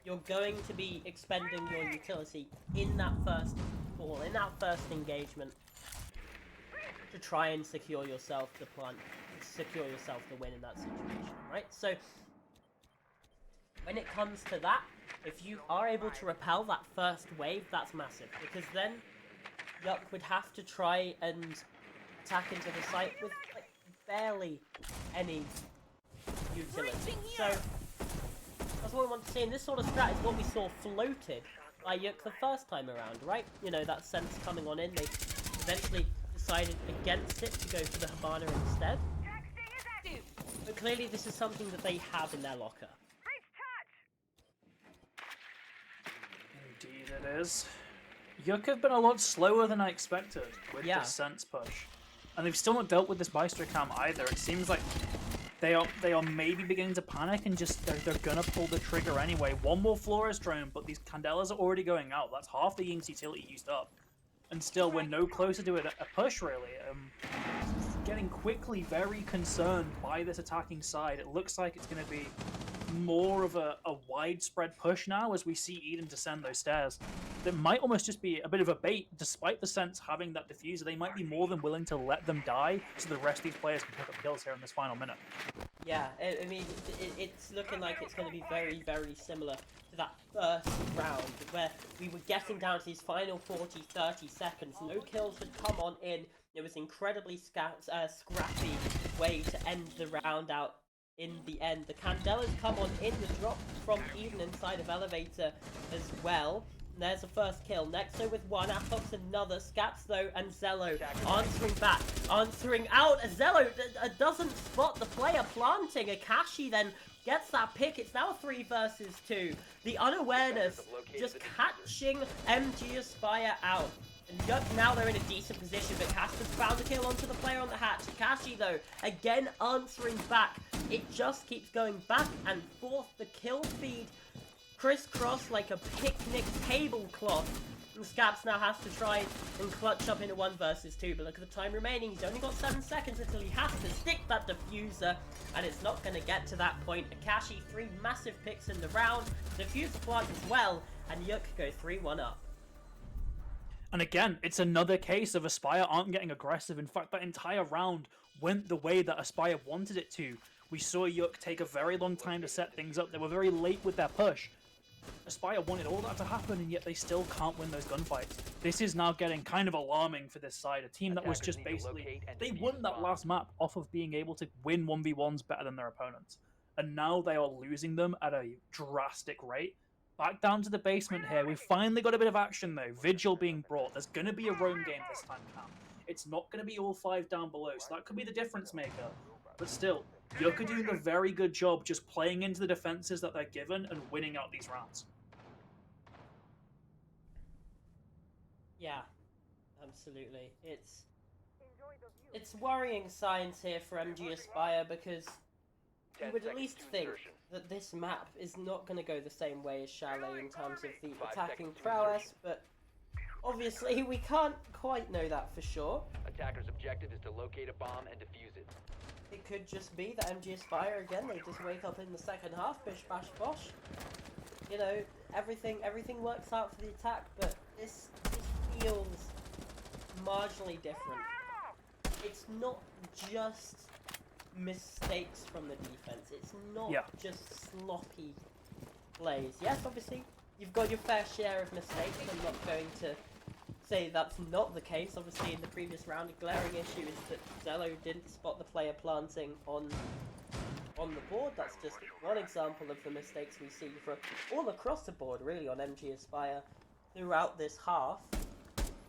you're going to be expending your utility in that first ball, in that first engagement, to try and secure yourself the win in that situation, right? So when it comes to that, if you are able to repel that first wave, that's massive, because then YuQ would have to try and attack into the site with like barely any utility. So that's what we want to see, and this sort of strat is what we saw floated by YuQ the first time around, right? You know, that sense coming on in, they eventually decided against it to go for the Habana instead. But clearly this is something that they have in their locker. Indeed it is. YuQ have been a lot slower than I expected with this sense push. And they've still not dealt with this Maestro Cam either. It seems like they are maybe beginning to panic and just they're gonna pull the trigger anyway. One more Flores drone, but these Candelas are already going out. That's half the Ying's utility used up. And still we're no closer to a push really. Getting quickly very concerned by this attacking side. It looks like it's gonna be more of a widespread push now as we see Eden descend those stairs. That might almost just be a bit of a bait, despite the sense having that diffuser. They might be more than willing to let them die so the rest of these players can pick up kills here in this final minute. Yeah, I mean, it's looking like it's going to be very, very similar to that first round, where we were getting down to these final 40-30 seconds. No kills had come on in. It was incredibly scrappy way to end the round out. In the end, the Candelas come on in, the drop from Eden inside of Elevator as well. And there's the first kill. Nexo with one, Apox another, Scaps though, and Zello answering back, answering out. Zello doesn't spot the player planting. Akashi then gets that pick. It's now 3 versus 2. The unawareness just catching MG Aspire out. And YuQ now they're in a decent position, but Casper's found the kill onto the player on the hatch. Akashi though, again answering back. It just keeps going back and forth. The kill feed crisscross like a picnic tablecloth. And Scaps now has to try and clutch up into 1 versus 2, but look at the time remaining. He's only got 7 seconds until he has to stick that diffuser, and it's not going to get to that point. Akashi, 3 massive picks in the round, diffuser plant as well, and YuQ go 3-1 up. And again, it's another case of Aspire aren't getting aggressive. In fact, that entire round went the way that Aspire wanted it to. We saw YuQ take a very long time to set things up. They were very late with their push. Aspire wanted all that to happen, and yet they still can't win those gunfights. This is now getting kind of alarming for this side. A team that was just basically... They won that last map off of being able to win 1v1s better than their opponents. And now they are losing them at a drastic rate. Back down to the basement here. We've finally got a bit of action though. Vigil being brought. There's going to be a roam game this time, Cam. It's not going to be all 5 down below, so that could be the difference maker. But still, YuQ are doing a very good job just playing into the defenses that they're given and winning out these rounds. Yeah, absolutely. It's worrying signs here for MG Aspire, because you would at least think that this map is not going to go the same way as Chalet in terms of the attacking prowess, but obviously we can't quite know that for sure. Attacker's objective is to locate a bomb and defuse it. It could just be that MG Aspire, again, they just wake up in the second half, bish bash bosh. You know, everything works out for the attack, but this feels marginally different. It's not just mistakes from the defense. It's not just sloppy plays. Yes, obviously, you've got your fair share of mistakes. I'm not going to say that's not the case. Obviously, in the previous round, a glaring issue is that Zello didn't spot the player planting on the board. That's just one example of the mistakes we see from all across the board, really, on MG Aspire throughout this half.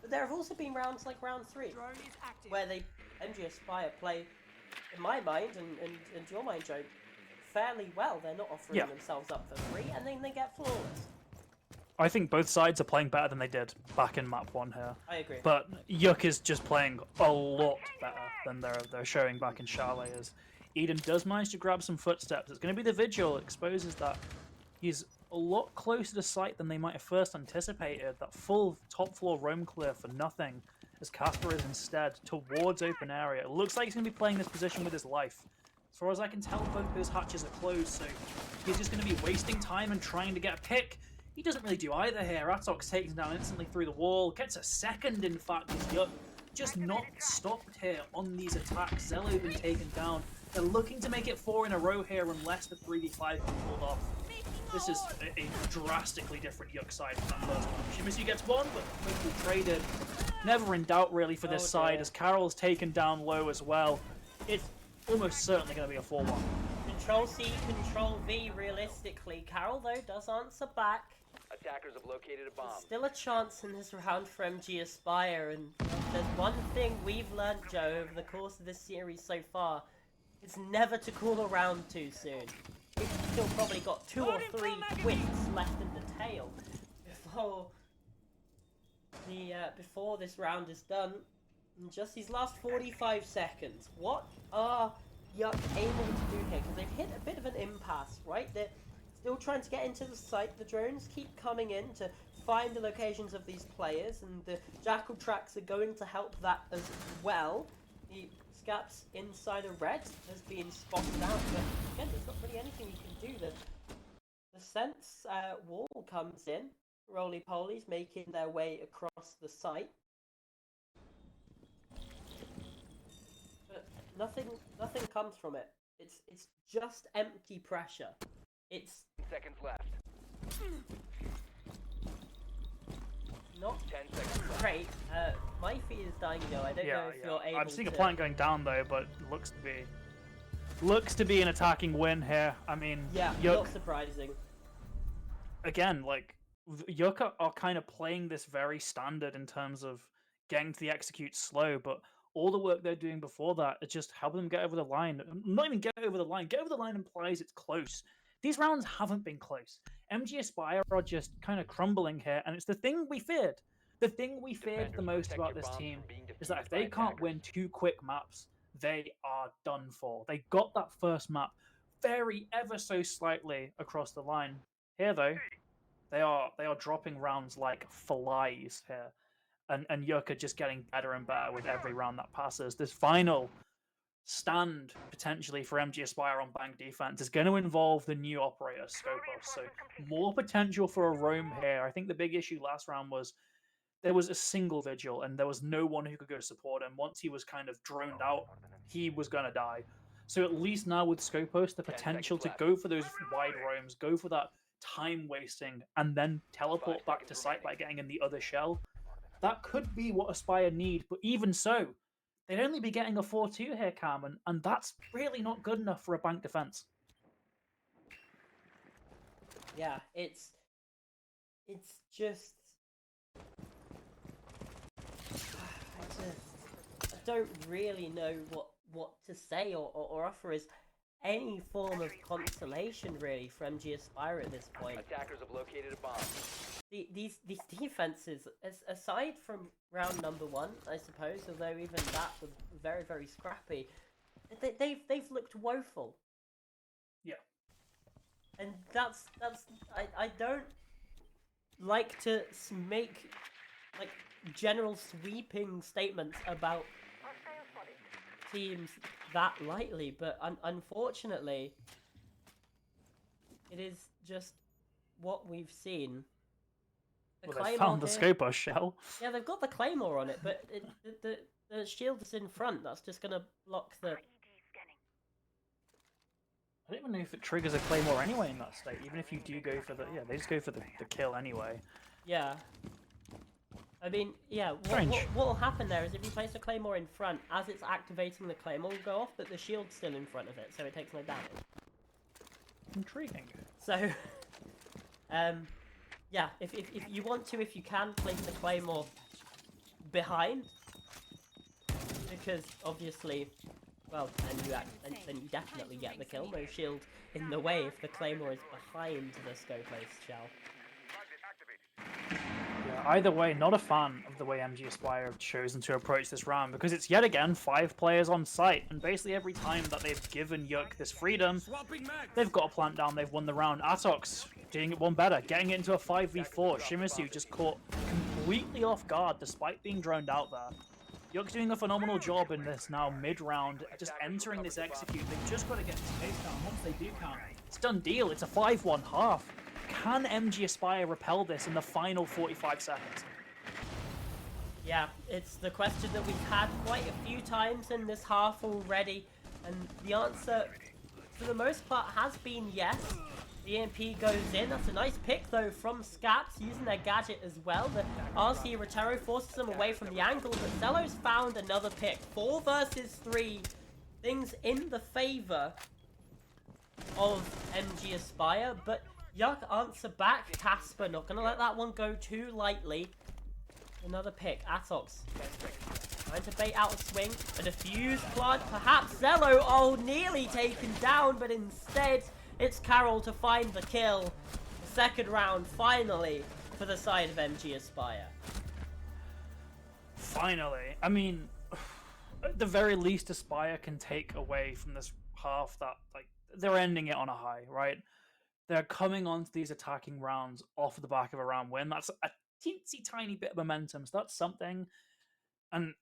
But there have also been rounds like round 3, where MG Aspire play, in my mind, and your mind, Joe, fairly well. They're not offering themselves up for free, and then they get flawless. I think both sides are playing better than they did back in map 1 here. I agree. But YuQ is just playing a lot better than they're showing back in Chalet. As Eden does manage to grab some footsteps. It's going to be the Vigil. Exposes that he's a lot closer to site than they might have first anticipated. That full top floor roam clear for nothing, as Casper is instead towards open area. It looks like he's going to be playing this position with his life. As far as I can tell, both those hatches are closed, so He's just going to be wasting time and trying to get a pick. He doesn't really do either here. Atox takes him down instantly through the wall. Gets a second, in fact, as YuQ just not stopped here on these attacks. Zello been taken down. They're looking to make it 4 in a row here unless the 3v5 can be pulled off. This is a drastically different YuQ side from that first one. Shimizu gets one, but quickly traded. Never in doubt, really, for this side, as Carol's taken down low as well. It's almost certainly going to be a 4-1. Control C, Control V, realistically. Carol, though, does answer back. Attackers have located a bomb. There's still a chance in this round for MG Aspire, and there's one thing we've learned, Joe, over the course of this series so far. It's never to call a round too soon. We've still probably got 2 or 3 whiffs left in the tail before this round is done. In just these last 45 seconds, what are YuQ able to do here? Because they've hit a bit of an impasse, right? They're still trying to get into the site. The drones keep coming in to find the locations of these players, and the Jackal tracks are going to help that as well. The Scaps inside a red has been spotted out, but again, there's not really anything you can do. The sense wall comes in. Roly-polies making their way across the site. But nothing comes from it. It's just empty pressure. It's 10 seconds left. not 10 seconds left. great. My feed is dying, I don't know if you're able I'm seeing to... a plant going down though, but looks to be an attacking win here. I mean, Yeah, YuQ, not surprising. again, like, YuQ are kind of playing this very standard in terms of getting to the execute slow, but all the work they're doing before that is just helping them get over the line. Not even get over the line. Get over the line implies it's close. These rounds haven't been close. MG Aspire are just kind of crumbling here, and it's the thing we feared. The thing we feared the most about this team is that if they can't win 2 quick maps, they are done for. They got that first map very ever so slightly across the line. Here, though, they are dropping rounds like flies here. And YuQ are just getting better and better with every round that passes. This final stand, potentially, for MG Aspire on bank defense is going to involve the new operator, Skopos. So more potential for a roam here. I think the big issue last round was there was a single vigil, and there was no one who could go support him. Once he was kind of droned out, he was going to die. So at least now with Skopos, the potential to go for those wide roams, go for that time wasting, and then teleport back to site by getting in the other shell, that could be what Aspire need, but even so, they'd only be getting a 4-2 here, Carmen, and that's really not good enough for a bank defense. Yeah, it's just... I don't really know what to say or offer as any form of consolation, really, for MG Aspire at this point. Attackers have located a bomb. These defenses, aside from round number 1, I suppose, although even that was very, very scrappy, they've looked woeful. Yeah. And that's I don't like to make like general sweeping statements about teams that lightly, but unfortunately, it is just what we've seen. Well, they found the Skopos shell. Yeah, they've got the Claymore on it, but the shield is in front. That's just going to block the... I don't even know if it triggers a Claymore anyway in that state, even if you do go for the... Yeah, they just go for the kill anyway. Yeah. I mean, yeah, what will happen there is if you place a Claymore in front, as it's activating, the Claymore will go off, but the shield's still in front of it, so it takes no damage. Intriguing. So, yeah, if you want to, if you can, place the Claymore behind, because obviously, well, then you definitely get the kill. No shield in the way if the Claymore is behind the Skopos shell. Yeah, either way, not a fan of the way MG Aspire have chosen to approach this round, because it's yet again 5 players on site, and basically every time that they've given YuQ this freedom, they've got a plant down, they've won the round. Atox doing it one better, getting it into a 5v4. Shimizu just caught completely off guard despite being droned out there. YuQ's doing a phenomenal job in this now mid-round, just entering this execute. They've just got to get this pace down. Once they do count, it's done deal. It's a 5-1 half. Can MG Aspire repel this in the final 45 seconds? Yeah, it's the question that we've had quite a few times in this half already, and the answer, for the most part, has been yes. The EMP goes in. That's a nice pick, though, from Scaps, using their gadget as well. The RC Rotero forces them away from the angle, but Zello's found another pick. 4 versus 3. Things in the favor of MG Aspire, but YuQ answer back. Casper not going to let that one go too lightly. Another pick. Atox trying to bait out a swing. A defuse plant. Perhaps Zello. Oh, nearly taken down, but instead it's Carroll to find the kill. The second round, finally, for the side of MG Aspire. Finally. I mean, at the very least, Aspire can take away from this half that, like, they're ending it on a high, right? They're coming onto these attacking rounds off the back of a round win. That's a teensy tiny bit of momentum, so that's something. And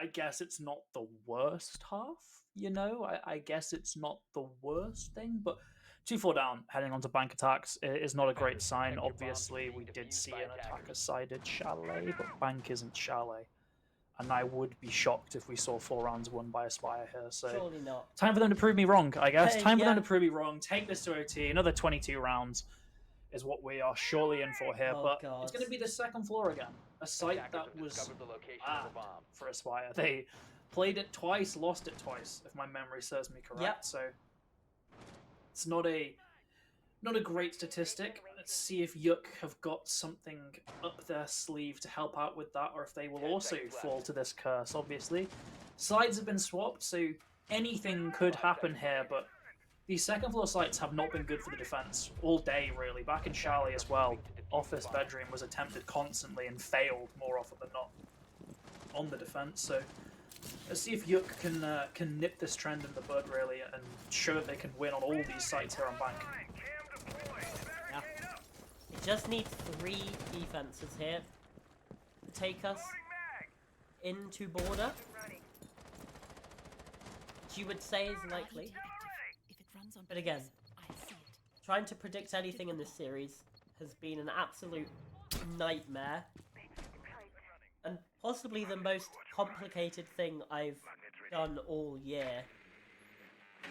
I guess it's not the worst half, you know? I guess it's not the worst thing, but 2-4 down, heading on to bank attacks is not a great sign. Obviously, we did see an attacker-sided Chalet, but bank isn't Chalet. And I would be shocked if we saw 4 rounds won by Aspire here. So Surely not. time for them to prove me wrong, I guess. Time for them Yeah. to prove me wrong. Take this to OT. Another 22 rounds is what we are surely in for here. Oh, but God. it's going to be the second floor again. A site that was Discovered the location bad of the bomb. for Aspire. They played it twice, lost it twice, if my memory serves me correct. Yep. So it's not a great statistic. Let's see if YuQ have got something up their sleeve to help out with that, or if they will 10 also seconds left. fall to this curse. Obviously, sides have been swapped, so anything could happen here, but these second floor sites have not been good for the defense all day, really. Back in Chalet as well, office bedroom was attempted constantly and failed more often than not on the defense. So let's see if YuQ can nip this trend in the bud, really, and show that they can win on all these sites here on bank. Yeah. It just needs 3 defenses here to take us into border, which you would say is likely. But again, trying to predict anything in this series has been an absolute nightmare. And possibly the most complicated thing I've done all year.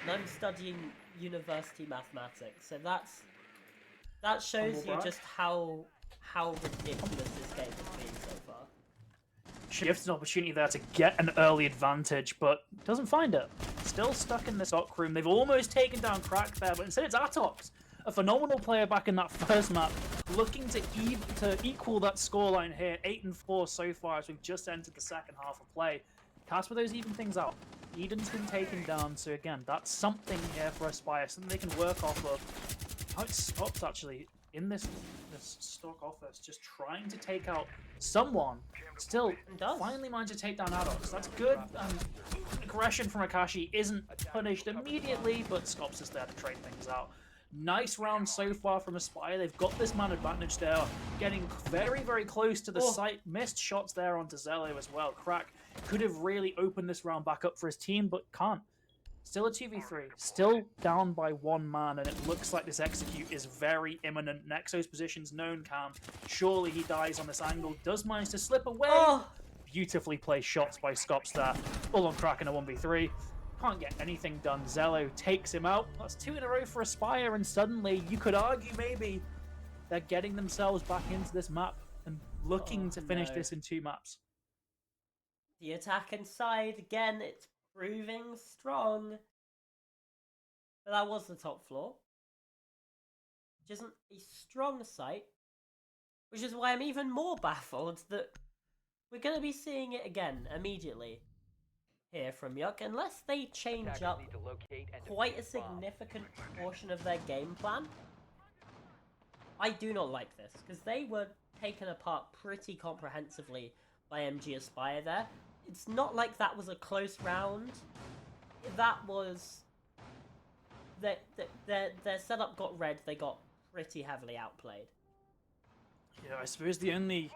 And I'm studying university mathematics, so that shows you just how ridiculous this game has been so far. Shifts an opportunity there to get an early advantage, but doesn't find it. Still stuck in the stock room. They've almost taken down Crack there, but instead it's Atox, a phenomenal player back in that first map, looking to equal that scoreline here. 8-4 so far as we've just entered the second half of play. Casper those even things out. Eden's been taken down, so again, that's something here for Aspire, something they can work off of. How it stops actually in this stock office, just trying to take out someone. Still, finally managed to take down Atox. That's good. Aggression from Akashi isn't punished immediately, but Scops is there to trade things out. Nice round so far from Aspire. They've got this man advantage there, getting very, very close to the site. Missed shots there onto Zello as well. Crack could have really opened this round back up for his team, but can't. Still a 2v3, still down by 1 man, and it looks like this execute is very imminent. Nexo's position's known, Cam. Surely he dies on this angle. Does manage to slip away. Oh! Beautifully placed shots by Scops there. All on Crack in a 1v3. Can't get anything done. Zello takes him out. That's 2 in a row for Aspire, and suddenly you could argue maybe they're getting themselves back into this map and looking to finish this in 2 maps. The attack inside, again, it's proving strong. But that was the top floor, which isn't a strong site, which is why I'm even more baffled that we're going to be seeing it again immediately here from YuQ, unless they change Attackers up need to locate and quite a defuse the bomb. significant portion of their game plan. I do not like this, because they were taken apart pretty comprehensively by MG Aspire there. It's not like that was a close round. That was... Their setup got red, they got pretty heavily outplayed. Yeah, I suppose the only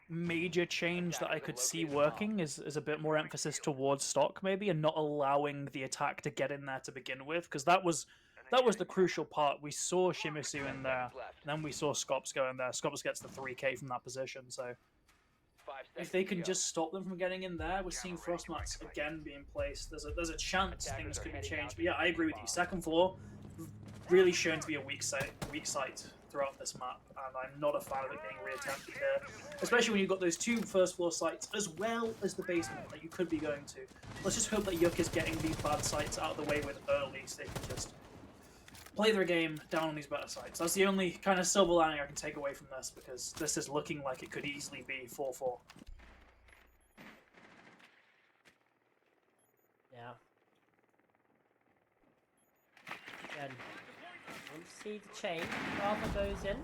major change that I could see working is a bit more emphasis towards stock maybe, and not allowing the attack to get in there to begin with, because that was the crucial part. We saw Shimizu in there, then we saw Scops go in there. Scops gets the 3k from that position, so if they can just stop them from getting in there, we're seeing frost mats again being placed. There's a chance things could be changed. But yeah, I agree with you. Second floor really shown to be a weak site throughout this map, and I'm not a fan of it being reattempted here, especially when you've got those two first floor sites as well as the basement that you could be going to. Let's just hope that YuQ is getting these bad sites out of the way with early, so they can just play their game down on these better sites. That's the only kind of silver lining I can take away from this, because this is looking like it could easily be 4-4. Yeah. Again, don't see the chain. Father goes in,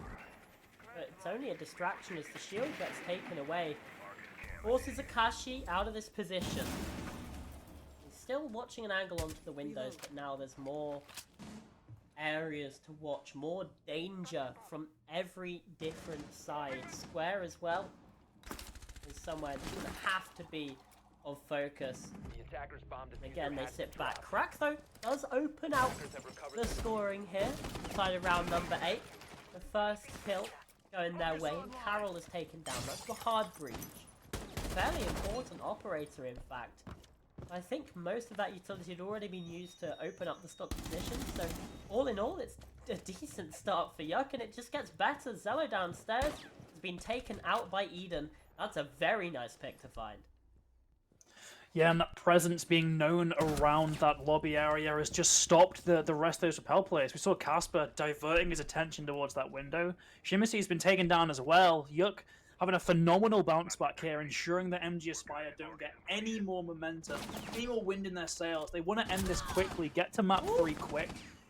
but it's only a distraction as the shield gets taken away. Forces Akashi out of this position. He's still watching an angle onto the windows, but now there's more areas to watch, more danger from every different side. Square as well is somewhere that's going to have to be of focus. The attackers bombed a Again, they sit back. Crack, though, does open out the scoring here inside of round number 8. The first kill going their way, and Carroll is taken down. That's the hard breach. Fairly important operator, in fact. I think most of that utility had already been used to open up the stock position, so all in all, it's a decent start for YuQ, and it just gets better. Zello downstairs has been taken out by Eden. That's a very nice pick to find. Yeah, and that presence being known around that lobby area has just stopped the rest of those rappel players. We saw Casper diverting his attention towards that window. Shimizu's been taken down as well. YuQ having a phenomenal bounce back here, ensuring that MG Aspire don't get any more momentum, any more wind in their sails. They want to end this quickly, get to map 3 quick,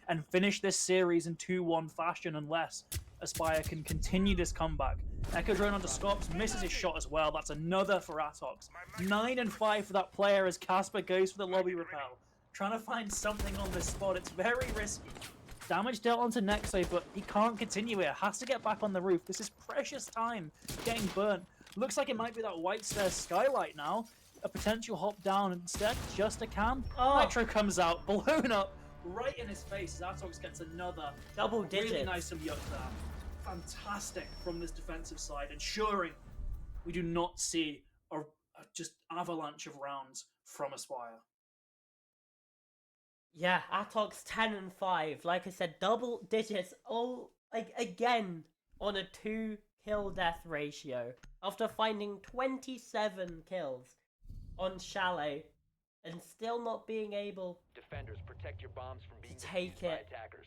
and finish this series in 2-1 fashion, unless Aspire can continue this comeback. Echo drone onto Scops, misses his shot as well. That's another for Atox. 9 and 5 for that player as Casper goes for the lobby rappel. Trying to find something on this spot. It's very risky. Damage dealt onto Nexo, but he can't continue here. Has to get back on the roof. This is precious time getting burnt. Looks like it might be that white stairs skylight now. A potential hop down. Instead, just a cam. Oh. Nitro comes out, blown up right in his face as Atox gets another Double digits. Really nice from YuQ there. Fantastic from this defensive side, ensuring we do not see a just avalanche of rounds from Aspire. Yeah, Atox 10 and 5. Like I said, double digits all again on a 2 kill death ratio after finding 27 kills on Chalet and still not being able Defenders, protect your bombs from being take defused by it. attackers.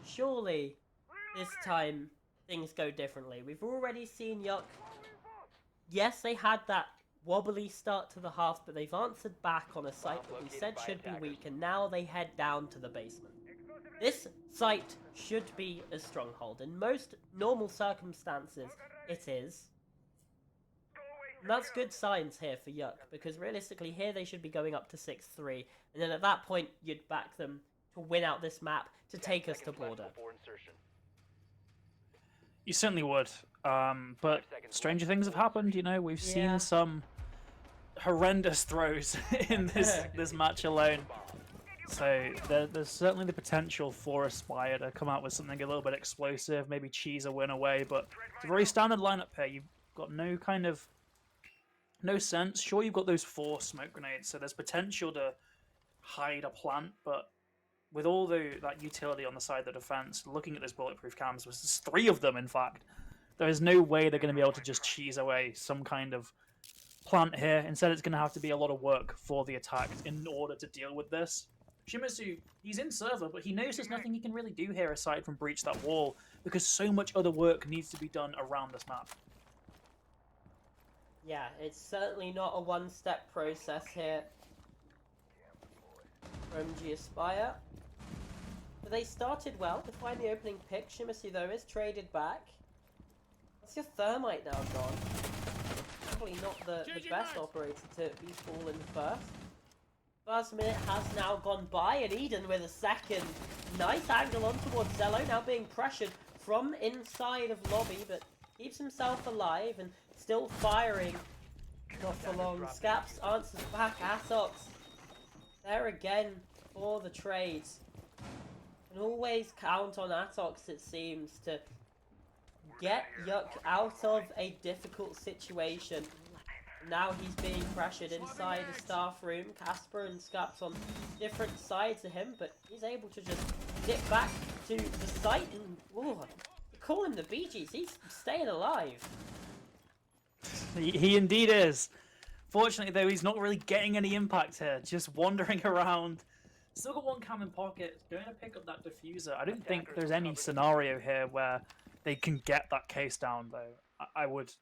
Surely this time things go differently. We've already seen YuQ. Yes, they had that wobbly start to the half, but they've answered back on a site that we said should be weak, and now they head down to the basement. This site should be a stronghold. In most normal circumstances, it is. And that's good signs here for YuQ, because realistically here they should be going up to 6-3, and then at that point you'd back them to win out this map to take us to border. You certainly would, but stranger things have happened. You know, we've seen some horrendous throws in this match alone. So there's certainly the potential for Aspire to come out with something a little bit explosive, maybe cheese a win away. But it's a very standard lineup here. You've got no sense. Sure, you've got those 4 smoke grenades, so there's potential to hide a plant, but with all that utility on the side of the defense, looking at those bulletproof cams, there's 3 of them, in fact. There is no way they're going to be able to just cheese away some kind of plant here. Instead, it's going to have to be a lot of work for the attack in order to deal with this. Shimizu, he's in server, but he knows there's nothing he can really do here aside from breach that wall, because so much other work needs to be done around this map. Yeah, it's certainly not a one-step process here for MG Aspire. But they started well to find the opening pick. Shimizu, though, is traded back. That's your Thermite now gone. Probably not the best operator to be fallen first. First minute has now gone by, and Eden with a second. Nice angle on towards Zello, now being pressured from inside of lobby, but keeps himself alive and still firing. Not for long. Scaps answers back. Atox there again for the trades. Can always count on Atox, it seems, to get YuQ out of a difficult situation. Now he's being pressured inside the staff room. Casper and Scaps on different sides of him, but he's able to just dip back to the site and, ooh, you call him the Bee Gees, he's staying alive. He indeed is. Fortunately, though, he's not really getting any impact here. Just wandering around. Still got one cam in pocket. Going to pick up that diffuser. I don't think there's any scenario here where they can get that case down, though. I would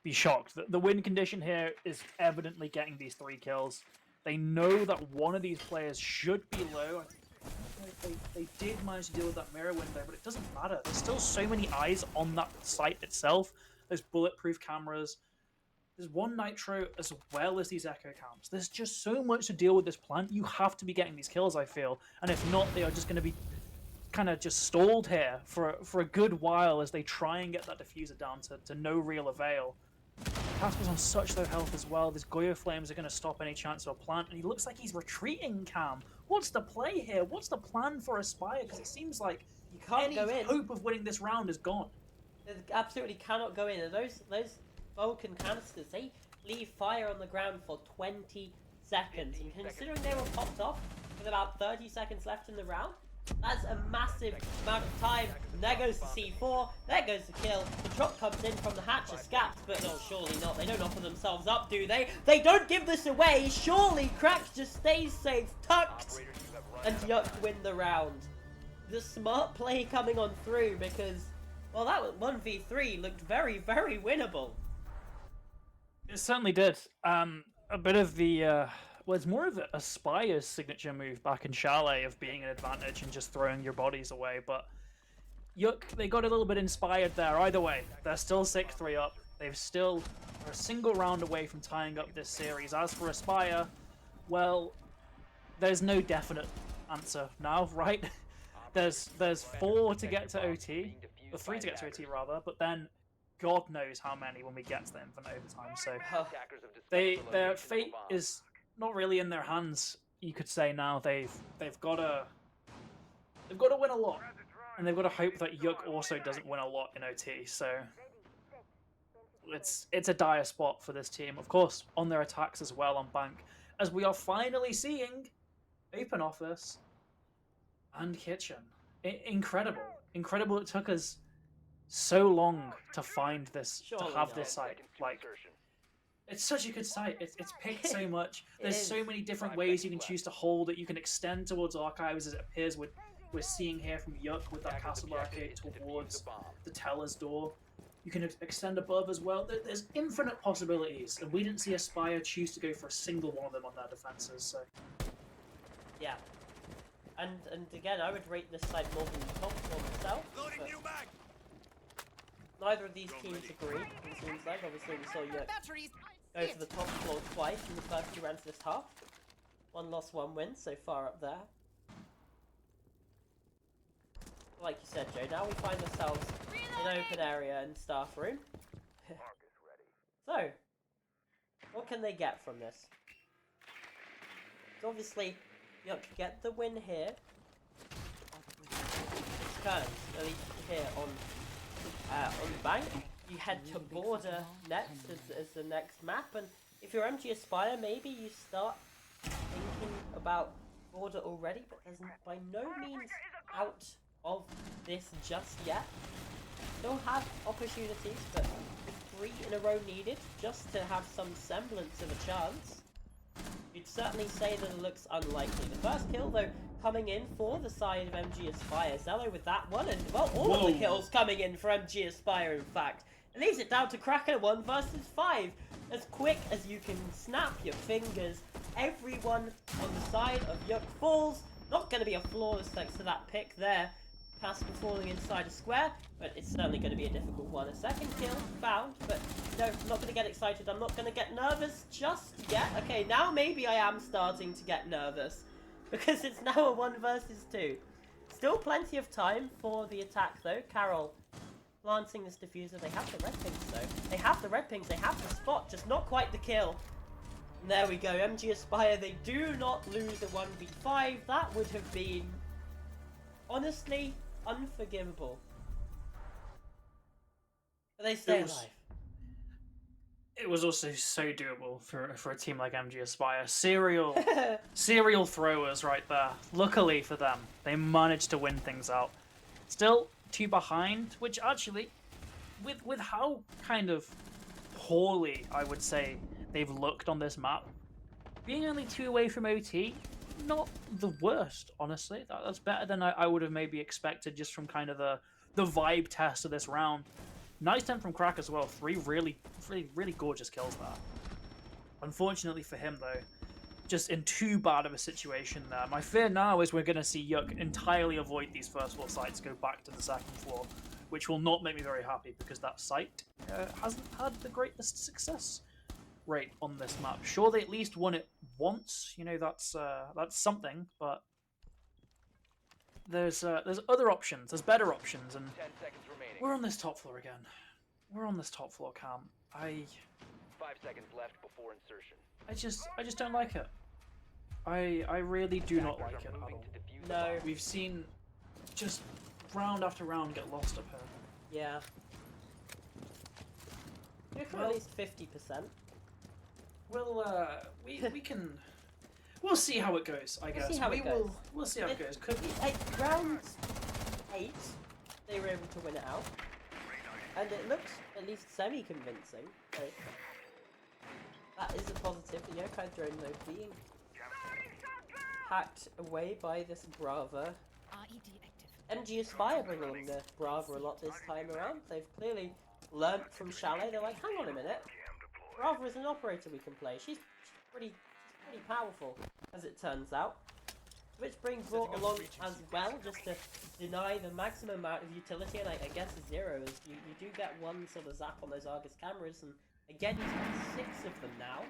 be shocked. The win condition here is evidently getting these 3 kills. They know that one of these players should be low. They did manage to deal with that mirror window, but it doesn't matter. There's still so many eyes on that site itself. There's bulletproof cameras. There's one nitro as well as these echo cams. There's just so much to deal with this plant. You have to be getting these kills, I feel. And if not, they are just going to be kind of just stalled here for a good while as they try and get that diffuser down to no real avail. Casper's on such low health as well. These Goyo Flames are going to stop any chance of a plant. And he looks like he's retreating, Cam. What's the play here? What's the plan for Aspire? Because it seems like You can't go in. hope of winning this round is gone. They absolutely cannot go in. And those Vulcan canisters, they leave fire on the ground for 20 seconds. And considering they were popped off with about 30 seconds left in the round, that's a massive amount of time. And there goes the C4, there goes the kill. The drop comes in from the hatch of Scaps, but no, surely not. They don't offer themselves up, do they? They don't give this away. Surely Cracks just stays safe, tucked, and YuQ win the round. The smart play coming on through because, well, that 1v3 looked very, very winnable. It certainly did. A bit of the, well, it's more of Aspire's signature move back in Chalet of being an advantage and just throwing your bodies away. But YuQ, they got a little bit inspired there. Either way, they're still 6-3 up. They've still are a single round away from tying up this series. As for Aspire, well, there's no definite answer now, right? There's 4 to get to OT, or 3 to get to OT rather, but then God knows how many when we get to the infinite overtime. So their fate is not really in their hands. You could say now they've got to win a lot, and they've got to hope that YuQ also doesn't win a lot in OT. So it's a dire spot for this team. Of course, on their attacks as well on Bank, as we are finally seeing Open Office and Kitchen. Incredible. It took us so long to find this, Surely to have not. this site. Like, it's such a good site. It's picked so much. There's so many different ways you can choose to hold it. You can extend towards Archives, as it appears we're seeing here from YuQ with that castle barricade towards the teller's door. You can extend above as well. There's infinite possibilities, and we didn't see Aspire choose to go for a single one of them on their defenses. So Yeah. And again, I would rate this side more than the top for myself. Neither of these teams agree, it seems like. Obviously, we saw YuQ go for the top floor twice in the first 2 rounds of this half. 1 loss, 1 win, so far up there. Like you said, Joe, now we find ourselves in open area and staff room. So, what can they get from this? So obviously, YuQ get the win here. Turns, at least here on Bank. You head to Border next as the next map, and if you're MG Aspire, maybe you start thinking about Border already, but there's by no means out of this just yet. Still have opportunities, but 3 in a row needed just to have some semblance of a chance. You'd certainly say that it looks unlikely. The first kill, though, coming in for the side of MG Aspire. Zello with that one, and, well, all of the kills coming in for MG Aspire, in fact. It leaves it down to Kraken 1 versus 5. As quick as you can snap your fingers, everyone on the side of YuQ falls. Not going to be a flawless thanks to that pick there. Casper falling inside a square, but it's certainly going to be a difficult one. A second kill found, but no, I'm not going to get excited. I'm not going to get nervous just yet. Okay, now maybe I am starting to get nervous, because it's now a 1 versus 2. Still plenty of time for the attack, though. Carol planting this diffuser. They have the red pings though. They have the red pings. They have the spot, just not quite the kill. And there we go. MG Aspire. They do not lose a 1v5. That would have been honestly unforgivable. But they stay alive. It was also so doable for a team like MG Aspire. Serial throwers right there. Luckily for them, they managed to win things out. Still 2 behind, which actually, with how kind of poorly I would say they've looked on this map, being only 2 away from OT, not the worst, honestly. That's better than I would have maybe expected just from kind of the vibe test of this round. Nice 10 from Crack as well. 3 really gorgeous kills there. Unfortunately for him, though, just in too bad of a situation there. My fear now is we're going to see YuQ entirely avoid these first floor sites, go back to the second floor, which will not make me very happy because that site hasn't had the greatest success rate on this map. Sure, they at least won it once. You know, that's something, but there's other options. There's better options, and 10 seconds remaining. we're on this top floor again. We're on this top floor, Cam. 5 seconds left before insertion. I just don't like it. I really do not like it at all. No. We've seen just round after round get lost up here. Yeah. You're Well- at least 50%. We can. We'll see how it goes. I guess see how it goes. We'll see how it goes. Could be. Round 8, they were able to win it out. And it looks at least semi-convincing. So that is a positive. The yokai drone, though, being hacked away by this Brava. MG Aspire bringing the Brava a lot this time around. They've clearly learnt from Chalet. They're like, hang on a minute. Brava is an operator we can play. She's pretty powerful, as it turns out. Which brings brought along as well, just to deny the maximum amount of utility, and I guess 0 is you do get 1 sort of zap on those Argus cameras, and again you see 6 of them now.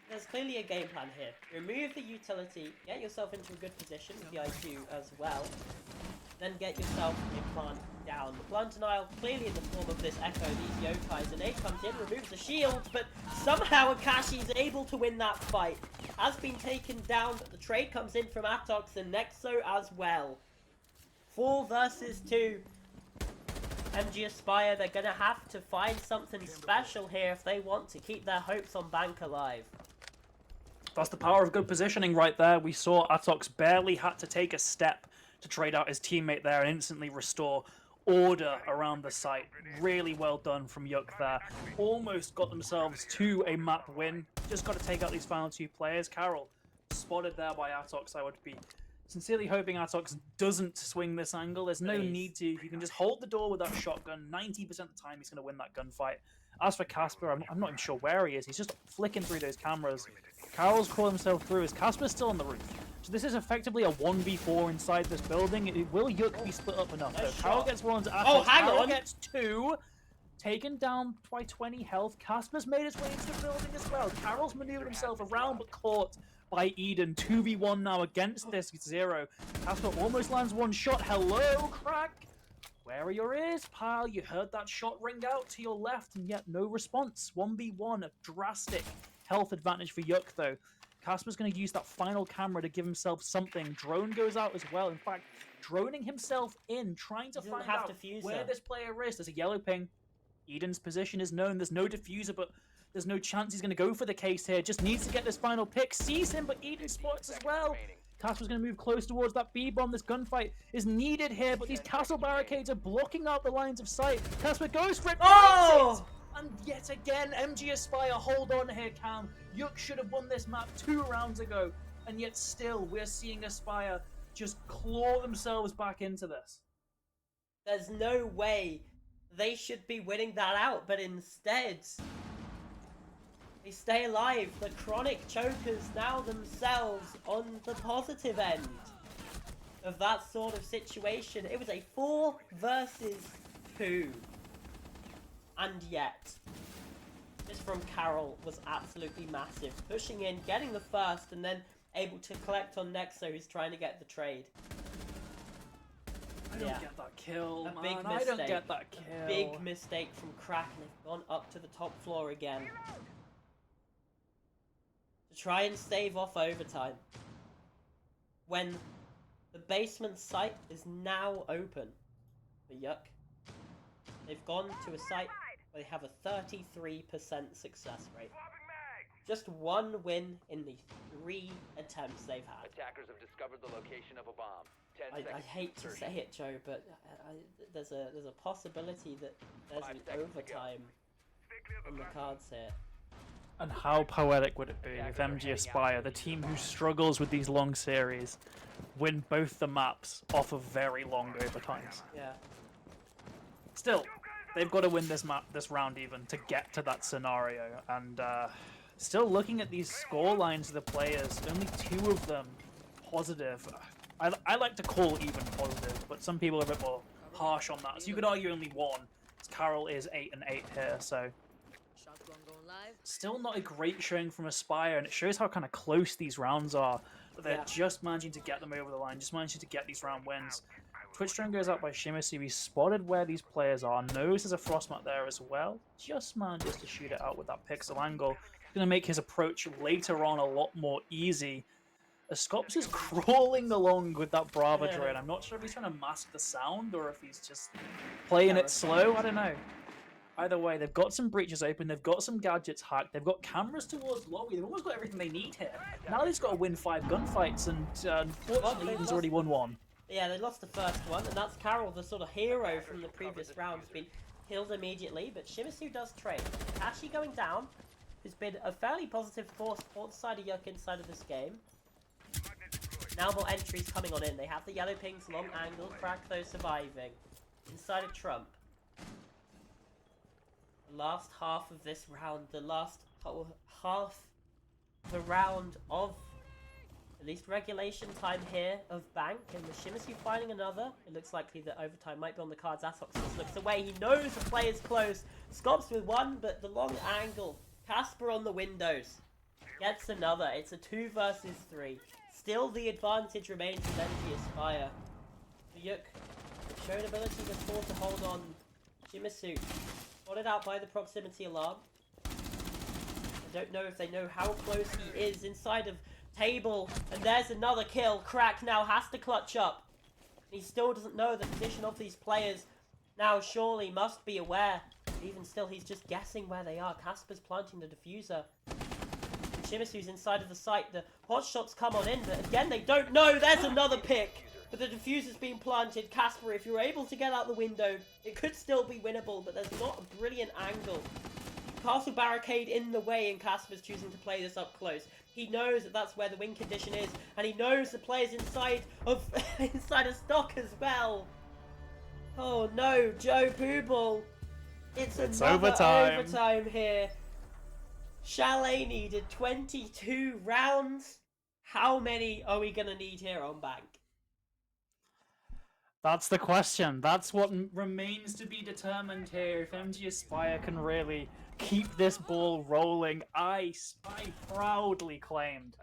There's clearly a game plan here. Remove the utility, get yourself into a good position with the IQ as well, then get yourself a plant down. The plant denial clearly in the form of this Echo, these yokais. An 8 comes in, removes the shield, but somehow Akashi is able to win that fight. Has been taken down, but the trade comes in from Atox and Nexo as well. 4 versus 2. MG Aspire, they're going to have to find something special here if they want to keep their hopes on Bank alive. That's the power of good positioning right there. We saw Atox barely had to take a step to trade out his teammate there and instantly restore order around the site. Really well done from YuQ there. Almost got themselves to a map win. Just got to take out these final 2 players. Carol, spotted there by Atox. I would be sincerely hoping Atox doesn't swing this angle. There's no need to. You can just hold the door with that shotgun. 90% of the time he's going to win that gunfight. As for Casper, I'm not even sure where he is. He's just flicking through those cameras. Carol's caught himself through. Is Casper still on the roof? So this is effectively a 1v4 inside this building. Will YuQ be split up enough though? Carol gets 1 to Atox. Oh, hang Carol on! Gets 2. Taken down by 20 health. Casper's made his way into the building as well. Carol's maneuvered himself around but caught by Eden. 2v1 now against this 0. Casper almost lands 1 shot. Hello, Crack! Where are your ears, pal? You heard that shot ring out to your left and yet no response. 1v1, a drastic health advantage for YuQ though. Casper's going to use that final camera to give himself something. Drone goes out as well. In fact, droning himself in, trying to find out where this player is. There's a yellow ping. Eden's position is known. There's no diffuser, but there's no chance he's going to go for the case here. Just needs to get this final pick. Sees him, but Eden spots as well. Casper's going to move close towards that B-bomb. This gunfight is needed here, but these castle barricades are blocking out the lines of sight. Casper goes for it. Oh! And yet again, MG Aspire, hold on here, Cam. YuQ should have won this map 2 rounds ago, and yet still we're seeing Aspire just claw themselves back into this. There's no way they should be winning that out, but instead they stay alive. The chronic chokers now themselves on the positive end of that sort of situation. It was a 4 versus 2. And yet, this from Carol was absolutely massive. Pushing in, getting the first, and then able to collect on Nexo, who's trying to get the trade. I don't Yeah. get that kill, A man. big I don't mistake. get that A kill. big mistake from Crack, and they've gone up to the top floor again. To try and stave off overtime. When the basement site is now open for YuQ. They've gone to a site where they have a 33% success rate. Just one win in the 3 attempts they've had. Attackers have discovered the location of a bomb. 10 I seconds hate to insertion. say it, Joe, but there's a possibility that there's 5 an seconds to go. overtime on the cards here. And how poetic would it be if MG Aspire, the team who struggles with these long series, win both the maps off of very long overtimes? Yeah. Still, they've got to win this round even to get to that scenario. And still looking at these score lines of the players, only 2 of them positive. I like to call even positive, but some people are a bit more harsh on that. So you could argue only 1. Carol is 8 and 8 here, so still not a great showing from Aspire, and it shows how kind of close these rounds are. But they're just managing to get them over the line, just managing to get these round wins. Twitch drone goes out by Shimisu. He spotted where these players are, knows there's a frostmat there as well. Just manages to shoot it out with that pixel angle. Going to make his approach later on a lot more easy. Scops is crawling along with that Brava drone. I'm not sure if he's trying to mask the sound or if he's just playing it slow. I don't know. Either way, they've got some breaches open, they've got some gadgets hacked, they've got cameras towards lobby, they've almost got everything they need here. Now they've got to win 5 gunfights, and unfortunately, Eden's already won 1. Yeah, they lost the first one, and that's Carol, the sort of hero from the previous round, has been killed immediately, but Shimisu does trade. Tashi going down, who's been a fairly positive force for the side of YuQ inside of this game. Now more entries coming on in. They have the yellow pings, long angle, Crack though surviving. Inside of Trump. The last half of this round, the last half the round of at least regulation time here of Bank, and with Shimisu finding another, it looks likely that overtime might be on the cards. Asox just looks away. He knows the player's close. Scops with 1, but the long angle. Casper on the windows. Gets another. It's a 2 versus 3. Still the advantage remains with MG Aspire. The YuQ showed ability before to hold on. Shimisu spotted out by the proximity alarm. I don't know if they know how close he is inside of table, and there's another kill. Crack now has to clutch up. He still doesn't know the position of these players. Now surely must be aware. Even still, he's just guessing where they are. Casper's planting the diffuser. Shimisu's inside of the site. The hot shots come on in, but again, they don't know. There's another pick. But the diffuser's been planted. Casper, if you're able to get out the window, it could still be winnable, but there's not a brilliant angle. Castle barricade in the way, and Casper's choosing to play this up close. He knows that that's where the win condition is, and he knows the player's inside of inside of stock as well. Oh no, Joe Pooball. It's another overtime here. Chalet needed 22 rounds. How many are we going to need here on Bank? That's the question. That's what remains to be determined here. If MG Aspire can really keep this ball rolling, I proudly claimed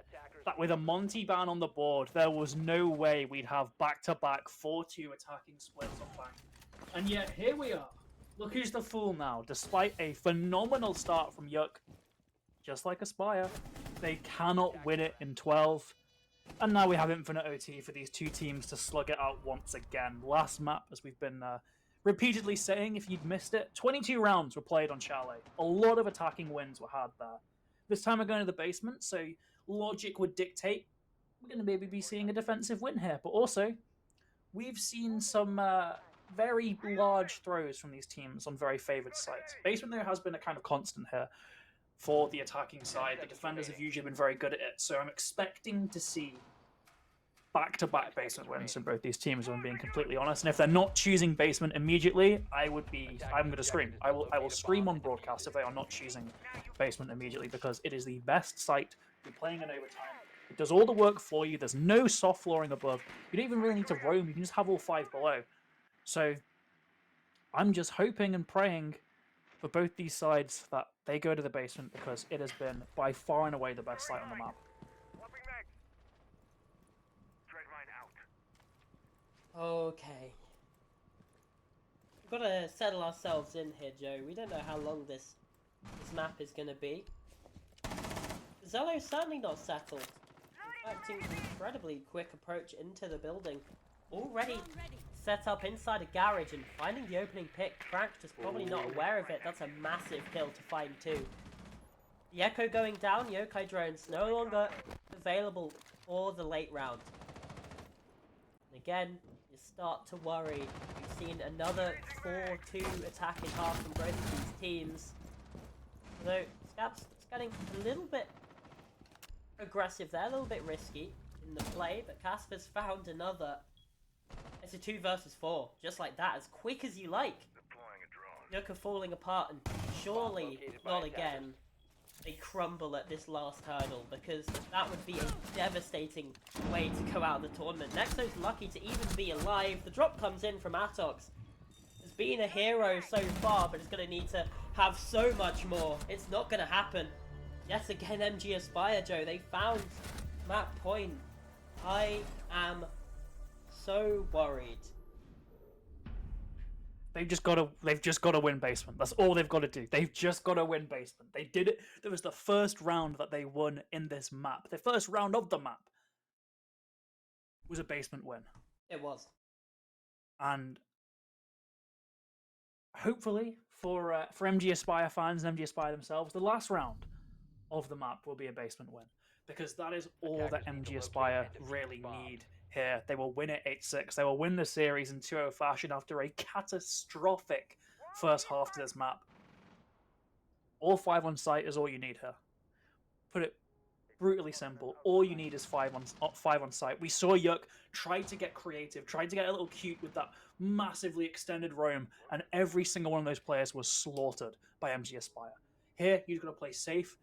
that with a Monty ban on the board, there was no way we'd have back-to-back 4-2 attacking splits on Bank. And yet, here we are. Look who's the fool now. Despite a phenomenal start from YuQ, just like Aspire, they cannot win it in 12. And now we have infinite OT for these 2 teams to slug it out once again. Last map, as we've been repeatedly saying, if you'd missed it, 22 rounds were played on Chalet. A lot of attacking wins were had there. This time we're going to the basement, so logic would dictate we're going to maybe be seeing a defensive win here. But also, we've seen some very large throws from these teams on very favoured sites. Basement, though, has been a kind of constant here for the attacking side. The defenders have usually been very good at it, so I'm expecting to see back-to-back basement wins from both these teams, if I'm being completely honest. And if they're not choosing basement immediately, I'm going to scream. I will scream on broadcast if they are not choosing basement immediately, because it is the best site to be playing in overtime. It does all the work for you. There's no soft flooring above. You don't even really need to roam. You can just have all 5 below. So I'm just hoping and praying for both these sides that they go to the basement, because it has been by far and away the best site on the map. Okay. We've got to settle ourselves in here, Joe. We don't know how long this map is going to be. Zello's certainly not settled. In fact, an incredibly quick approach into the building. Already set up inside a garage and finding the opening pick. Crank just probably not aware of it. That's a massive kill to find too. The Echo going down. Yokai drones no longer available for the late round. And again, you start to worry. We've seen another 4-2 attack in half from both of these teams. Although Scap's getting a little bit aggressive there, a little bit risky in the play, but Casper's found another. It's a 2 versus 4, just like that, as quick as you like. YuQ falling apart, and surely not again. They crumble at this last hurdle, because that would be a devastating way to go out of the tournament. Nexo's lucky to even be alive. The drop comes in from Atox. Has been a hero so far, but it's going to need to have so much more. It's not going to happen. Yet again, MG Aspire, Joe. They found map point. I am so worried. They've just got to win basement. That's all they've got to do. They've just got to win basement. They did it. It was the first round that they won in this map. The first round of the map was a basement win. It was. And hopefully for MG Aspire fans and MG Aspire themselves, the last round of the map will be a basement win, because that is all that MG Aspire really need here. They will win it 8-6. They will win the series in 2-0 fashion after a catastrophic first half to this map. All 5 on site is all you need here. Put it brutally simple. All you need is 5 on site. We saw YuQ try to get creative, tried to get a little cute with that massively extended roam, and every single one of those players was slaughtered by MG Aspire. Here, you've got to play safe,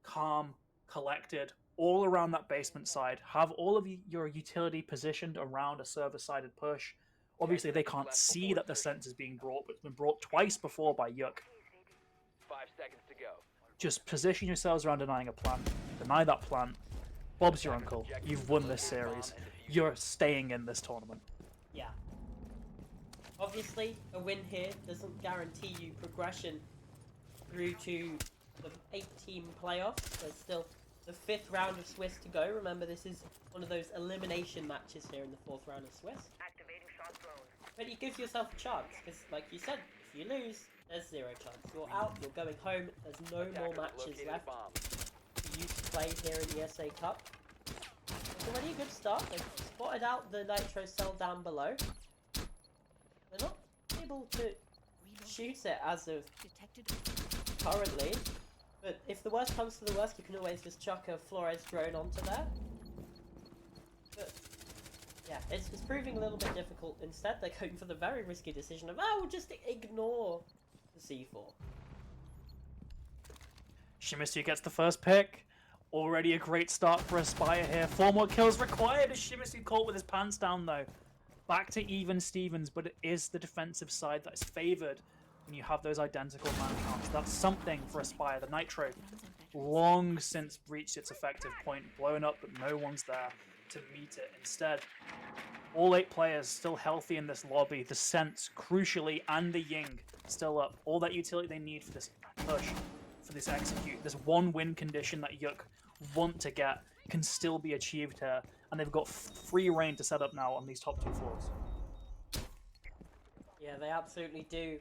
calm, collected, all around that basement side. Have all of your utility positioned around a server-sided push. Obviously, they can't see that the sense is being brought, but it's been brought twice before by YuQ. 5 seconds to go. Just position yourselves around denying a plant. Deny that plant. Bob's your uncle. You've won this series. You're staying in this tournament. Yeah. Obviously, a win here doesn't guarantee you progression through to the 8-team playoffs. There's still the 5th round of Swiss to go. Remember, this is one of those elimination matches here in the 4th round of Swiss. Activating shot drone. But you give yourself a chance, because like you said, if you lose, there's 0 chance. You're out, you're going home, there's no more matches left for you to play here in the ESA Cup. It's already a good start. They've spotted out the Nitro cell down below. They're not able to shoot it as of currently. But if the worst comes to the worst, you can always just chuck a Flores drone onto there. But yeah, it's proving a little bit difficult. Instead, they're going for the very risky decision of, we'll just ignore the C4. Shimizu gets the first pick. Already a great start for Aspire here. 4 more kills required as Shimizu caught with his pants down though. Back to even Stevens, but it is the defensive side that is favoured when you have those identical man counts. That's something for Aspire. The Nitro long since reached its effective point, blown up, but no one's there to meet it. Instead, all 8 players still healthy in this lobby. The Sense, crucially, and the Ying still up. All that utility they need for this push, for this execute, this 1 win condition that YuQ want to get can still be achieved here. And they've got free reign to set up now on these top 2 floors. Yeah, they absolutely do.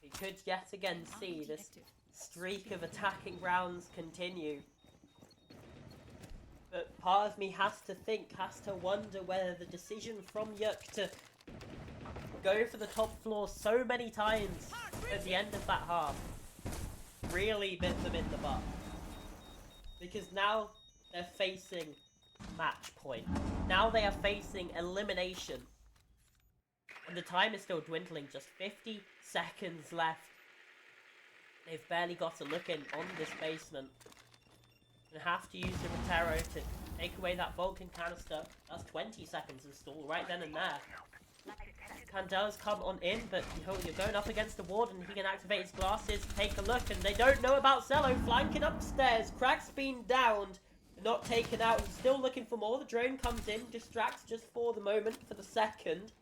We could yet again see this streak of attacking rounds continue. But part of me has to wonder whether the decision from YuQ to go for the top floor so many times at the end of that half really bit them in the butt. Because now they're facing match point. Now they are facing elimination. And the time is still dwindling, just 50 seconds left. They've barely got a look in on this basement. And have to use the Rotero to take away that Vulcan canister. That's 20 seconds installed right then and there. Candel's come on in, but you're going up against the ward and he can activate his glasses, take a look, and they don't know about Zello flanking upstairs. Crack's been downed, not taken out, and still looking for more. The drone comes in, distracts just for the moment, for the second.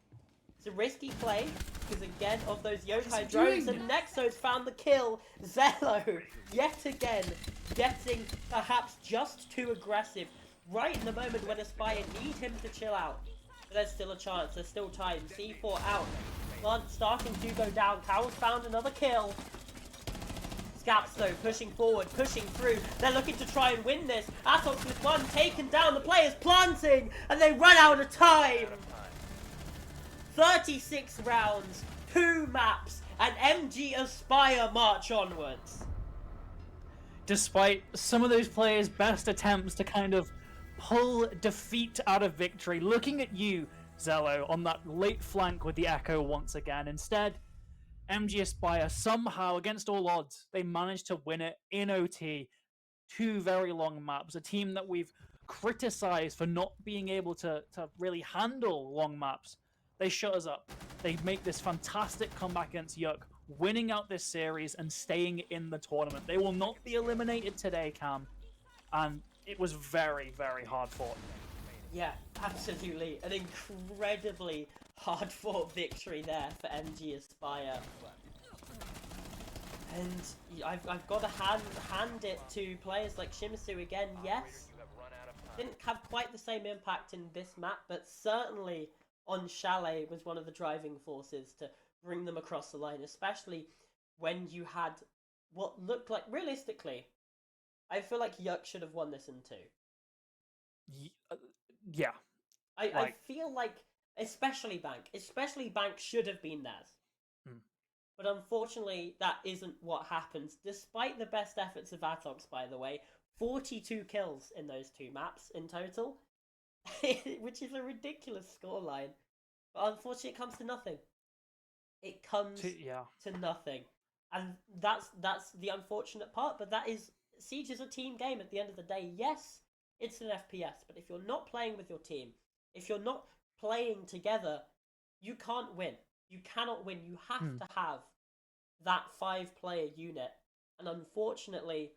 It's a risky play, because again, of those is he yokai drones, doing? and Nexo's found the kill. Zello, yet again, getting perhaps just too aggressive, right in the moment when Aspire need him to chill out. But there's still a chance, there's still time. C4 out. Plant starting to go down. Carol's found another kill. Scaps though, pushing forward, pushing through. They're looking to try and win this. Atox with one taken down. The players planting, and they run out of time. 36 rounds, 2 maps, and MG Aspire march onwards. Despite some of those players' best attempts to kind of pull defeat out of victory, looking at you, Zello, on that late flank with the Echo once again. Instead, MG Aspire, somehow, against all odds, they managed to win it in OT. 2 very long maps. A team that we've criticized for not being able to really handle long maps. They shut us up. They make this fantastic comeback against YuQ, winning out this series and staying in the tournament. They will not be eliminated today, Cam. And it was very, very hard fought. Yeah, absolutely. An incredibly hard-fought victory there for MG Aspire. And I've got to hand it to players like Shimizu again. Yes, didn't have quite the same impact in this map, but certainly on Chalet was one of the driving forces to bring them across the line, especially when you had what looked like, realistically, I feel like YuQ should have won this in 2. Yeah. I feel like, especially Bank should have been theirs. But unfortunately, that isn't what happens. Despite the best efforts of Atox, by the way, 42 kills in those 2 maps in total, which is a ridiculous scoreline. But unfortunately, it comes to nothing. It comes to nothing. And that's the unfortunate part, but that is, Siege is a team game at the end of the day. Yes, it's an FPS, but if you're not playing with your team, if you're not playing together, you can't win. You cannot win. You have to have that 5-player unit. And unfortunately,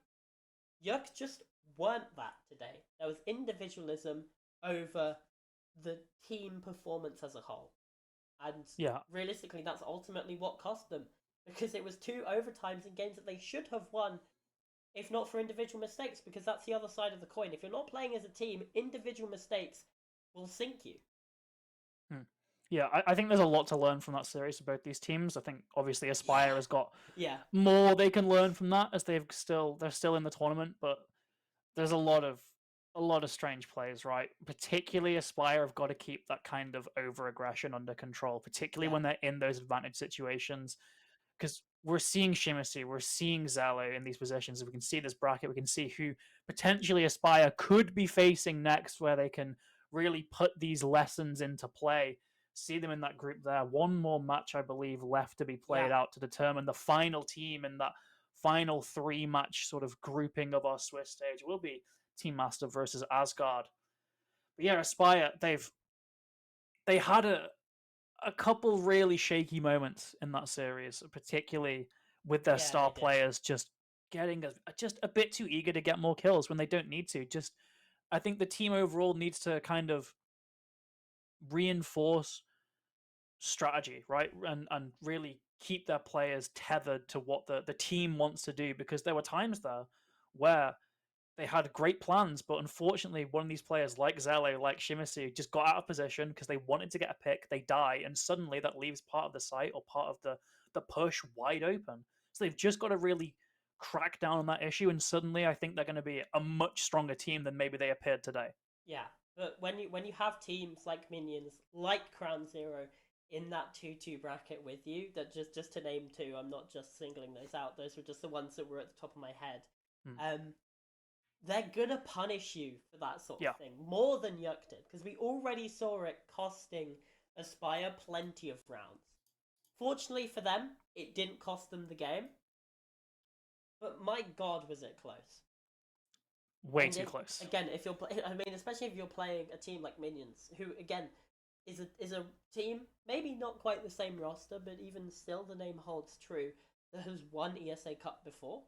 YuQ just weren't that today. There was individualism over the team performance as a whole. And realistically, that's ultimately what cost them. Because it was 2 overtimes in games that they should have won, if not for individual mistakes, because that's the other side of the coin. If you're not playing as a team, individual mistakes will sink you. Yeah, I think there's a lot to learn from that series for both these teams. I think obviously Aspire has got more they can learn from that, as they're still in the tournament, but there's a lot of strange plays, right? Particularly Aspire have got to keep that kind of over aggression under control, particularly when they're in those advantage situations. Because we're seeing Shimizu, we're seeing Zello in these positions. If we can see this bracket, we can see who potentially Aspire could be facing next, where they can really put these lessons into play. See them in that group there. One more match, I believe, left to be played out to determine the final team in that final 3-match sort of grouping of our Swiss stage. It will be Team Master versus Asgard. But yeah, Aspire, they had a couple really shaky moments in that series, particularly with their star players just getting just a bit too eager to get more kills when they don't need to. I think the team overall needs to kind of reinforce strategy, right? And really keep their players tethered to what the team wants to do, because there were times there where they had great plans, but unfortunately one of these players like Zello, like Shimizu, just got out of position because they wanted to get a pick, they die, and suddenly that leaves part of the site or part of the push wide open. So they've just got to really crack down on that issue, and suddenly I think they're going to be a much stronger team than maybe they appeared today. Yeah, but when you have teams like Minions, like Crown Zero, in that 2-2 bracket with you, that just to name 2, I'm not just singling those out, those were just the ones that were at the top of my head. They're gonna punish you for that sort of thing more than YuQ did, because we already saw it costing Aspire plenty of rounds. Fortunately for them, it didn't cost them the game, but my god, was it close. Way too close. Again, if you're especially if you're playing a team like Minions, who again is a team, maybe not quite the same roster, but even still the name holds true, that has won ESA Cup before.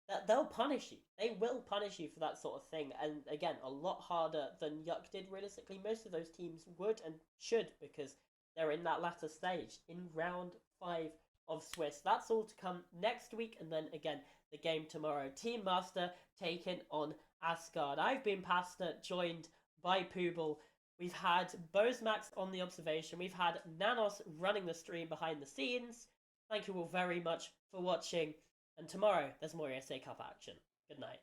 that they'll punish you. They will punish you for that sort of thing. And again, a lot harder than YuQ did realistically. Most of those teams would and should, because they're in that latter stage in round 5 of Swiss. That's all to come next week, and then again the game tomorrow. Team Master taking on Asgard. I've been Pastor, joined by Poobel. We've had Bozmax on the observation. We've had Nanos running the stream behind the scenes. Thank you all very much for watching. And tomorrow, there's more ESA Cup action. Good night.